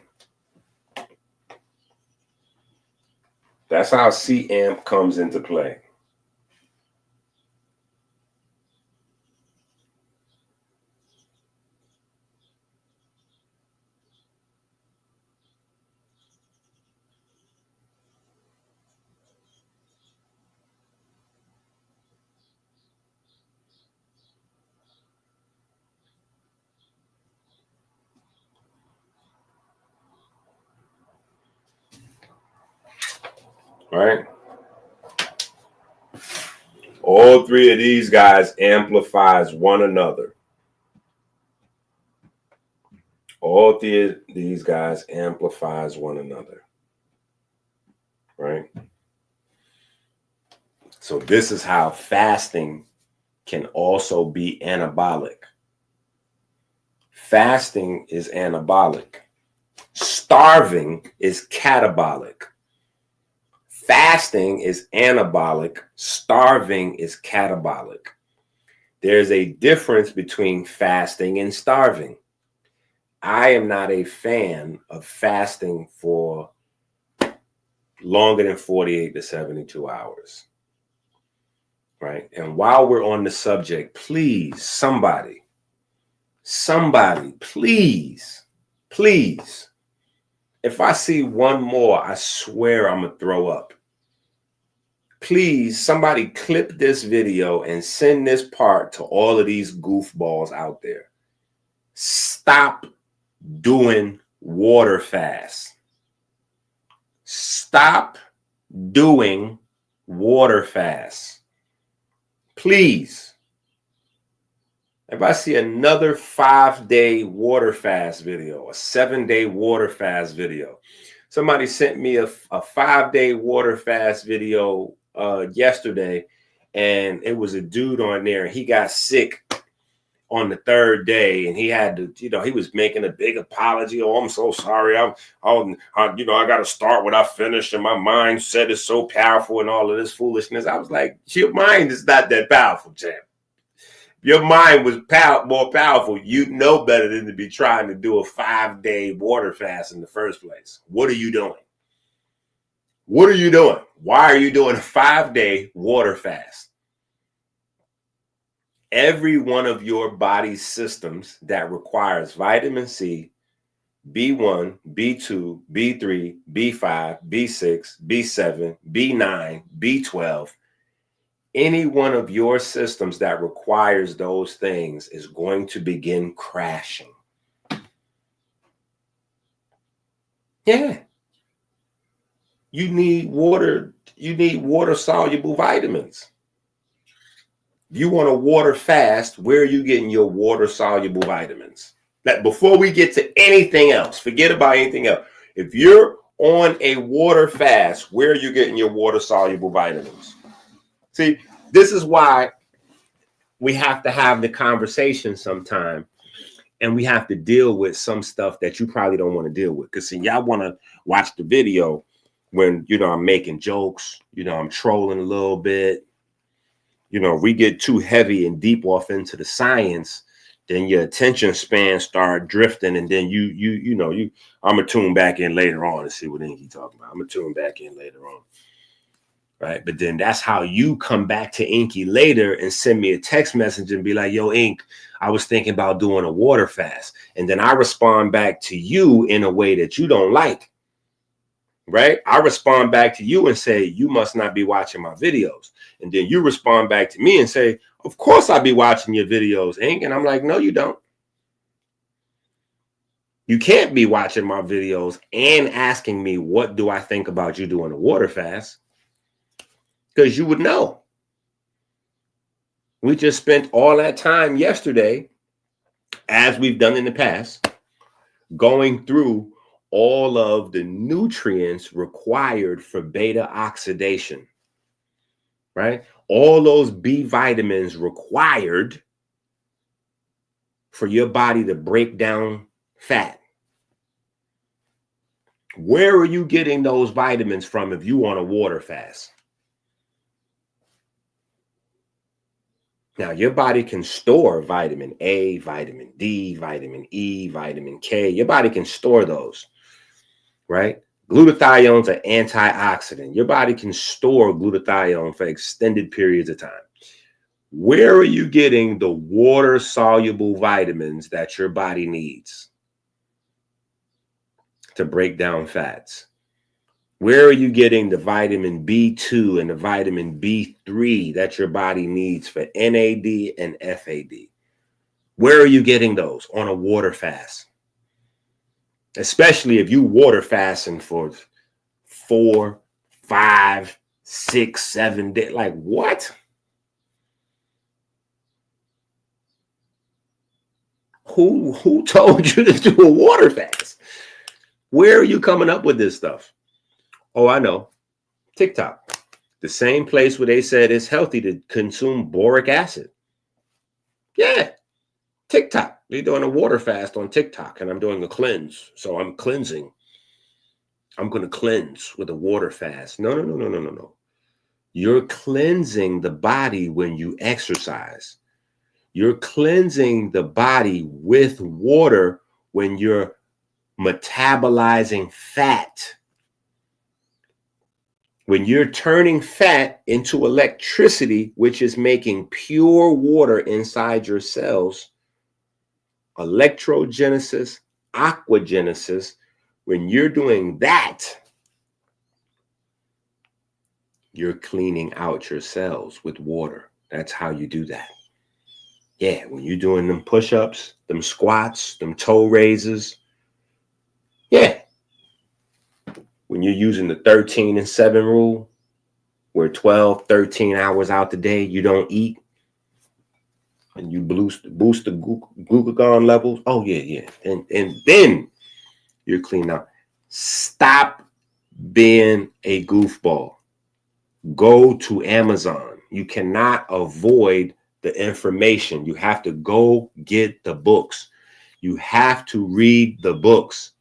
That's how C-amp comes into play. Right? All three of these guys amplifies one another. All three of these guys amplifies one another. Right? So this is how fasting can also be anabolic. Fasting is anabolic. Starving is catabolic. Fasting is anabolic. Starving is catabolic. There's a difference between fasting and starving. I am not a fan of fasting for longer than 48 to 72 hours. Right? And while we're on the subject, please, somebody, please, if I see one more, I swear I'm going to throw up. Please, somebody clip this video and send this part to all of these goofballs out there. Stop doing water fasts. Stop doing water fasts. Please. If I see another 5-day water fast video, a 7-day water fast video, somebody sent me a 5-day water fast video yesterday, and it was a dude on there. He got sick on the 3rd day, and he had to, he was making a big apology. Oh, I'm so sorry. I got to start what I finished, and my mindset is so powerful, and all of this foolishness. I was like, your mind is not that powerful, champ. Your mind was more powerful. You know better than to be trying to do a 5-day water fast in the first place. What are you doing? What are you doing? Why are you doing a 5-day water fast? Every one of your body's systems that requires vitamin C, B1, B2, B3, B5, B6, B7, B9, B12, any one of your systems that requires those things is going to begin crashing. Yeah. You need water. You need water soluble vitamins. If you want to water fast, where are you getting your water soluble vitamins? That before we get to anything else, forget about anything else. If you're on a water fast, where are you getting your water soluble vitamins? See, this is why we have to have the conversation sometime, and we have to deal with some stuff that you probably don't want to deal with. Because see, y'all want to watch the video when, I'm making jokes, I'm trolling a little bit. We get too heavy and deep off into the science, then your attention span start drifting, and then I'm gonna tune back in later on and see what Inky talking about. I'm gonna tune back in later on. Right. But then that's how you come back to Inky later and send me a text message and be like, yo, Ink, I was thinking about doing a water fast. And then I respond back to you in a way that you don't like. Right. I respond back to you and say, you must not be watching my videos. And then you respond back to me and say, of course I'll be watching your videos, Ink. And I'm like, no, you don't. You can't be watching my videos and asking me, what do I think about you doing a water fast? Because you would know. We just spent all that time yesterday, as we've done in the past, going through all of the nutrients required for beta oxidation, right? All those B vitamins required for your body to break down fat. Where are you getting those vitamins from if you want a water fast? Now, your body can store vitamin A, vitamin D, vitamin E, vitamin K. Your body can store those, right? Glutathione's an antioxidant. Your body can store glutathione for extended periods of time. Where are you getting the water-soluble vitamins that your body needs to break down fats? Where are you getting the vitamin B2 and the vitamin B3 that your body needs for NAD and FAD? Where are you getting those on a water fast? Especially if you water fasting for 4, 5, 6, 7 days. Like what? Who told you to do a water fast? Where are you coming up with this stuff? Oh, I know. TikTok. The same place where they said it's healthy to consume boric acid. Yeah. TikTok. They're doing a water fast on TikTok, and I'm doing a cleanse. So I'm cleansing. I'm going to cleanse with a water fast. No. You're cleansing the body when you exercise. You're cleansing the body with water when you're metabolizing fat. When you're turning fat into electricity, which is making pure water inside your cells, electrogenesis, aquagenesis, when you're doing that, you're cleaning out your cells with water. That's how you do that. Yeah, when you're doing them push-ups, them squats, them toe raises. Yeah. When you're using the 13 and 7 rule, where 12, 13 hours out the day, you don't eat, and you boost the glucagon levels. Oh, yeah. And then you're clean out. Stop being a goofball. Go to Amazon. You cannot avoid the information. You have to go get the books. You have to read the books.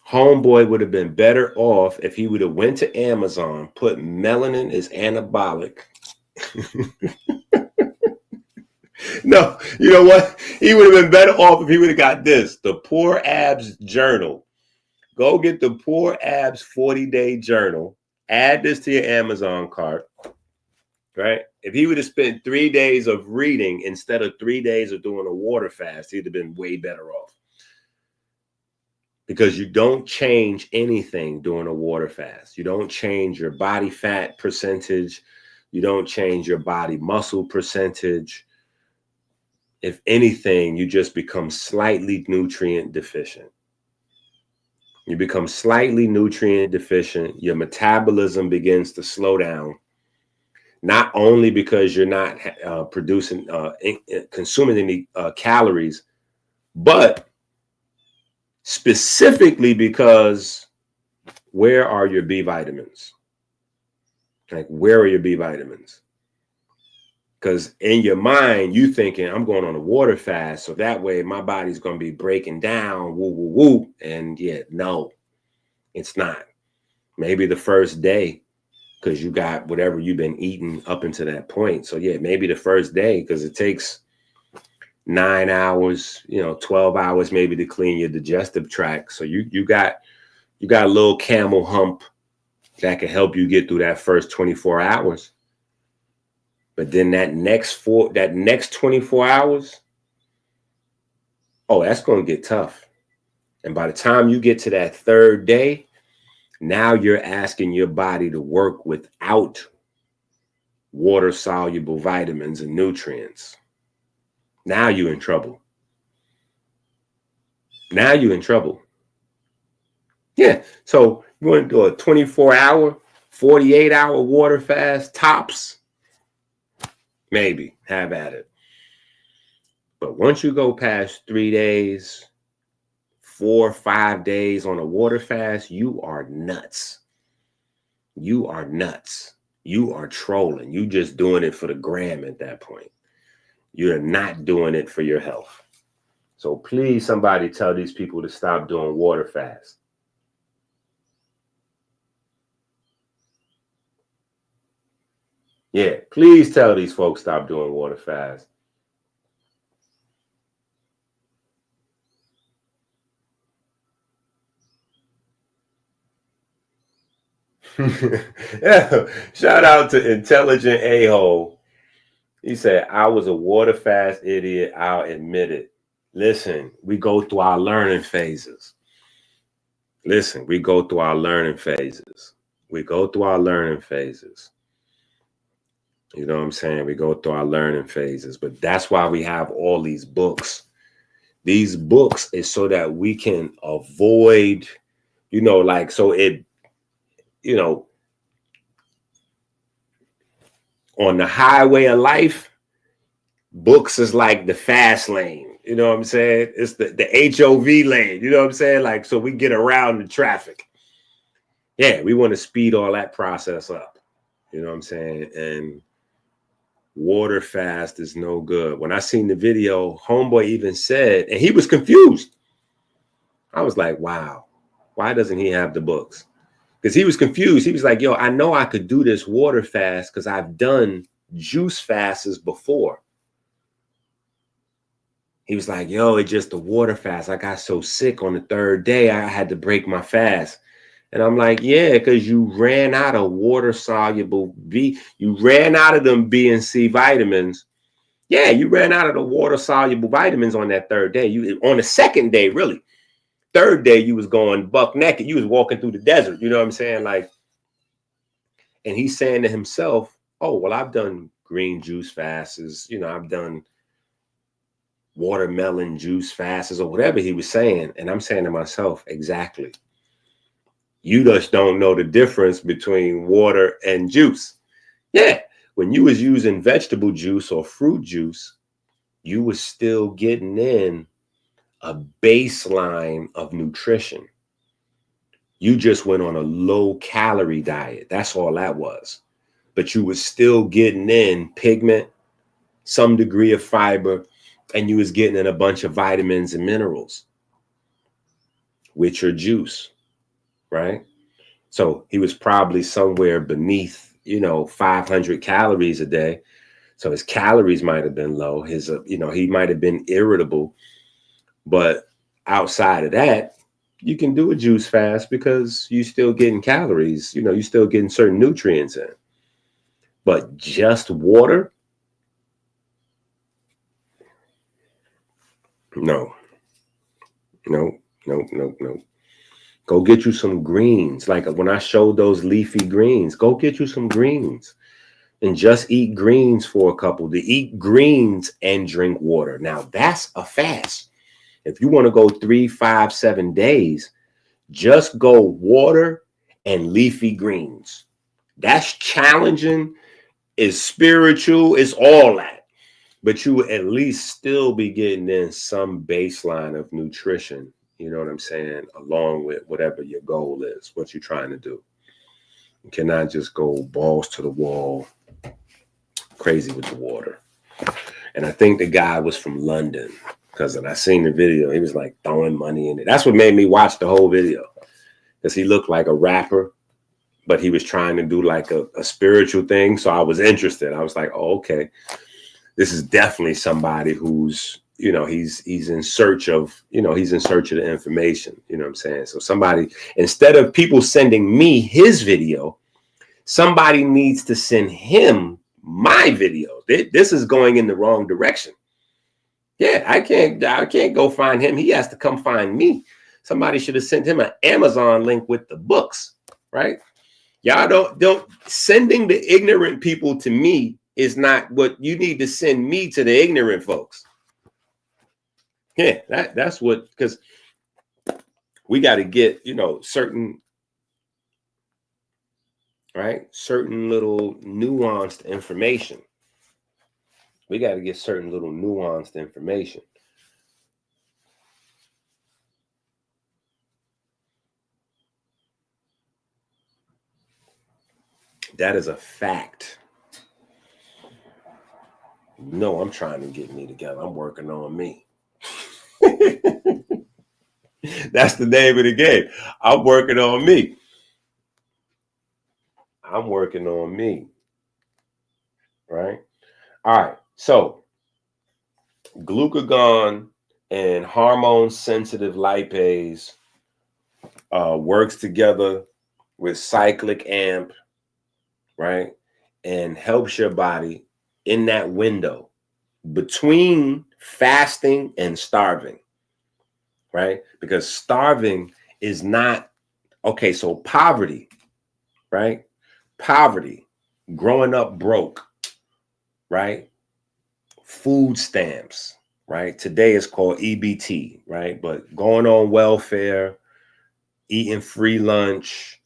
Homeboy would have been better off if he would have went to Amazon, put melanin is anabolic. No, you know what? He would have been better off if he would have got this, the Poor Abs Journal. Go get the Poor Abs 40-day journal. Add this to your Amazon cart, right? If he would have spent 3 days of reading instead of 3 days of doing a water fast, he'd have been way better off. Because you don't change anything during a water fast. You don't change your body fat percentage. You don't change your body muscle percentage. If anything, you just become slightly nutrient deficient. You become slightly nutrient deficient. Your metabolism begins to slow down, not only because you're not consuming any calories, but specifically because where are your B vitamins? Like, where are your B vitamins? Because in your mind, you thinking, I'm going on a water fast, so that way my body's going to be breaking down, woo, woo, woo. And yeah, no, it's not. Maybe the first day, because you got whatever you've been eating up until that point. So yeah, maybe the first day, because it takes 9 hours, 12 hours maybe to clean your digestive tract. So you got a little camel hump that can help you get through that first 24 hours. But then that next 24 hours, oh, that's going to get tough. And by the time you get to that third day, now you're asking your body to work without water-soluble vitamins and nutrients. Now you're in trouble. Now you're in trouble. Yeah. So you want to do a 24-hour, 48-hour water fast, tops? Maybe. Have at it. But once you go past 3 days, 4 or 5 days on a water fast, you are nuts. You are nuts. You are trolling. You just doing it for the gram at that point. You're not doing it for your health. So please, somebody tell these people to stop doing water fast. Yeah, please tell these folks stop doing water fast. Yeah, shout out to Intelligent A-Hole. He said, I was a water fast idiot. I'll admit it. Listen, we go through our learning phases. We go through our learning phases. We go through our learning phases. You know what I'm saying? We go through our learning phases. But that's why we have all these books. These books is so that we can avoid, so it, on the highway of life, books is like the fast lane. You know what I'm saying? It's the HOV lane. You know what I'm saying? Like, so we get around the traffic. Yeah, we want to speed all that process up. You know what I'm saying? And water fast is no good. When I seen the video, homeboy even said, and he was confused. I was like, wow, why doesn't he have the books? Because he was confused. He was like, yo, I know I could do this water fast because I've done juice fasts before. He was like, yo, it's just the water fast. I got so sick on the third day, I had to break my fast. And I'm like, yeah, because you ran out of water-soluble B. You ran out of them B and C vitamins. Yeah, you ran out of the water-soluble vitamins on that third day. On the second day, really. Third day, you was going buck naked. You was walking through the desert. You know what I'm saying? Like, and he's saying to himself, oh, well, I've done green juice fasts. I've done watermelon juice fasts or whatever he was saying. And I'm saying to myself, exactly. You just don't know the difference between water and juice. Yeah. When you was using vegetable juice or fruit juice, you was still getting in a baseline of nutrition. You just went on a low calorie diet. That's all that was. But you was still getting in pigment, some degree of fiber, and you was getting in a bunch of vitamins and minerals with your juice, right? So he was probably somewhere beneath, 500 calories a day. So his calories might have been low. He might have been irritable. But outside of that, you can do a juice fast because you're still getting calories. You're still getting certain nutrients in. But just water? No. Go get you some greens. Like when I showed those leafy greens, go get you some greens and just eat greens for a couple. To eat greens and drink water. Now that's a fast. If you want to go 3, 5, 7 days, Just go water and leafy greens. That's challenging, it's spiritual, it's all that. But you will at least still be getting in some baseline of nutrition, you know what I'm saying, along with whatever your goal is, what you're trying to do. You cannot just go balls to the wall, crazy with the water. And I think the guy was from London, because when I seen the video, he was like throwing money in it. That's what made me watch the whole video, because he looked like a rapper, but he was trying to do like a spiritual thing. So I was interested. I was like, oh, okay, this is definitely somebody who's, you know, he's in search of, you know, he's in search of the information, you know what I'm saying? So somebody, instead of people sending me his video, somebody needs to send him my video. This is going in the wrong direction. Yeah, I can't go find him. He has to come find me. Somebody should have sent him an Amazon link with the books, right? Y'all don't sending the ignorant people to me is not what you need to send me to the ignorant folks. Yeah, that's what, because we got to get, you know, certain, right? Certain little nuanced information. We got to get certain little nuanced information. That is a fact. No, I'm trying to get me together. I'm working on me. That's the name of the game. I'm working on me. I'm working on me. Right? All right. So glucagon and hormone sensitive lipase works together with cyclic AMP, right? And helps your body in that window between fasting and starving, right? Because starving is not, okay, so poverty, right? Poverty, growing up broke, right? Food stamps, right? Today it's called EBT, right? But going on welfare, eating free lunch,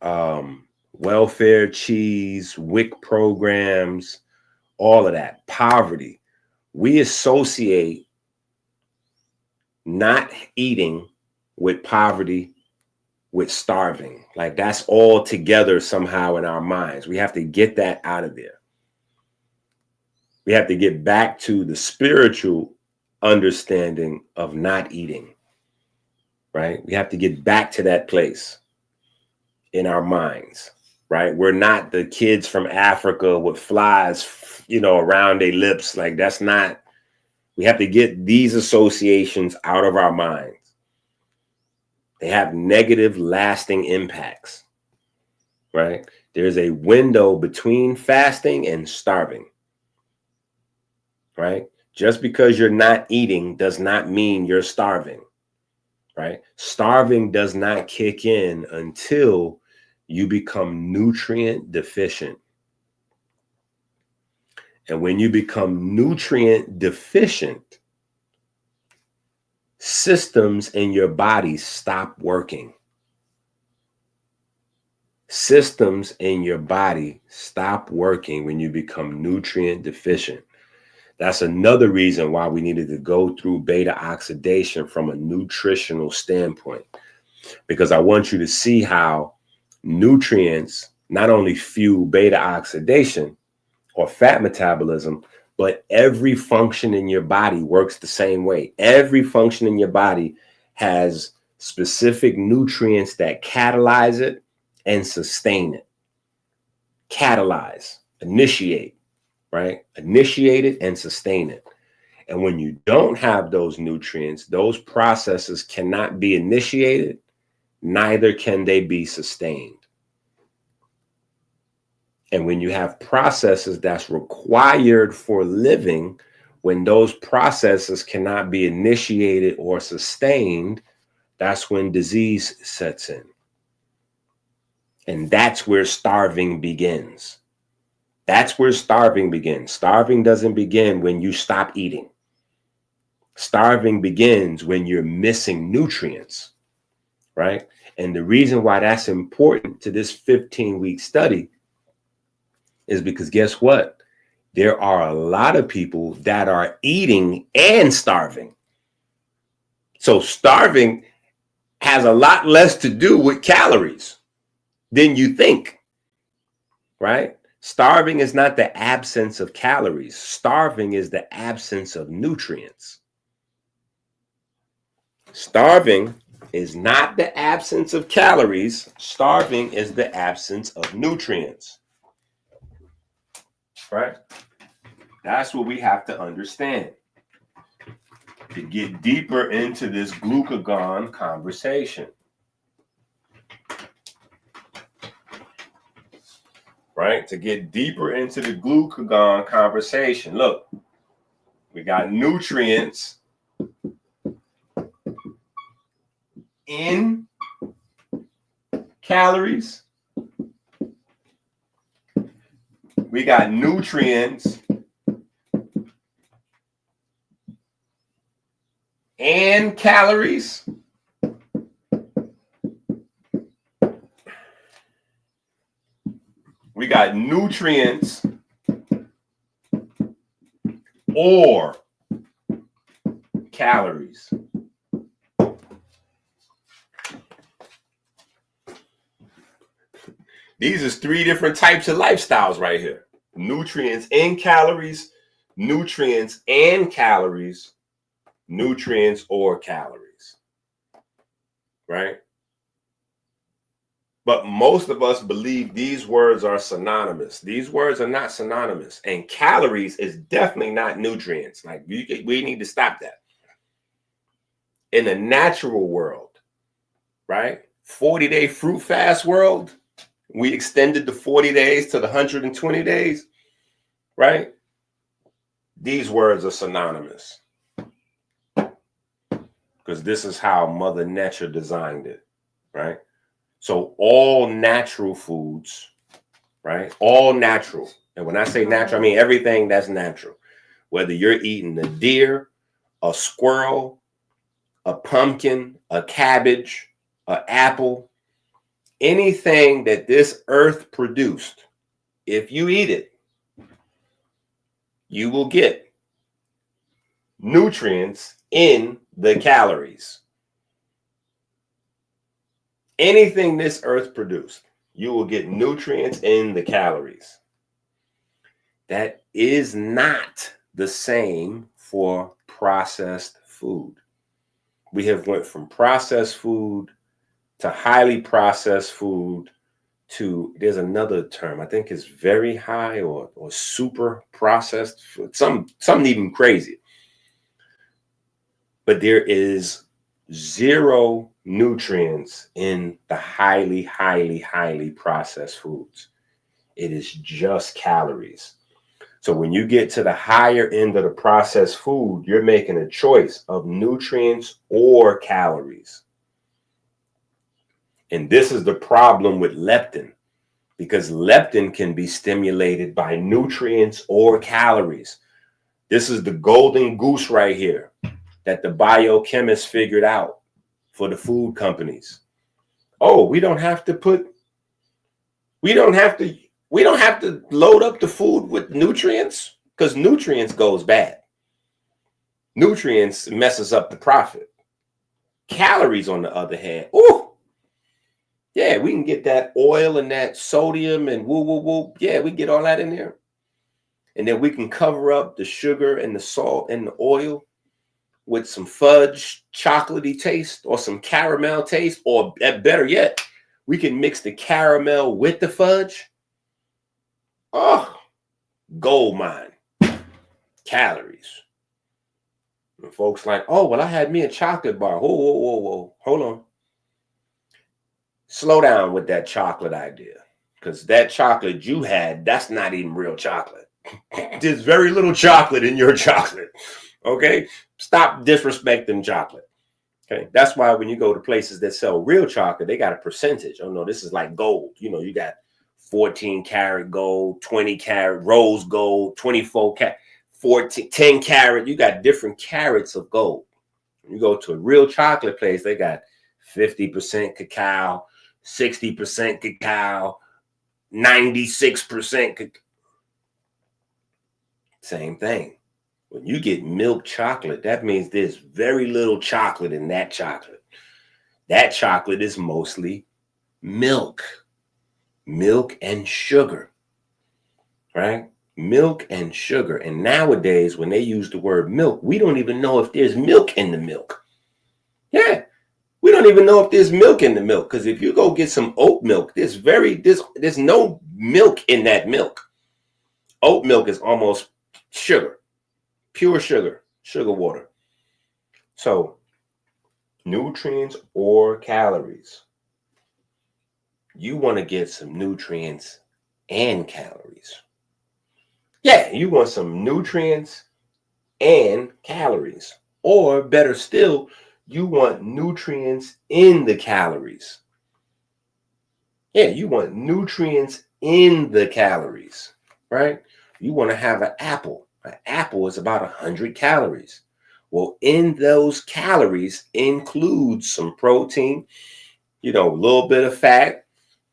welfare cheese, WIC programs, all of that, poverty. We associate not eating with poverty, with starving. Like that's all together somehow in our minds. We have to get that out of there. We have to get back to the spiritual understanding of not eating, right? We have to get back to that place in our minds, right? We're not the kids from Africa with flies, you know, around their lips. Like that's not, we have to get these associations out of our minds. They have negative lasting impacts, right? There's a window between fasting and starving, right? Just because you're not eating does not mean you're starving, right? Starving does not kick in until you become nutrient deficient. And when you become nutrient deficient, systems in your body stop working. Systems in your body stop working when you become nutrient deficient. That's another reason why we needed to go through beta oxidation from a nutritional standpoint, because I want you to see how nutrients not only fuel beta oxidation or fat metabolism, but every function in your body works the same way. Every function in your body has specific nutrients that catalyze it and sustain it. Catalyze, initiate, right? Initiate it and sustain it. And when you don't have those nutrients, those processes cannot be initiated, neither can they be sustained. And when you have processes that's required for living, when those processes cannot be initiated or sustained, that's when disease sets in. And that's where starving begins. That's where starving begins. Starving doesn't begin when you stop eating. Starving begins when you're missing nutrients, right? And the reason why that's important to this 15-week study is because guess what? There are a lot of people that are eating and starving. So starving has a lot less to do with calories than you think, right? Starving is not the absence of calories. Starving is the absence of nutrients. Starving is not the absence of calories. Starving is the absence of nutrients, right? That's what we have to understand to get deeper into this glucagon conversation. Right? To get deeper into the glucagon conversation. Look, we got nutrients in calories. We got nutrients and calories. We got nutrients or calories. These is 3 different types of lifestyles right here. Nutrients and calories, nutrients and calories, nutrients or calories, right? But most of us believe these words are synonymous. These words are not synonymous. And calories is definitely not nutrients. Like we need to stop that. In the natural world, right? 40-day fruit fast world, we extended the 40 days to the 120 days, right? These words are synonymous. Because this is how Mother Nature designed it, right? So all natural foods, right? All natural. And when I say natural, I mean everything that's natural. Whether you're eating a deer, a squirrel, a pumpkin, a cabbage, an apple, anything that this earth produced, if you eat it, you will get nutrients in the calories. Anything this earth produced, you will get nutrients in the calories. That is not the same for processed food. We have went from processed food to highly processed food to, there's another term, I think it's very high or super processed food, something even crazy. But there is 0 nutrients in the highly processed foods. It is just calories. So when you get to the higher end of the processed food, you're making a choice of nutrients or calories. And this is the problem with leptin, because leptin can be stimulated by nutrients or calories. This is the golden goose right here that the biochemists figured out for the food companies. Oh, we don't have to load up the food with nutrients, because nutrients goes bad. Nutrients messes up the profit. Calories, on the other hand, yeah, we can get that oil and that sodium and woo. Yeah, we get all that in there. And then we can cover up the sugar and the salt and the oil with some fudge, chocolatey taste, or some caramel taste, or better yet, we can mix the caramel with the fudge. Oh, gold mine. Calories. And folks like, oh, well, I had me a chocolate bar. Whoa. Hold on. Slow down with that chocolate idea, because that chocolate you had, that's not even real chocolate. There's very little chocolate in your chocolate. Okay? Stop disrespecting chocolate. Okay? That's why when you go to places that sell real chocolate, they got a percentage. Oh, no, this is like gold. You know, you got 14 karat gold, 20 karat rose gold, 24 karat, 10 karat. You got different carats of gold. When you go to a real chocolate place, they got 50% cacao, 60% cacao, 96% cacao. Same thing. When you get milk chocolate, that means there's very little chocolate in that chocolate. That chocolate is mostly milk and sugar, right? Milk and sugar. And nowadays, when they use the word milk, we don't even know if there's milk in the milk. Yeah, we don't even know if there's milk in the milk, because if you go get some oat milk, there's no milk in that milk. Oat milk is almost sugar, pure sugar water. So nutrients or calories. You want to get some nutrients and calories. Yeah, you want some nutrients and calories. Or better still, you want nutrients in the calories. Yeah, you want nutrients in the calories, right? You want to have an apple. An apple is about 100 calories. Well, in those calories includes some protein, a little bit of fat,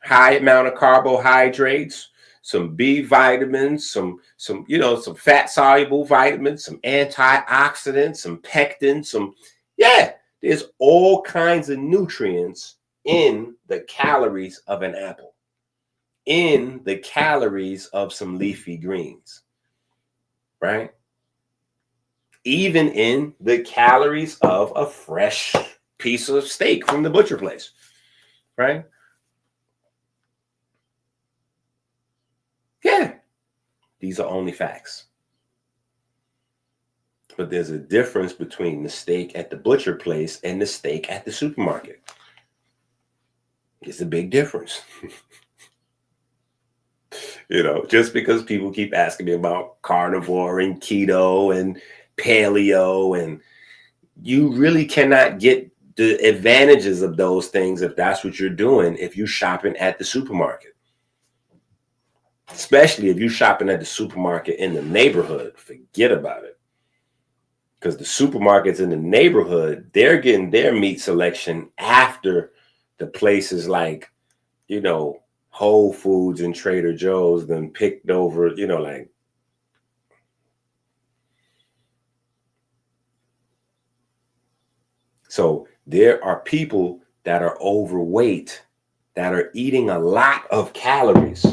high amount of carbohydrates, some B vitamins, some fat soluble vitamins, some antioxidants, some pectin, there's all kinds of nutrients in the calories of an apple, in the calories of some leafy greens, right? Even in the calories of a fresh piece of steak from the butcher place, right? Yeah, these are only facts. But there's a difference between the steak at the butcher place and the steak at the supermarket. It's a big difference. Just because people keep asking me about carnivore and keto and paleo, and you really cannot get the advantages of those things if that's what you're doing, if you're shopping at the supermarket. Especially if you're shopping at the supermarket in the neighborhood, forget about it. Because the supermarkets in the neighborhood, they're getting their meat selection after the places like, Whole Foods and Trader Joe's then picked over, So there are people that are overweight, that are eating a lot of calories,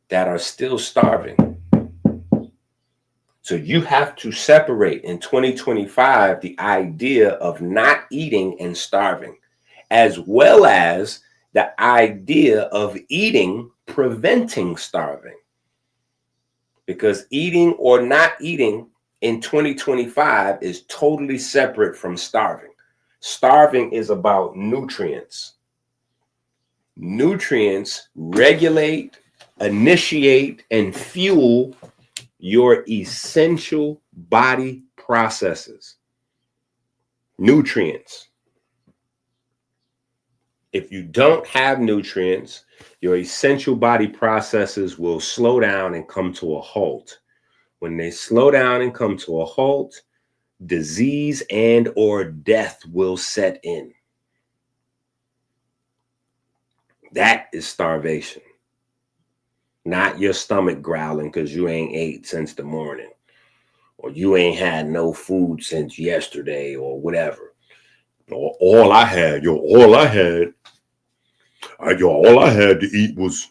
that are still starving. So you have to separate in 2025 the idea of not eating and starving, as well as the idea of eating preventing starving. Because eating or not eating in 2025 is totally separate from starving. Starving is about nutrients. Nutrients regulate, initiate, and fuel your essential body processes. Nutrients. If you don't have nutrients, your essential body processes will slow down and come to a halt. When they slow down and come to a halt, disease and or death will set in. That is starvation. Not your stomach growling because you ain't ate since the morning, or you ain't had no food since yesterday, or whatever. Or all I had to eat was,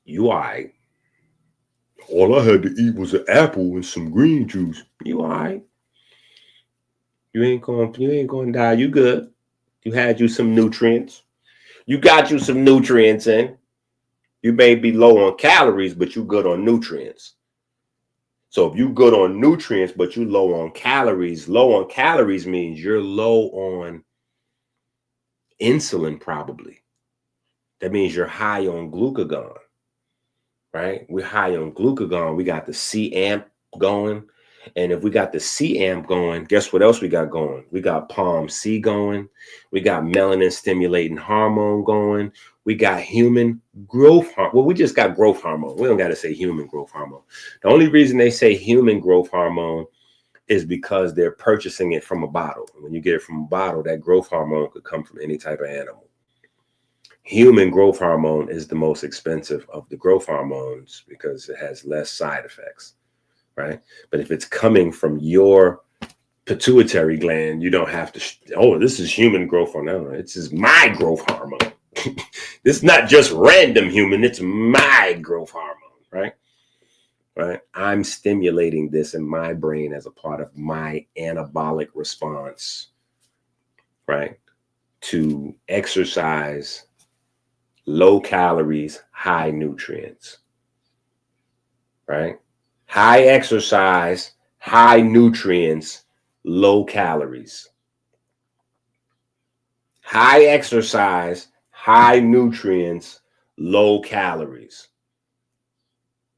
you all right. All I had to eat was an apple and some green juice. You all right. You ain't going to die. You good. You had you some nutrients. You got you some nutrients in. You may be low on calories, but you good on nutrients. So if you good on nutrients, but you low on calories means you're low on insulin probably. That means you're high on glucagon, right? We're high on glucagon. We got the C-amp going. And if we got the C-amp going, guess what else we got going? We got POM-C going. We got melanin stimulating hormone going. We got human growth hormone. Well, we just got growth hormone. We don't got to say human growth hormone. The only reason they say human growth hormone is because they're purchasing it from a bottle. When you get it from a bottle, that growth hormone could come from any type of animal. Human growth hormone is the most expensive of the growth hormones because it has less side effects, right? But if it's coming from your pituitary gland, you don't have to, oh, this is human growth hormone. No, it's just my growth hormone. This is not just random human, it's my growth hormone, right? Right? I'm stimulating this in my brain as a part of my anabolic response, right? To exercise, low calories, high nutrients, right? High exercise, high nutrients, low calories. High exercise, high nutrients, low calories.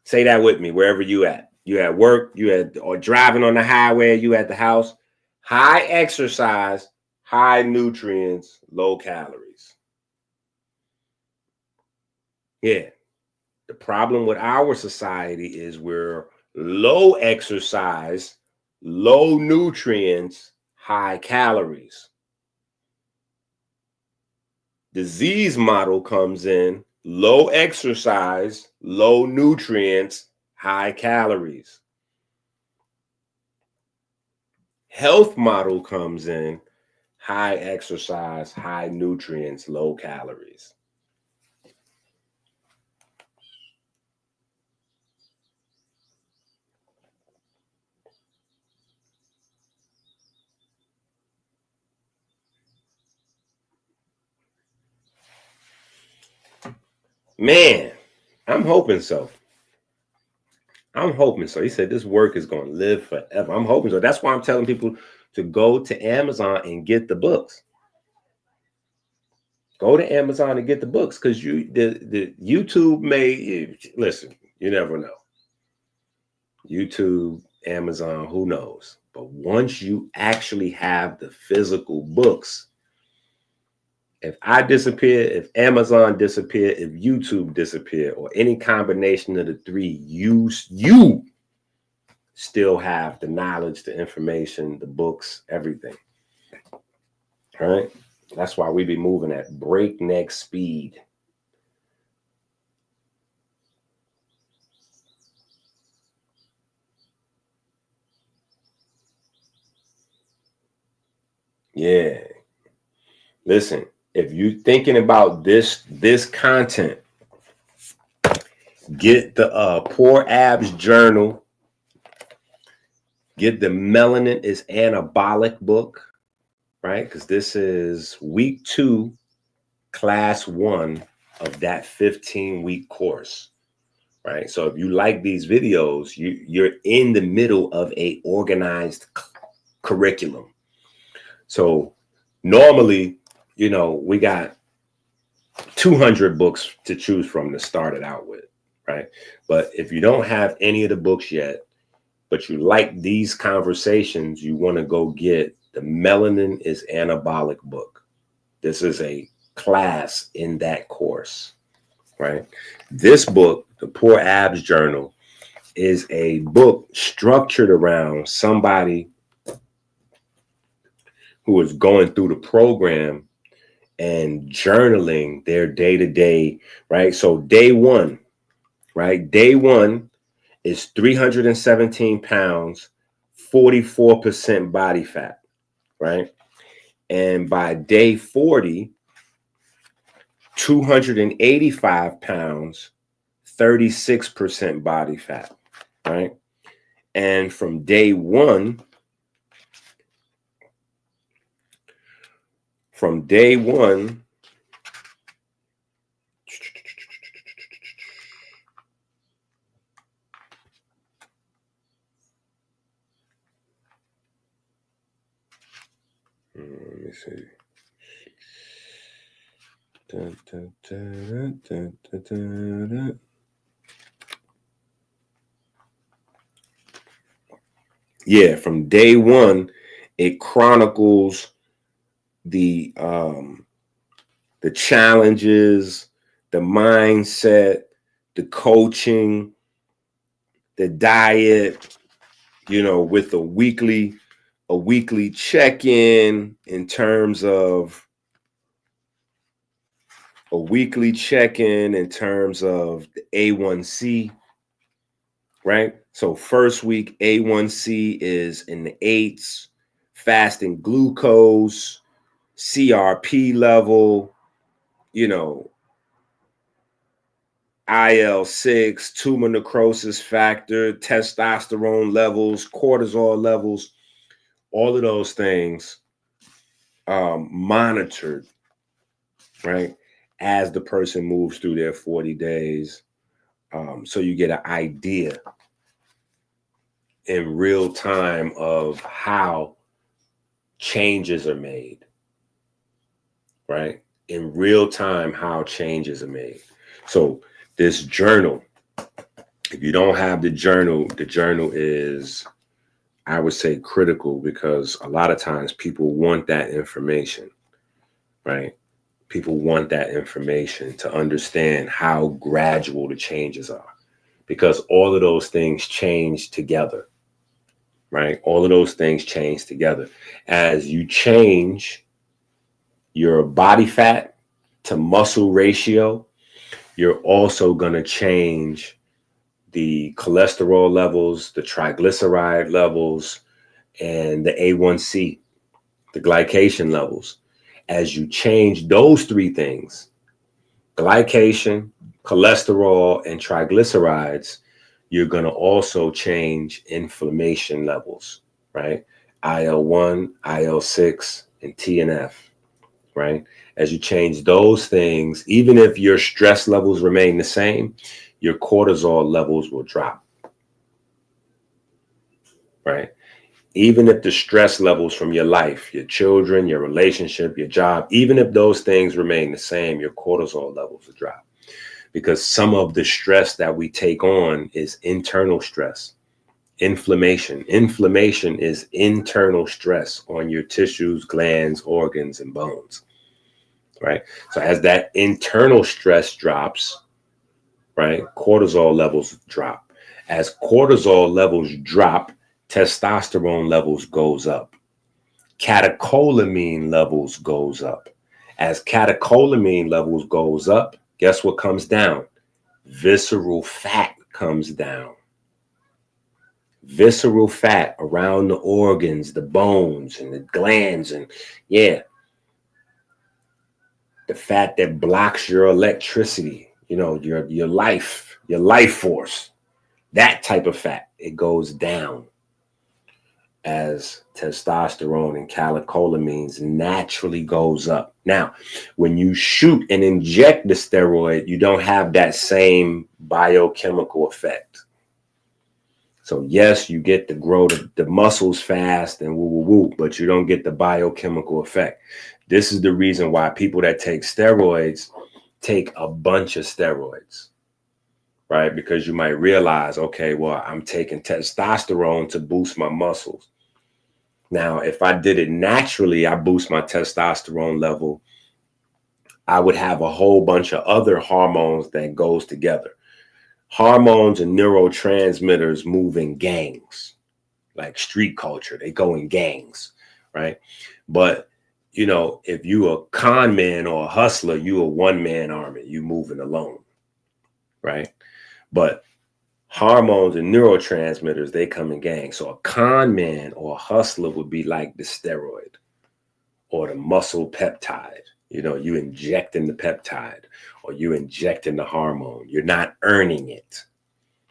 Say that with me, wherever you at. You at work, you at or driving on the highway, you at the house. High exercise, high nutrients, low calories. Yeah. The problem with our society is we're low exercise, low nutrients, high calories. Disease model comes in low exercise, low nutrients, high calories. Health model comes in high exercise, high nutrients, low calories. Man, I'm hoping so. I'm hoping so. He said this work is going to live forever. I'm hoping so. That's why I'm telling people to go to Amazon and get the books. Go to Amazon and get the books because the YouTube may listen. You never know. YouTube, Amazon, who knows? But once you actually have the physical books, if I disappear, if Amazon disappear, if YouTube disappear, or any combination of the three, you still have the knowledge, the information, the books, everything. All right. That's why we be moving at breakneck speed. Yeah. Listen, if you're thinking about this content, get the Poor Abs Journal. Get the Melanin is Anabolic book, right? Because this is week 2, class 1 of that 15-week course, right? So if you like these videos, you're in the middle of a organized curriculum. So normally, we got 200 books to choose from to start it out with, right? But if you don't have any of the books yet, but you like these conversations, you want to go get the Melanin is Anabolic book. This is a class in that course, right? This book, the Poor Abs Journal, is a book structured around somebody who is going through the program and journaling their day-to-day, right? So day one, right? Day one is 317 pounds, 44% body fat, right? And by day 40, 285 pounds, 36% body fat, right? And from day one, let me see. Yeah, from day one, it chronicles the challenges, the mindset, the coaching, the diet, with a weekly check-in in terms of the A1C, right? So first week A1C is in the 8s, fasting glucose, CRP level, IL-6, tumor necrosis factor, testosterone levels, cortisol levels, all of those things monitored, right, as the person moves through their 40 days. So you get an idea in real time of how changes are made, right? In real time, how changes are made. So this journal, if you don't have the journal is, I would say, critical, because a lot of times people want that information, right? People want that information to understand how gradual the changes are, because all of those things change together, right? All of those things change together. As you change your body fat to muscle ratio, you're also going to change the cholesterol levels, the triglyceride levels, and the A1C, the glycation levels. As you change those three things, glycation, cholesterol, and triglycerides, you're going to also change inflammation levels, right? IL-1, IL-6, and TNF, right? As you change those things, even if your stress levels remain the same, your cortisol levels will drop, right? Even if the stress levels from your life, your children, your relationship, your job, even if those things remain the same, your cortisol levels will drop. Because some of the stress that we take on is internal stress. Inflammation is internal stress on your tissues, glands, organs, and bones, right? So as that internal stress drops, right, cortisol levels drop. As cortisol levels drop, testosterone levels goes up. Catecholamine levels goes up. As catecholamine levels goes up, guess what comes down? Visceral fat comes down. Visceral fat around the organs, the bones, and the glands, and the fat that blocks your electricity, your life force, that type of fat, it goes down as testosterone and catecholamines naturally goes up. Now, when you shoot and inject the steroid, you don't have that same biochemical effect. So yes, you get to grow the muscles fast and woo, but you don't get the biochemical effect. This is the reason why people that take steroids take a bunch of steroids, right? Because you might realize, okay, well, I'm taking testosterone to boost my muscles. Now, if I did it naturally, I boost my testosterone level, I would have a whole bunch of other hormones that goes together. Hormones and neurotransmitters move in gangs, like street culture. They go in gangs, right? But, if you a con man or a hustler, you a one-man army, you moving alone, right? But hormones and neurotransmitters, they come in gangs. So a con man or a hustler would be like the steroid or the muscle peptide. You injecting the peptide or you injecting the hormone. You're not earning it,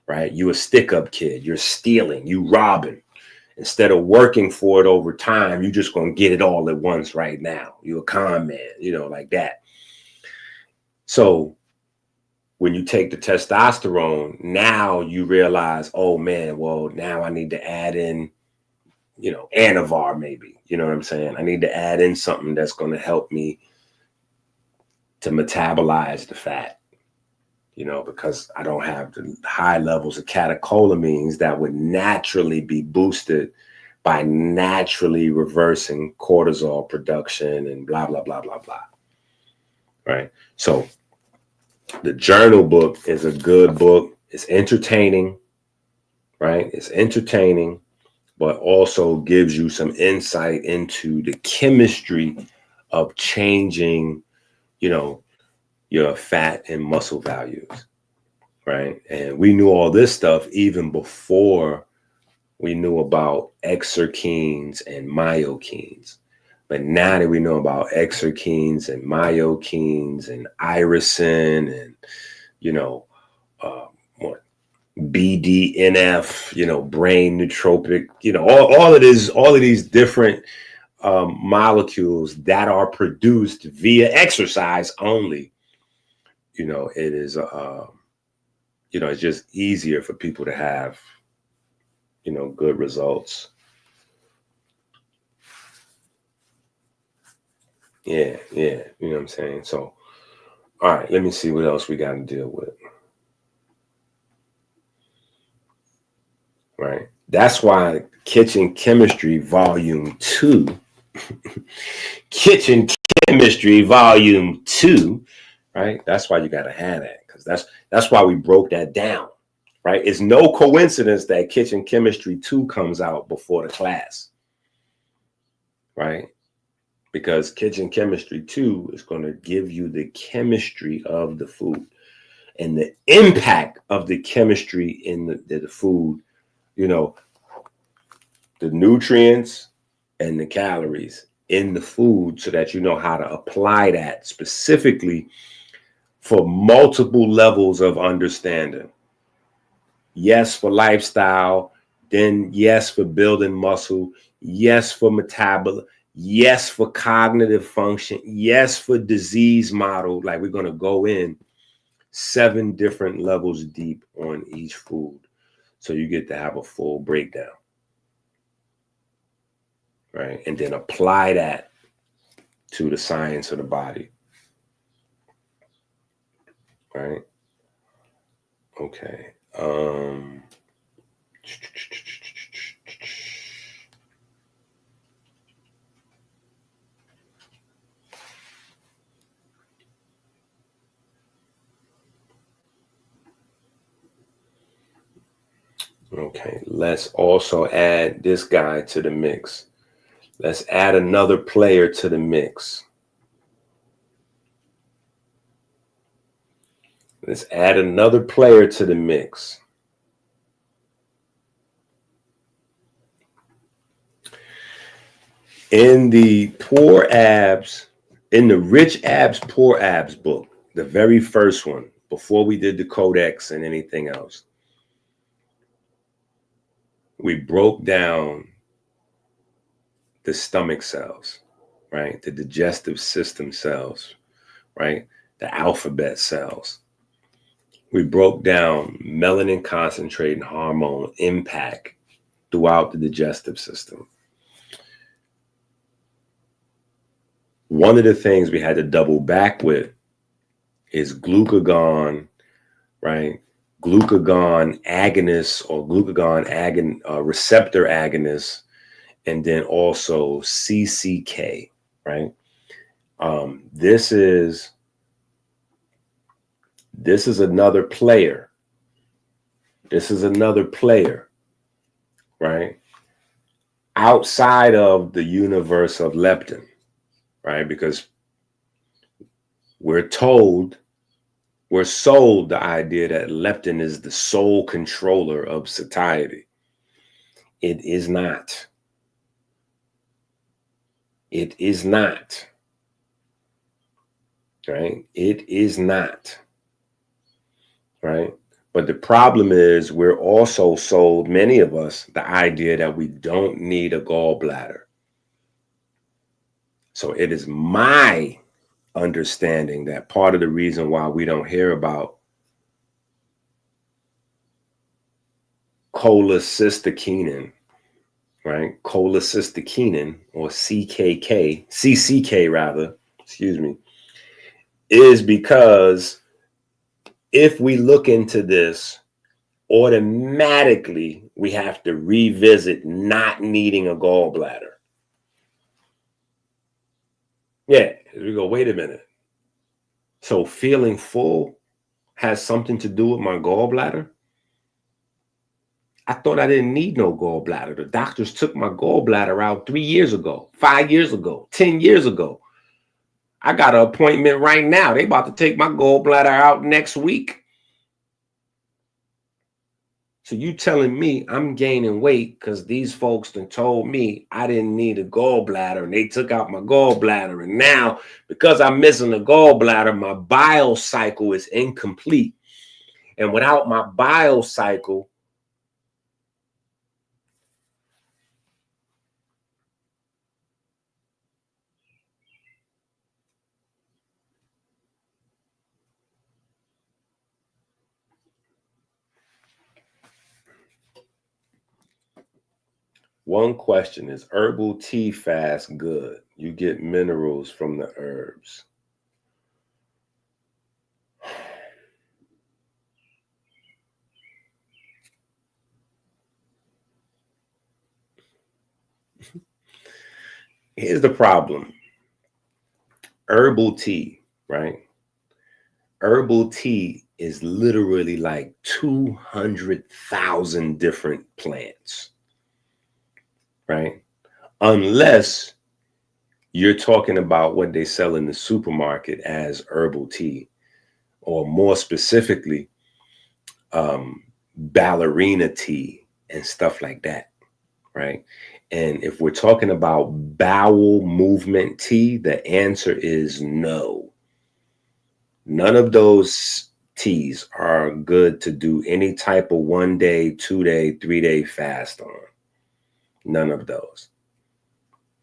right? You a stick-up kid. You're stealing. You robbing. Instead of working for it over time, you're just going to get it all at once right now. You're a con man, like that. So when you take the testosterone, now you realize, oh man, well, now I need to add in, Anavar maybe, you know what I'm saying? I need to add in something that's going to help me to metabolize the fat, because I don't have the high levels of catecholamines that would naturally be boosted by naturally reversing cortisol production and blah, blah, blah, blah, blah. Right? So the journal book is a good book. It's entertaining, right? It's entertaining. but also gives you some insight into the chemistry of changing, you know, your fat and muscle values, right? And we knew all this stuff even before we knew about exerkines and myokines. But now that we know about exerkines and myokines and irisin and, you know, what BDNF, you know, brain nootropic, you know, all of these different molecules that are produced via exercise only, you know, it is, you know, it's just easier for people to have, you know, good results. Yeah, you know what I'm saying? So, all right, let me see what else we got to deal with. Right. That's why Kitchen Chemistry Volume 2, Kitchen Chemistry Volume 2, right? That's why you got to have that, because that's why we broke that down, right? It's no coincidence that Kitchen Chemistry 2 comes out before the class, right? Because Kitchen Chemistry 2 is going to give you the chemistry of the food and the impact of the chemistry in the food, you know, the nutrients and the calories in the food, so that you know how to apply that specifically for multiple levels of understanding. Yes, for lifestyle, then yes, for building muscle, yes, for metabolism, yes, for cognitive function, yes, for disease model. Like, we're going to go in 7 different levels deep on each food, so you get to have a full breakdown, right? And then apply that to the science of the body, right? Okay. Okay, let's also add this guy to the mix. Let's add another player to the mix. Let's add another player to the mix. In the Poor Abs, in the Rich Abs, Poor Abs book, the very first one, before we did the Codex and anything else, we broke down the stomach cells, right? The digestive system cells, right? The alphabet cells. We broke down melanin concentrate and hormone impact throughout the digestive system. One of the things we had to double back with is glucagon, right? Glucagon agonists or receptor agonists, and then also CCK, right? This is another player. This is another player, right? Outside of the universe of leptin, right? Because we're sold the idea that leptin is the sole controller of satiety. It is not. It is not. Right? It is not. Right? But the problem is, we're also sold, many of us, the idea that we don't need a gallbladder. So it is my understanding that part of the reason why we don't hear about cholecystokinin, right? Cholecystokinin, or CCK rather, excuse me, is because if we look into this, automatically we have to revisit not needing a gallbladder. Yeah, we go, wait a minute. So feeling full has something to do with my gallbladder? I thought I didn't need no gallbladder. The doctors took my gallbladder out 3 years ago, 5 years ago, 10 years ago. I got an appointment right now. They about to take my gallbladder out next week. So you telling me I'm gaining weight because these folks done told me I didn't need a gallbladder and they took out my gallbladder. And now because I'm missing a gallbladder, my bile cycle is incomplete. And without my bile cycle, one question is herbal tea fast good? You get minerals from the herbs. Here's the problem. Herbal tea, right? Herbal tea is literally like 200,000 different plants, right? Unless you're talking about what they sell in the supermarket as herbal tea, or more specifically, ballerina tea and stuff like that, right? And if we're talking about bowel movement tea, the answer is no. None of those teas are good to do any type of 1 day, 2 day, 3 day fast on. None of those,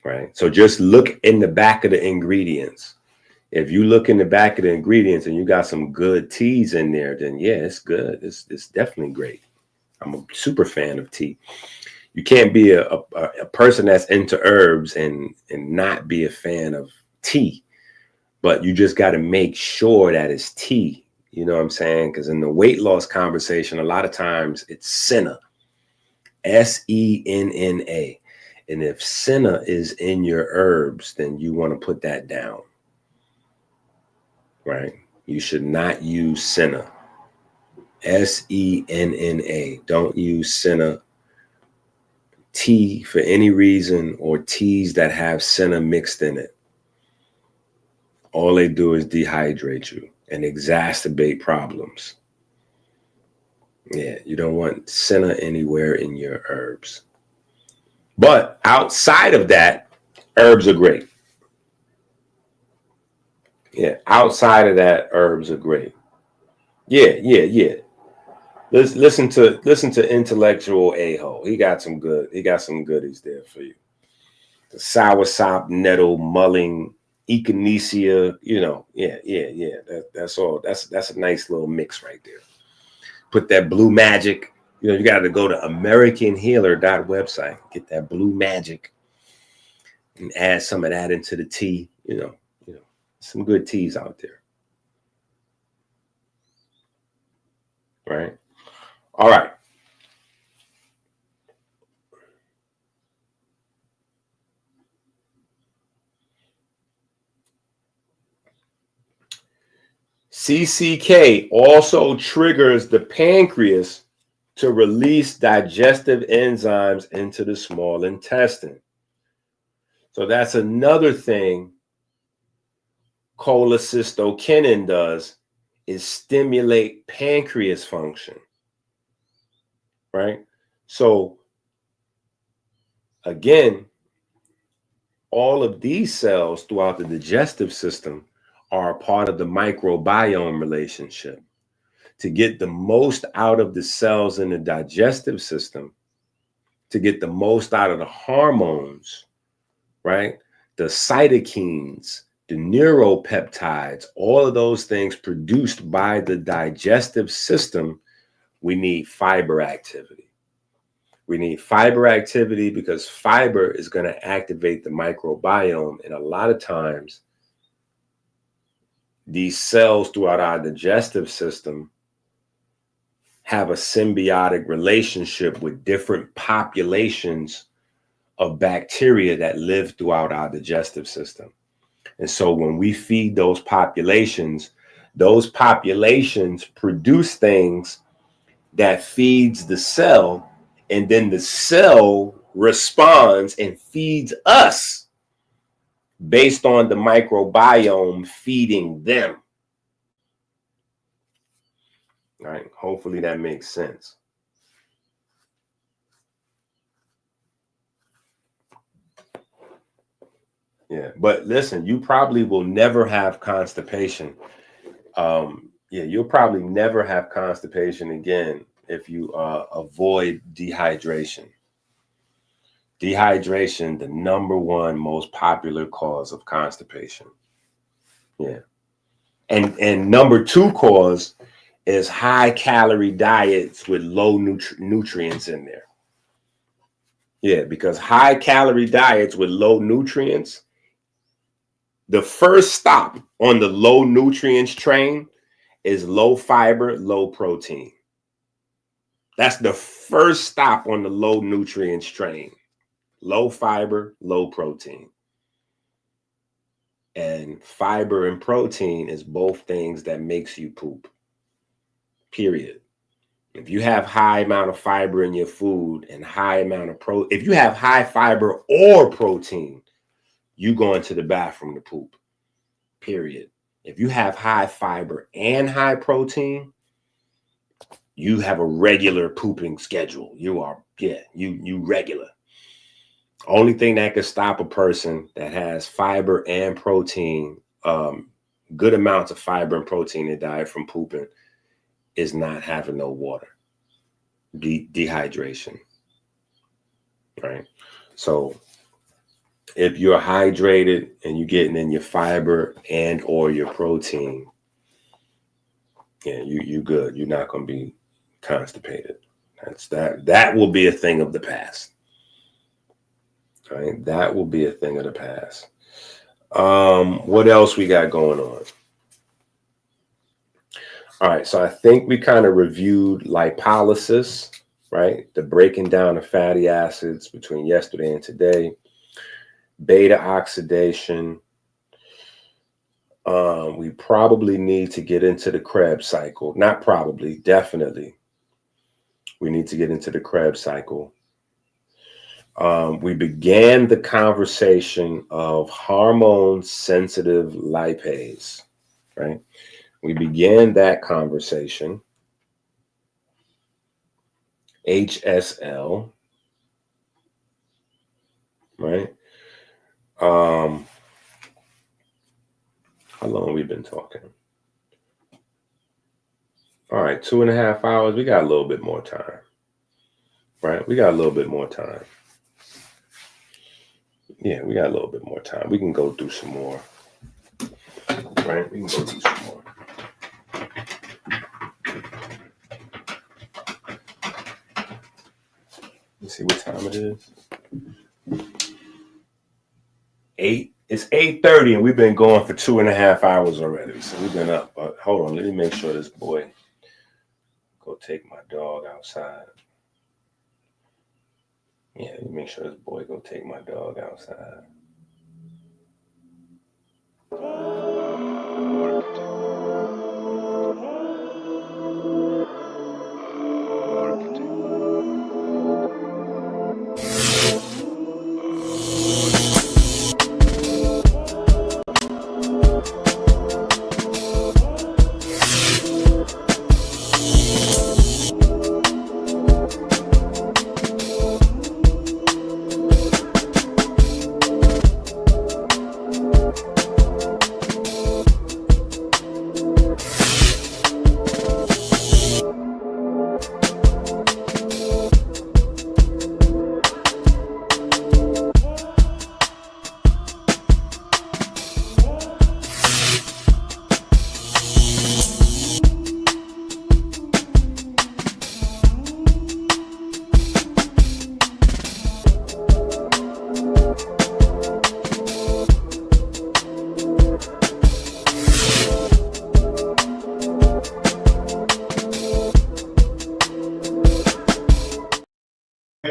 right? So just look in the back of the ingredients. If you look in the back of the ingredients and you got some good teas in there, then yeah, it's good. It's definitely great. I'm a super fan of tea. You can't be a person that's into herbs and not be a fan of tea, but you just got to make sure that it's tea. You know what I'm saying? Because in the weight loss conversation, a lot of times it's senna, SENNA. And if senna is in your herbs, then you want to put that down, right? You should not use senna, SENNA. Don't use senna tea for any reason, or teas that have senna mixed in it. All they do is dehydrate you and exacerbate problems. Yeah, you don't want senna anywhere in your herbs. But outside of that, herbs are great. Yeah, outside of that, herbs are great. Yeah. Listen to intellectual a-hole. He got some goodies there for you. The soursop, nettle, mulling, echinacea, yeah. That's all. That's a nice little mix right there. Put that blue magic. You got to go to AmericanHealer.website, get that blue magic, and add some of that into the tea. Some good teas out there. Right. All right. CCK also triggers the pancreas to release digestive enzymes into the small intestine. So that's another thing cholecystokinin does, is stimulate pancreas function, right? So again, all of these cells throughout the digestive system are a part of the microbiome relationship. To get the most out of the cells in the digestive system, to get the most out of the hormones, right? The cytokines, the neuropeptides, all of those things produced by the digestive system, we need fiber activity. We need fiber activity because fiber is going to activate the microbiome. And a lot of times, these cells throughout our digestive system have a symbiotic relationship with different populations of bacteria that live throughout our digestive system. And so when we feed those populations produce things that feeds the cell And then the cell responds and feeds us based on the microbiome feeding them. All right. Hopefully that makes sense. Yeah. But listen, you probably will never have constipation. You'll probably never have constipation again if you avoid dehydration. Dehydration, the number one most popular cause of constipation. Yeah. And number two cause is high calorie diets with low nutrients in there. Yeah, because high calorie diets with low nutrients, the first stop on the low nutrients train is low fiber, low protein. That's the first stop on the low nutrients train. Low fiber, low protein. And fiber and protein is both things that makes you poop. Period. If you have high amount of fiber in your food and high amount of if you have high fiber or protein, you go into the bathroom to poop. Period. If you have high fiber and high protein, you have a regular pooping schedule. You are, you regular. Only thing that could stop a person that has fiber and protein, good amounts of fiber and protein in their diet from pooping is not having no water. Dehydration. Right? So if you're hydrated and you're getting in your fiber and or your protein, you good. You're not going to be constipated. That will be a thing of the past. Right? That will be a thing of the past. What else we got going on? All right, so I think we kind of reviewed lipolysis, right? The breaking down of fatty acids between yesterday and today. Beta oxidation. We probably need to get into the Krebs cycle. Not probably, definitely. We need to get into the Krebs cycle. We began the conversation of hormone-sensitive lipase, right? We began that conversation. HSL, right? How long have we been talking? All right, 2.5 hours. We got a little bit more time, right? We got a little bit more time. Yeah, we got a little bit more time. We can go through some more, right? We can go through some more. Let's see what time it is. It's 8:30 and we've been going for 2.5 hours already. So we've been up. Hold on, let me make sure this boy go take my dog outside. Yeah, let me make sure this boy go take my dog outside.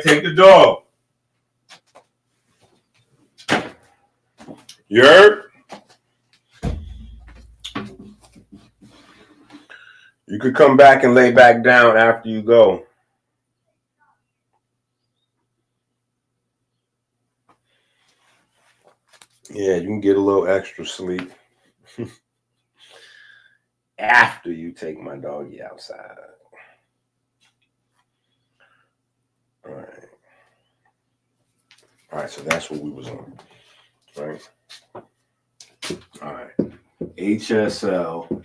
Take the dog. You heard? You could come back and lay back down after you go. Yeah, you can get a little extra sleep after you take my doggy outside. All right. All right, so that's what we was on. Right? All right. HSL.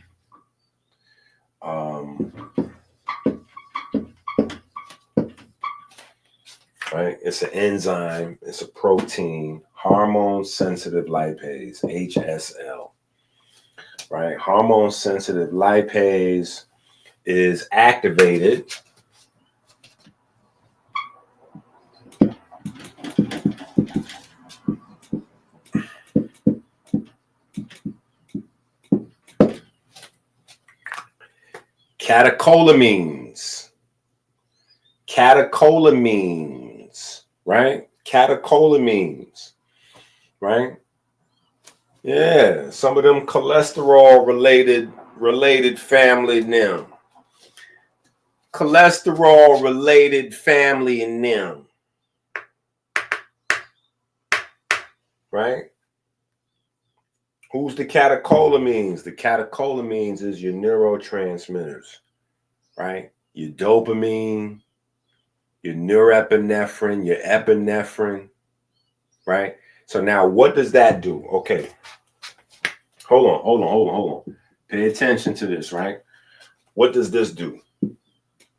Right? It's an enzyme, it's a protein, hormone sensitive lipase, HSL. Right? Hormone sensitive lipase is activated catecholamines. Catecholamines, right? Catecholamines, right? Yeah, some of them cholesterol related family them. Cholesterol related family in them. Right? Who's the catecholamines? The catecholamines is your neurotransmitters, right? Your dopamine, your norepinephrine, your epinephrine, right? So now what does that do? Okay. Hold on. Pay attention to this, right? What does this do?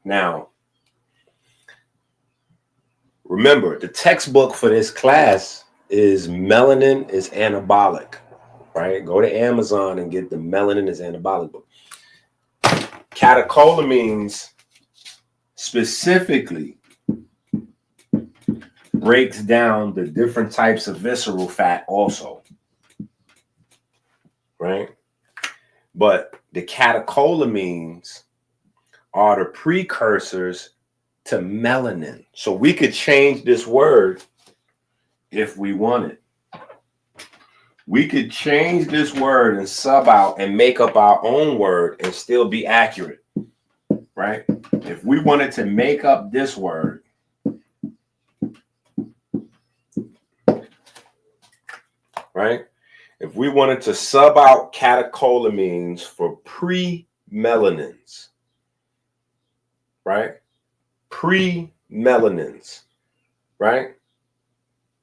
Now, remember, the textbook for this class is Melanin is Anabolic, right? Go to Amazon and get the Melanin is Anabolic book. Catecholamines specifically breaks down the different types of visceral fat also, right? But the catecholamines are the precursors to melanin. So we could change this word if we wanted. We could change this word and sub out and make up our own word and still be accurate, right? If we wanted to make up this word, right? If we wanted to sub out catecholamines for pre-melanins, right? Pre-melanins, right?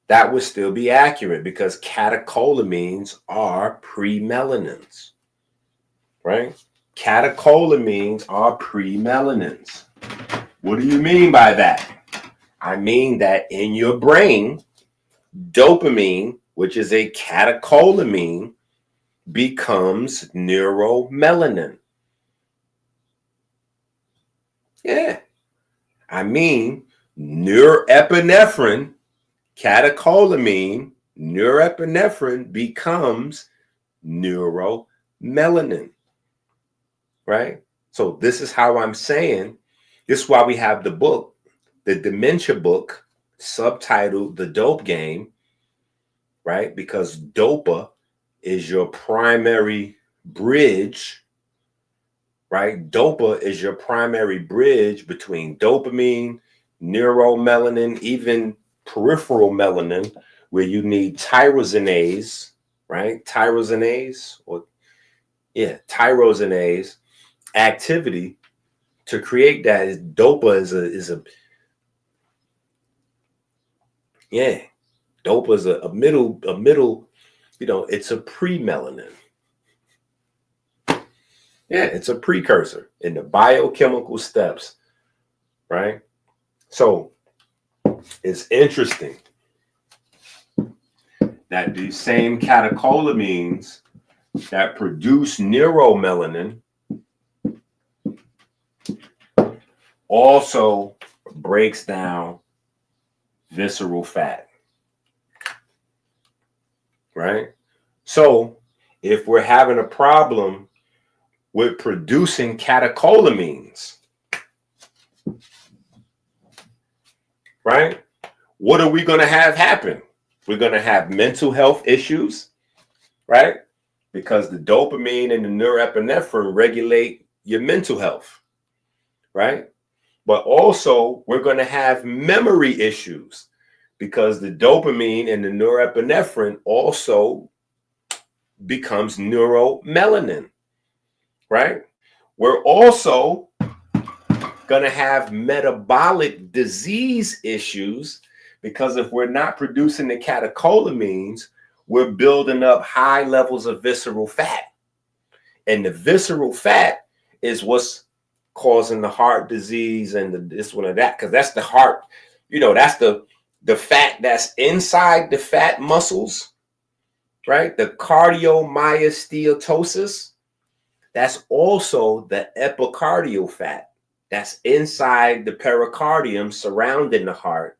That would still be accurate because catecholamines are pre-melanins, right? Catecholamines are pre-melanins. What do you mean by that? I mean that in your brain, dopamine, which is a catecholamine, becomes neuromelanin. Yeah. I mean, norepinephrine, catecholamine, norepinephrine becomes neuromelanin, right? So this is how I'm saying, this is why we have the book, the dementia book, subtitled The Dope Game, right? Because dopa is your primary bridge, right? Dopa is your primary bridge between dopamine, neuromelanin, even peripheral melanin, where you need tyrosinase, right? Tyrosinase activity to create that. Dopa is a dopa is a middle, it's a pre-melanin. Yeah, it's a precursor in the biochemical steps, right? So it's interesting that these same catecholamines that produce neuromelanin also breaks down visceral fat, right? So if we're having a problem with producing catecholamines, right? What are we going to have happen? We're going to have mental health issues, right? Because the dopamine and the norepinephrine regulate your mental health, right? But also we're going to have memory issues because the dopamine and the norepinephrine also becomes neuromelanin, right? We're also going to have metabolic disease issues because if we're not producing the catecholamines, we're building up high levels of visceral fat. And the visceral fat is what's causing the heart disease and this one or that, because that's the heart, that's the fat that's inside the fat muscles, right? The cardiomyosteatosis, that's also the epicardial fat that's inside the pericardium surrounding the heart.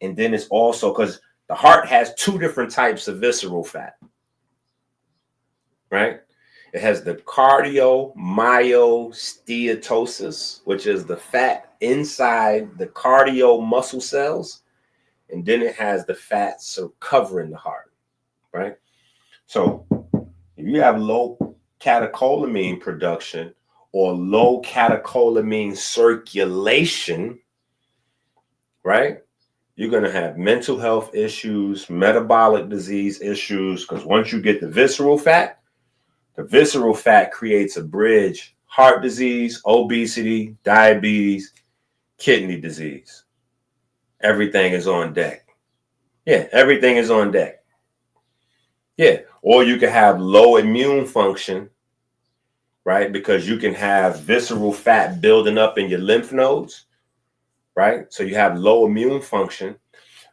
And then it's also because the heart has two different types of visceral fat, right? It has the cardiomyosteatosis, which is the fat inside the cardio muscle cells. And then it has the fat covering the heart, right? So if you have low catecholamine production or low catecholamine circulation, right, you're going to have mental health issues, metabolic disease issues, because once you get the visceral fat creates a bridge: heart disease, obesity, diabetes, kidney disease. Everything is on deck. Yeah, everything is on deck. Yeah, or you can have low immune function, right? Because you can have visceral fat building up in your lymph nodes, right? So you have low immune function.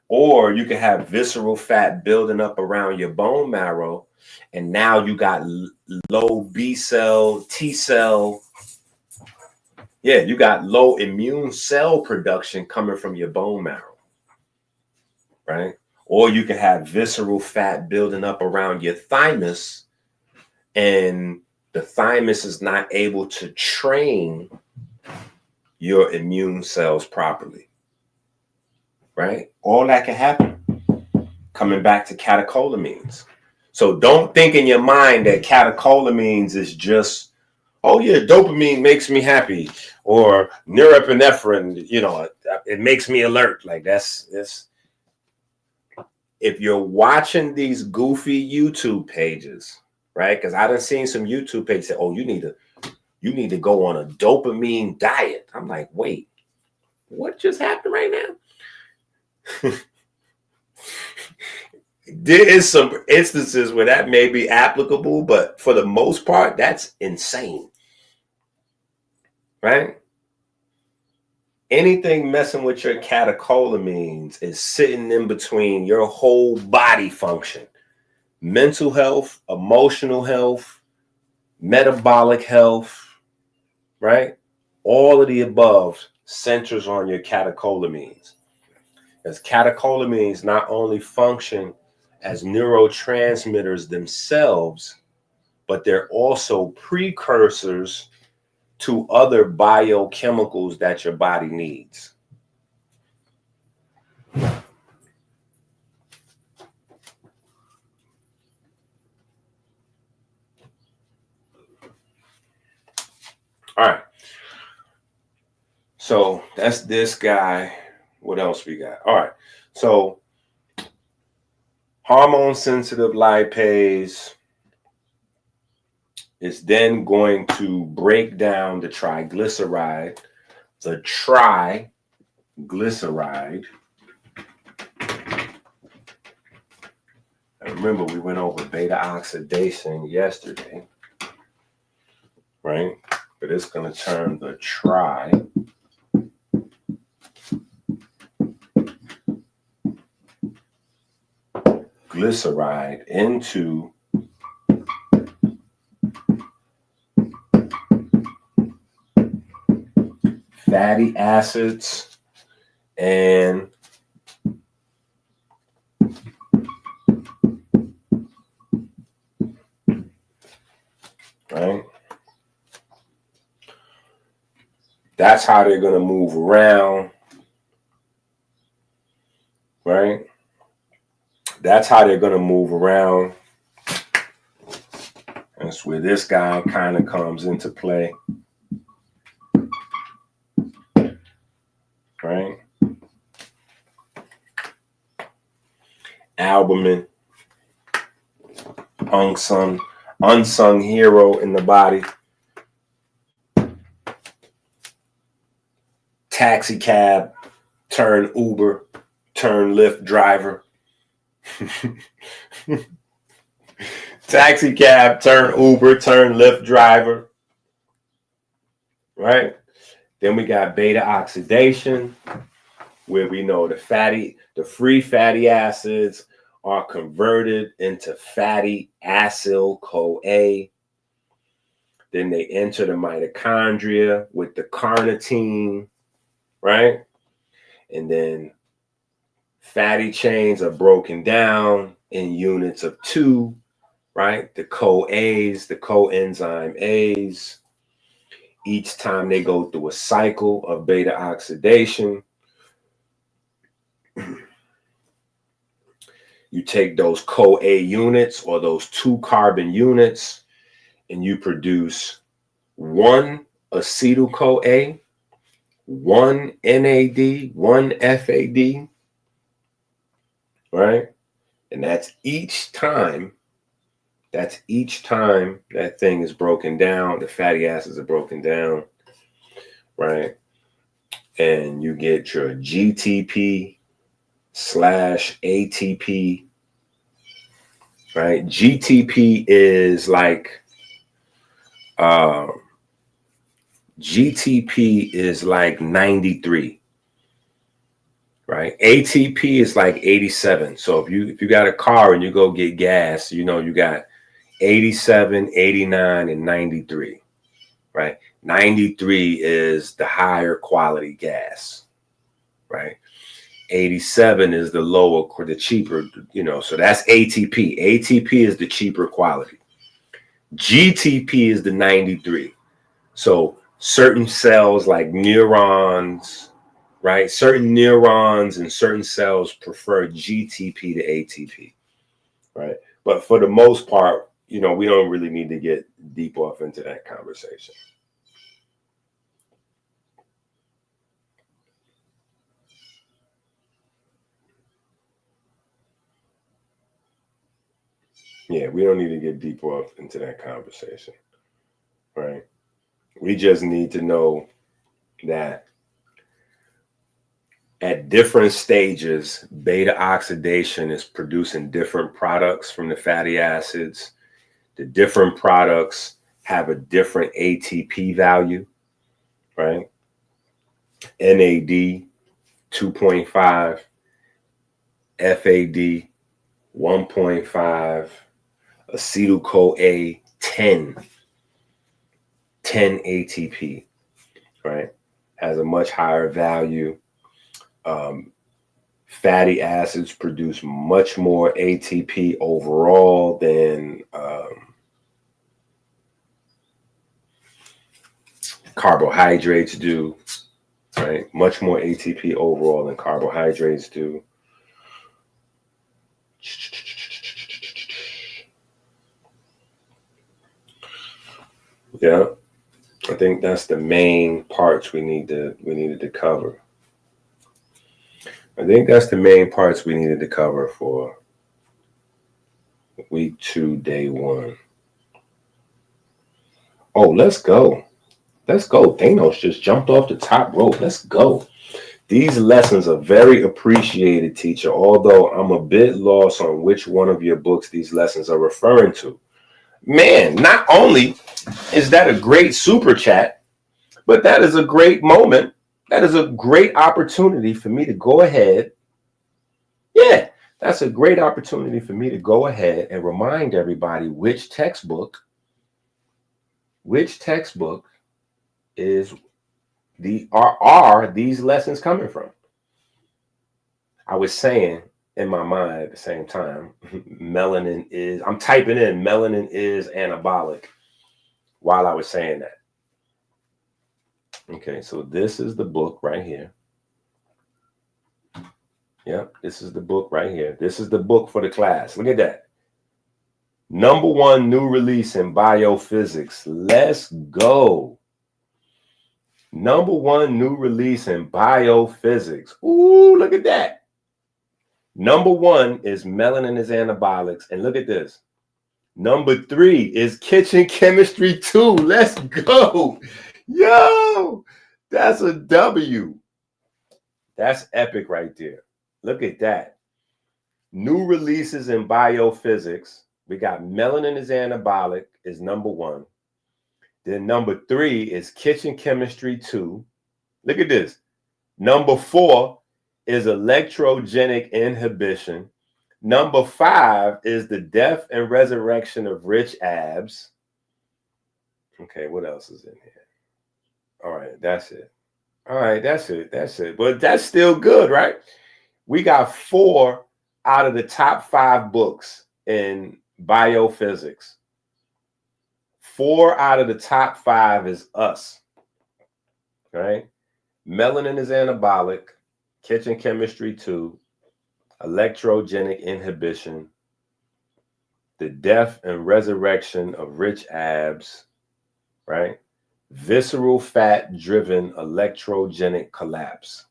Or you can have visceral fat building up around your bone marrow, and now you got low B cell, T cell. Yeah, you got low immune cell production coming from your bone marrow, right? Or you can have visceral fat building up around your thymus, and the thymus is not able to train your immune cells properly, right? All that can happen. Coming back to catecholamines. So don't think in your mind that catecholamines is just, oh yeah, dopamine makes me happy, or norepinephrine, it makes me alert. Like that's. If you're watching these goofy YouTube pages, right? Because I done seen some YouTube pages say, oh, you need to go on a dopamine diet. I'm like, wait, what just happened right now? There is some instances where that may be applicable, but for the most part, that's insane, right? Anything messing with your catecholamines is sitting in between your whole body function: mental health, emotional health, metabolic health, right? All of the above centers on your catecholamines. As catecholamines not only function as neurotransmitters themselves, but they're also precursors to other biochemicals that your body needs. All right. So that's this guy. What else we got? All right. So hormone sensitive lipase is then going to break down the triglyceride. The triglyceride. And remember, we went over beta oxidation yesterday, right? But it's going to turn the triglyceride into fatty acids and right? That's how they're going to move around, right? That's how they're going to move around. That's where this guy kind of comes into play, right? albumin, unsung hero in the body. Taxi cab, turn Uber, turn Lyft driver. Taxi cab, turn Uber, turn Lyft driver. Right? Then we got beta oxidation, where we know the free fatty acids are converted into fatty acyl-CoA. Then they enter the mitochondria with the carnitine, right? And then fatty chains are broken down in units of 2, right? The CoAs, the coenzyme A's. Each time they go through a cycle of beta oxidation, you take those CoA units or those 2 carbon units and you produce 1 acetyl-CoA, 1 NAD, 1 FAD, right? And that's each time that thing is broken down, the fatty acids are broken down, right? And you get your GTP/ATP, right? GTP is like GTP is like 93, right? ATP is like 87. So if you got a car and you go get gas, you know you got 87, 89, and 93, right? 93 is the higher quality gas, right? 87 is the lower, the cheaper, so that's ATP. ATP is the cheaper quality. GTP is the 93. So certain cells like neurons, right? Certain neurons and certain cells prefer GTP to ATP, right? But for the most part, we don't really need to get deep off into that conversation. Yeah, we don't need to get deep off into that conversation, right? We just need to know that at different stages, beta oxidation is producing different products from the fatty acids. The different products have a different ATP value, right? NAD 2.5, FAD 1.5, acetyl-CoA 10 ATP, right? Has a much higher value. Fatty acids produce much more ATP overall than carbohydrates do, right? Much more ATP overall than carbohydrates do. Yeah, I think that's the main parts we needed to cover. I think that's the main parts we needed to cover for week 2, day 1. Oh, let's go. Let's go. Thanos just jumped off the top rope. Let's go. These lessons are very appreciated, teacher, although I'm a bit lost on which one of your books these lessons are referring to. Man, not only is that a great super chat, but that is a great moment. That is a great opportunity for me to go ahead. Yeah, that's a great opportunity for me to go ahead and remind everybody which textbook is are these lessons coming from. I was saying in my mind at the same time, I'm typing in melanin is anabolic while I was saying that. Okay, so this is the book right here. Yep, this is the book right here. This is the book for the class. Look at that. #1 new release in biophysics. Let's go. #1 new release in biophysics. Ooh, look at that. Number 1 is melanin is anabolics. And look at this. Number 3 is kitchen chemistry 2. Let's go. Yo, that's a W. That's epic right there. Look at that. New releases in biophysics. We got melanin is anabolic is number 1. Then number 3 is kitchen chemistry 2. Look at this. Number 4 is electrogenic inhibition. Number 5 is the death and resurrection of rich abs. Okay, what else is in here? All right, that's it. All right, that's it. That's it. But that's still good, right? We got 4 out of the top 5 books in biophysics. 4 out of the top 5 is us, right? Melanin is anabolic, kitchen chemistry 2, electrogenic inhibition, the death and resurrection of rich abs, right? Visceral fat driven electrogenic collapse.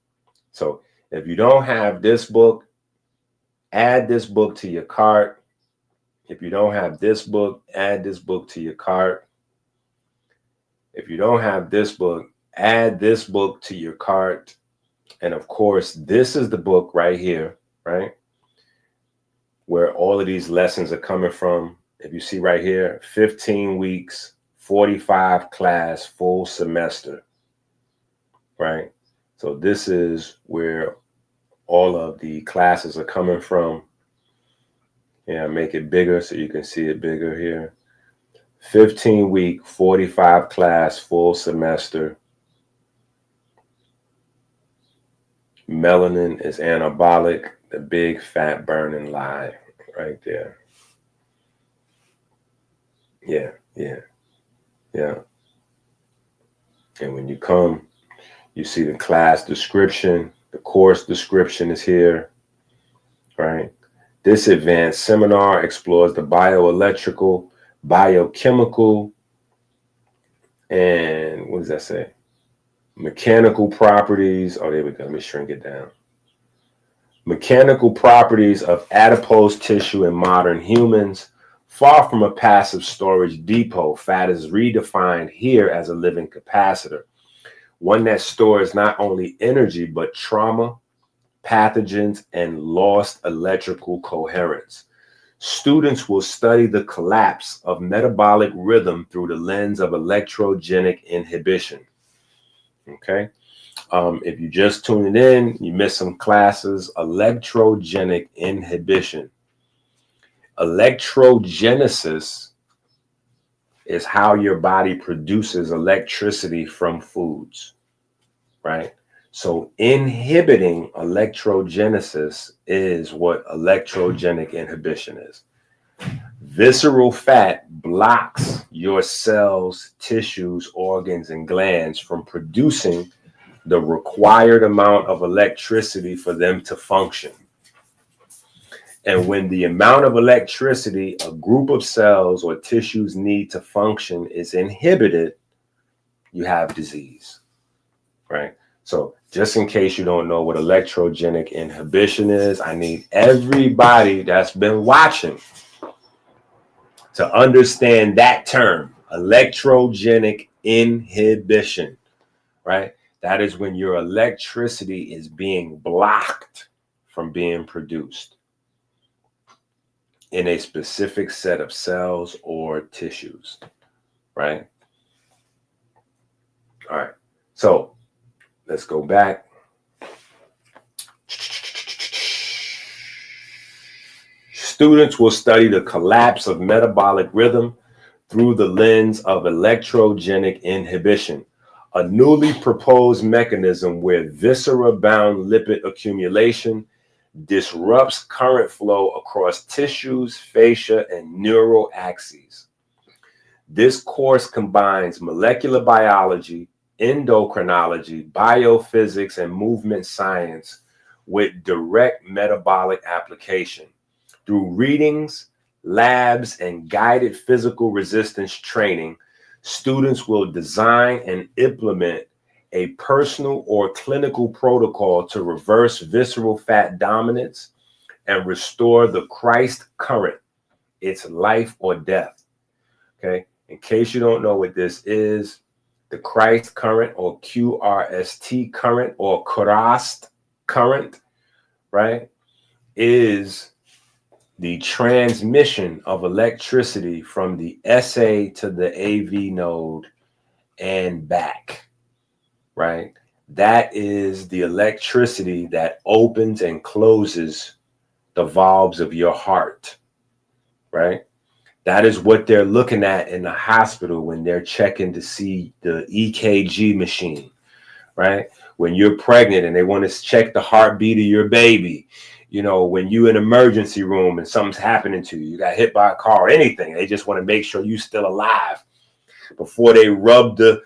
So if you don't have this book, add this book to your cart. If you don't have this book, add this book to your cart. If you don't have this book, add this book to your cart. And of course, this is the book right here, right? Where all of these lessons are coming from. If you see right here, 15 weeks, 45 class, full semester, right? So this is where all of the classes are coming from. Yeah, make it bigger so you can see it bigger here. 15-week, 45 class, full semester. Melanin is anabolic, the big fat burning lie right there. Yeah. And when you come, you see the class description, the course description is here, right? This advanced seminar explores the bioelectrical, biochemical, and what does that say? Mechanical properties. Oh, there we go. Let me shrink it down. Mechanical properties of adipose tissue in modern humans. Far from a passive storage depot, fat is redefined here as a living capacitor, one that stores not only energy, but trauma, pathogens, and lost electrical coherence. Students will study the collapse of metabolic rhythm through the lens of electrogenic inhibition. Okay. If you just tuned in, you missed some classes. Electrogenic inhibition. Electrogenesis is how your body produces electricity from foods, right? So inhibiting electrogenesis is what electrogenic inhibition is. Visceral fat blocks your cells, tissues, organs, and glands from producing the required amount of electricity for them to function. And when the amount of electricity a group of cells or tissues need to function is inhibited, you have disease, right? So just in case you don't know what electrogenic inhibition is, I need everybody that's been watching to understand that term, electrogenic inhibition, right? That is when your electricity is being blocked from being produced in a specific set of cells or tissues, right? All right, so let's go back. Students will study the collapse of metabolic rhythm through the lens of electrogenic inhibition, a newly proposed mechanism where viscera-bound lipid accumulation disrupts current flow across tissues, fascia, and neural axes. This course combines molecular biology, endocrinology, biophysics, and movement science with direct metabolic application. Through readings, labs, and guided physical resistance training, students will design and implement a personal or clinical protocol to reverse visceral fat dominance, and restore the Christ current. It's life or death. Okay. In case you don't know what this is, the Christ current or QRST current or Christ current, right, is the transmission of electricity from the SA to the AV node and back, right? That is the electricity that opens and closes the valves of your heart, right? That is what they're looking at in the hospital when they're checking to see the EKG machine, right? When you're pregnant and they want to check the heartbeat of your baby, you know, when you're in an emergency room and something's happening to you, you got hit by a car or anything, they just want to make sure you're still alive before they rub the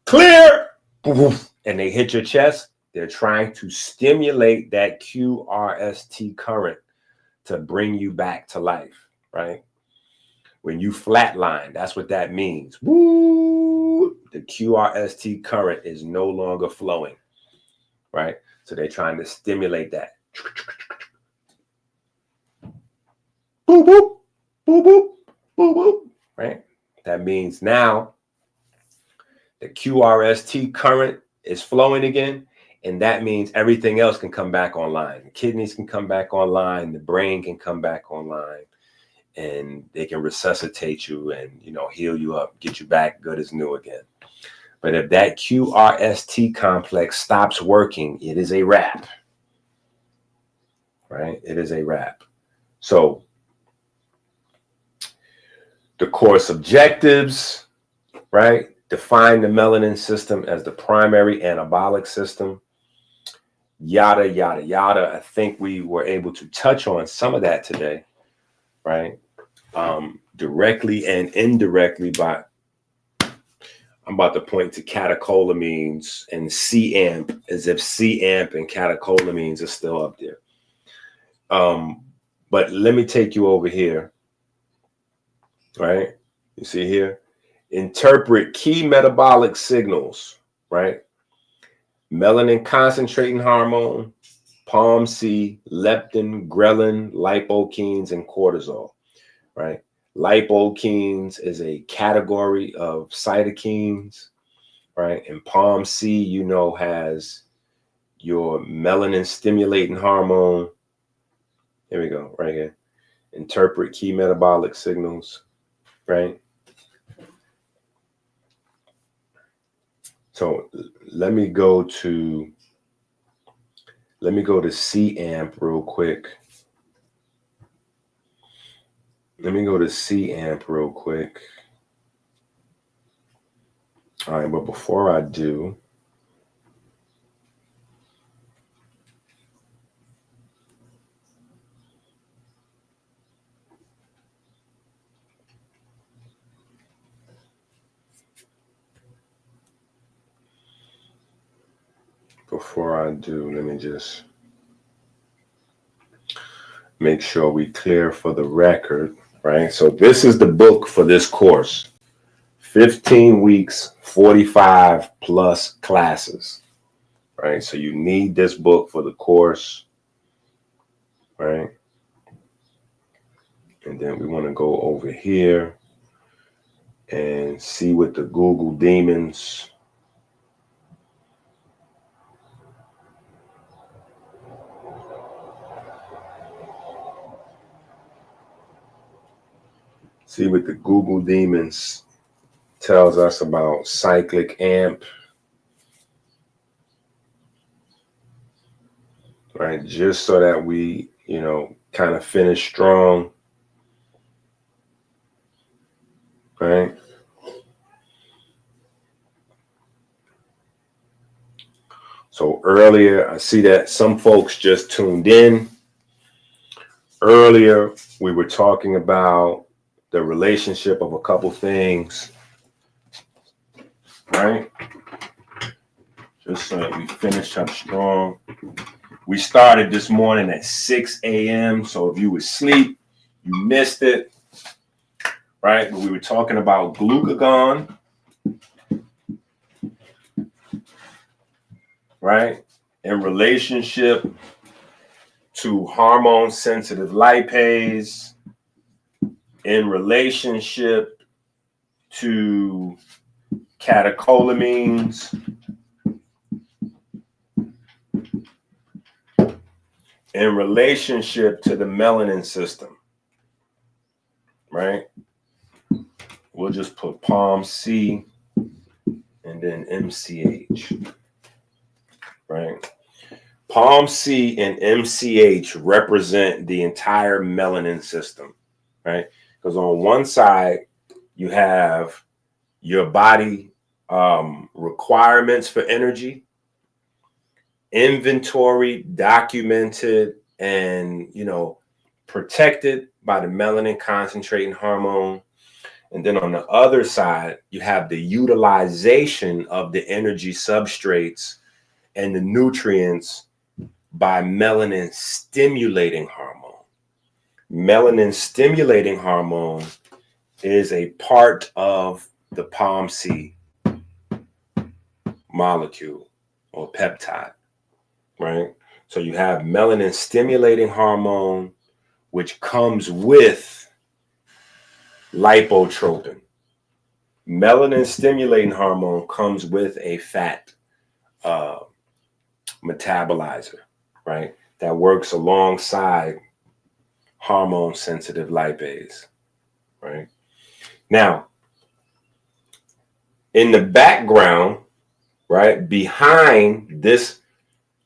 clear and they hit your chest. They're trying to stimulate that QRST current to bring you back to life, right? When you flatline, that's what that means. Woo! The QRST current is no longer flowing, right? So they're trying to stimulate that. Boop, boop, boop, boop, boop, boop, right? That means now the QRST current is flowing again, and that means everything else can come back online. The kidneys can come back online, the brain can come back online, and they can resuscitate you and, you know, heal you up, get you back good as new again. But if that QRST complex stops working, it is a wrap, right? It is a wrap. So the course objectives, right? Define the melanin system as the primary anabolic system, yada, yada, yada. I think we were able to touch on some of that today, right? Directly and indirectly by, I'm about to point to catecholamines and C-amp as if C-amp and catecholamines are still up there. But let me take you over here, right? You see here? Interpret key metabolic signals, right? Melanin concentrating hormone, POMC, leptin, ghrelin, lipokines, and cortisol, right? Lipokines is a category of cytokines, right? And POMC, you know, has your melanin stimulating hormone. Here we go, right here. Interpret key metabolic signals, right? So let me go to C-amp real quick. Let me go to C-amp real quick. All right, but before I do, let me just make sure we clear for the record, right? So this is the book for this course. 15 weeks, 45 plus classes, right? So you need this book for the course, right? And then we want to go over here and see what the Google demons. See what the Google demons tells us about cyclic amp, right? Just so that we, you know, kind of finish strong, right? So earlier, I see that some folks just tuned in. Earlier, we were talking about the relationship of a couple things, right? Just so that we finish up strong. We started this morning at 6 a.m. So if you were asleep, you missed it, right? But we were talking about glucagon, right? In relationship to hormone sensitive lipase in relationship to catecholamines in relationship to the melanin system, right? We'll just put POMC and then MCH, right? POMC and MCH represent the entire melanin system, right? Because on one side, you have your body requirements for energy, inventory, documented, and, protected by the melanin concentrating hormone. And then on the other side, you have the utilization of the energy substrates and the nutrients by melanin stimulating hormone. Melanin stimulating hormone is a part of the POMC molecule or peptide, right? So you have melanin stimulating hormone, which comes with lipotropin. Melanin stimulating hormone comes with a fat metabolizer, right? That works alongside hormone sensitive lipase, right? Now, in the background, right, behind this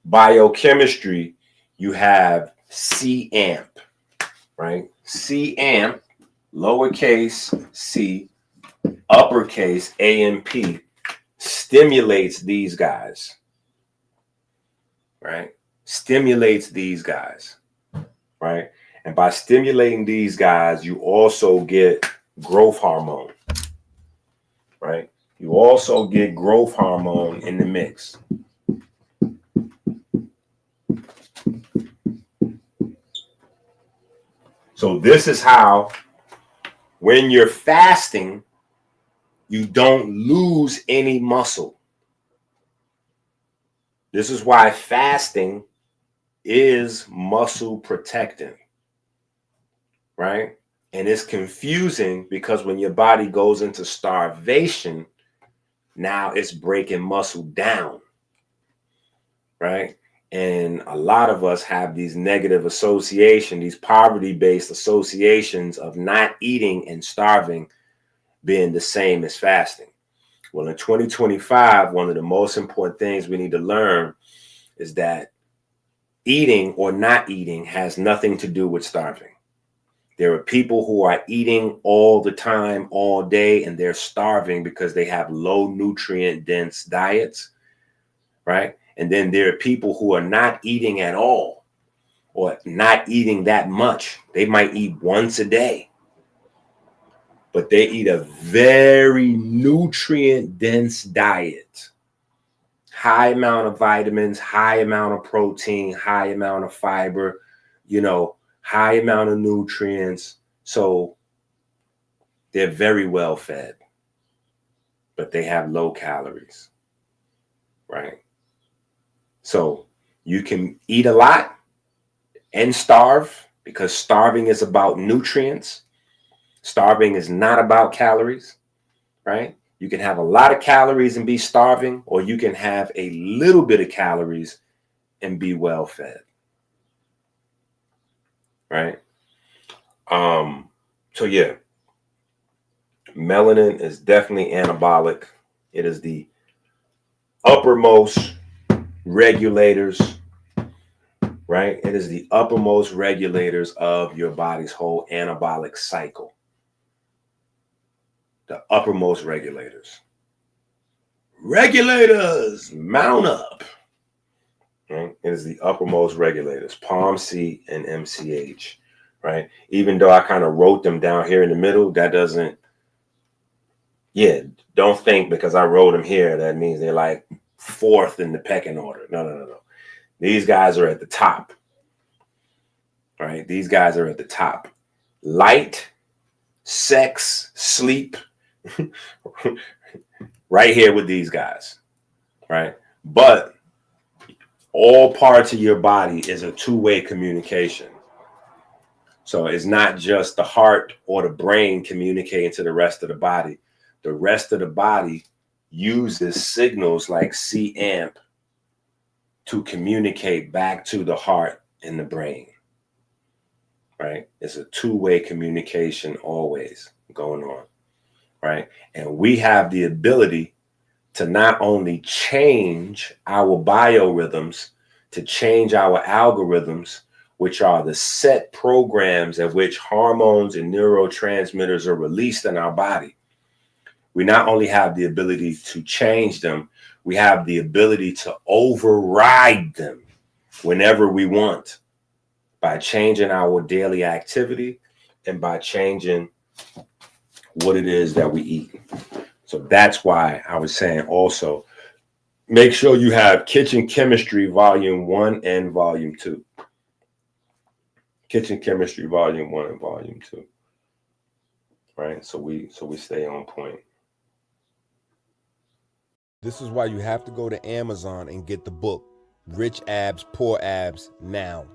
biochemistry, you have C-AMP, right? C-AMP, lowercase c, uppercase AMP, stimulates these guys, right? Stimulates these guys, right? And by stimulating these guys, you also get growth hormone, right? You also get growth hormone in the mix. So this is how, when you're fasting, you don't lose any muscle. This is why fasting is muscle protecting, right? And it's confusing because when your body goes into starvation, now it's breaking muscle down, right? And a lot of us have these negative associations, these poverty-based associations of not eating and starving being the same as fasting. Well, in 2025, one of the most important things we need to learn is that eating or not eating has nothing to do with starving. There are people who are eating all the time, all day, and they're starving because they have low nutrient dense diets, right? And then there are people who are not eating at all or not eating that much. They might eat once a day, but they eat a very nutrient dense diet. High amount of vitamins, high amount of protein, high amount of fiber, high amount of nutrients. So they're very well fed, but they have low calories, right? So you can eat a lot and starve, because starving is about nutrients. Starving is not about calories, right? You can have a lot of calories and be starving, or you can have a little bit of calories and be well fed, right? So yeah, melanin is definitely anabolic. It is the uppermost regulators, right? It is the uppermost regulators of your body's whole anabolic cycle. The uppermost regulators. Regulators, mount up. Right? It is the uppermost regulators, POMC and MCH, right? Even though I kind of wrote them down here in the middle, that doesn't, don't think because I wrote them here, that means they're like fourth in the pecking order. No. These guys are at the top, right? These guys are at the top. Light, sex, sleep, right here with these guys, right? But All parts of your body is a two-way communication. So it's not just the heart or the brain communicating to the rest of the body. The rest of the body uses signals like C amp to communicate back to the heart and the brain, right? It's a two-way communication always going on, right? And we have the ability to not only change our biorhythms, to change our algorithms, which are the set programs at which hormones and neurotransmitters are released in our body. We not only have the ability to change them, we have the ability to override them whenever we want by changing our daily activity and by changing what it is that we eat. So that's why I was saying also, make sure you have Kitchen Chemistry Volume 1 and Volume 2. Kitchen Chemistry Volume 1 and Volume 2. Right? So we stay on point. This is why you have to go to Amazon and get the book, Rich Abs, Poor Abs, now.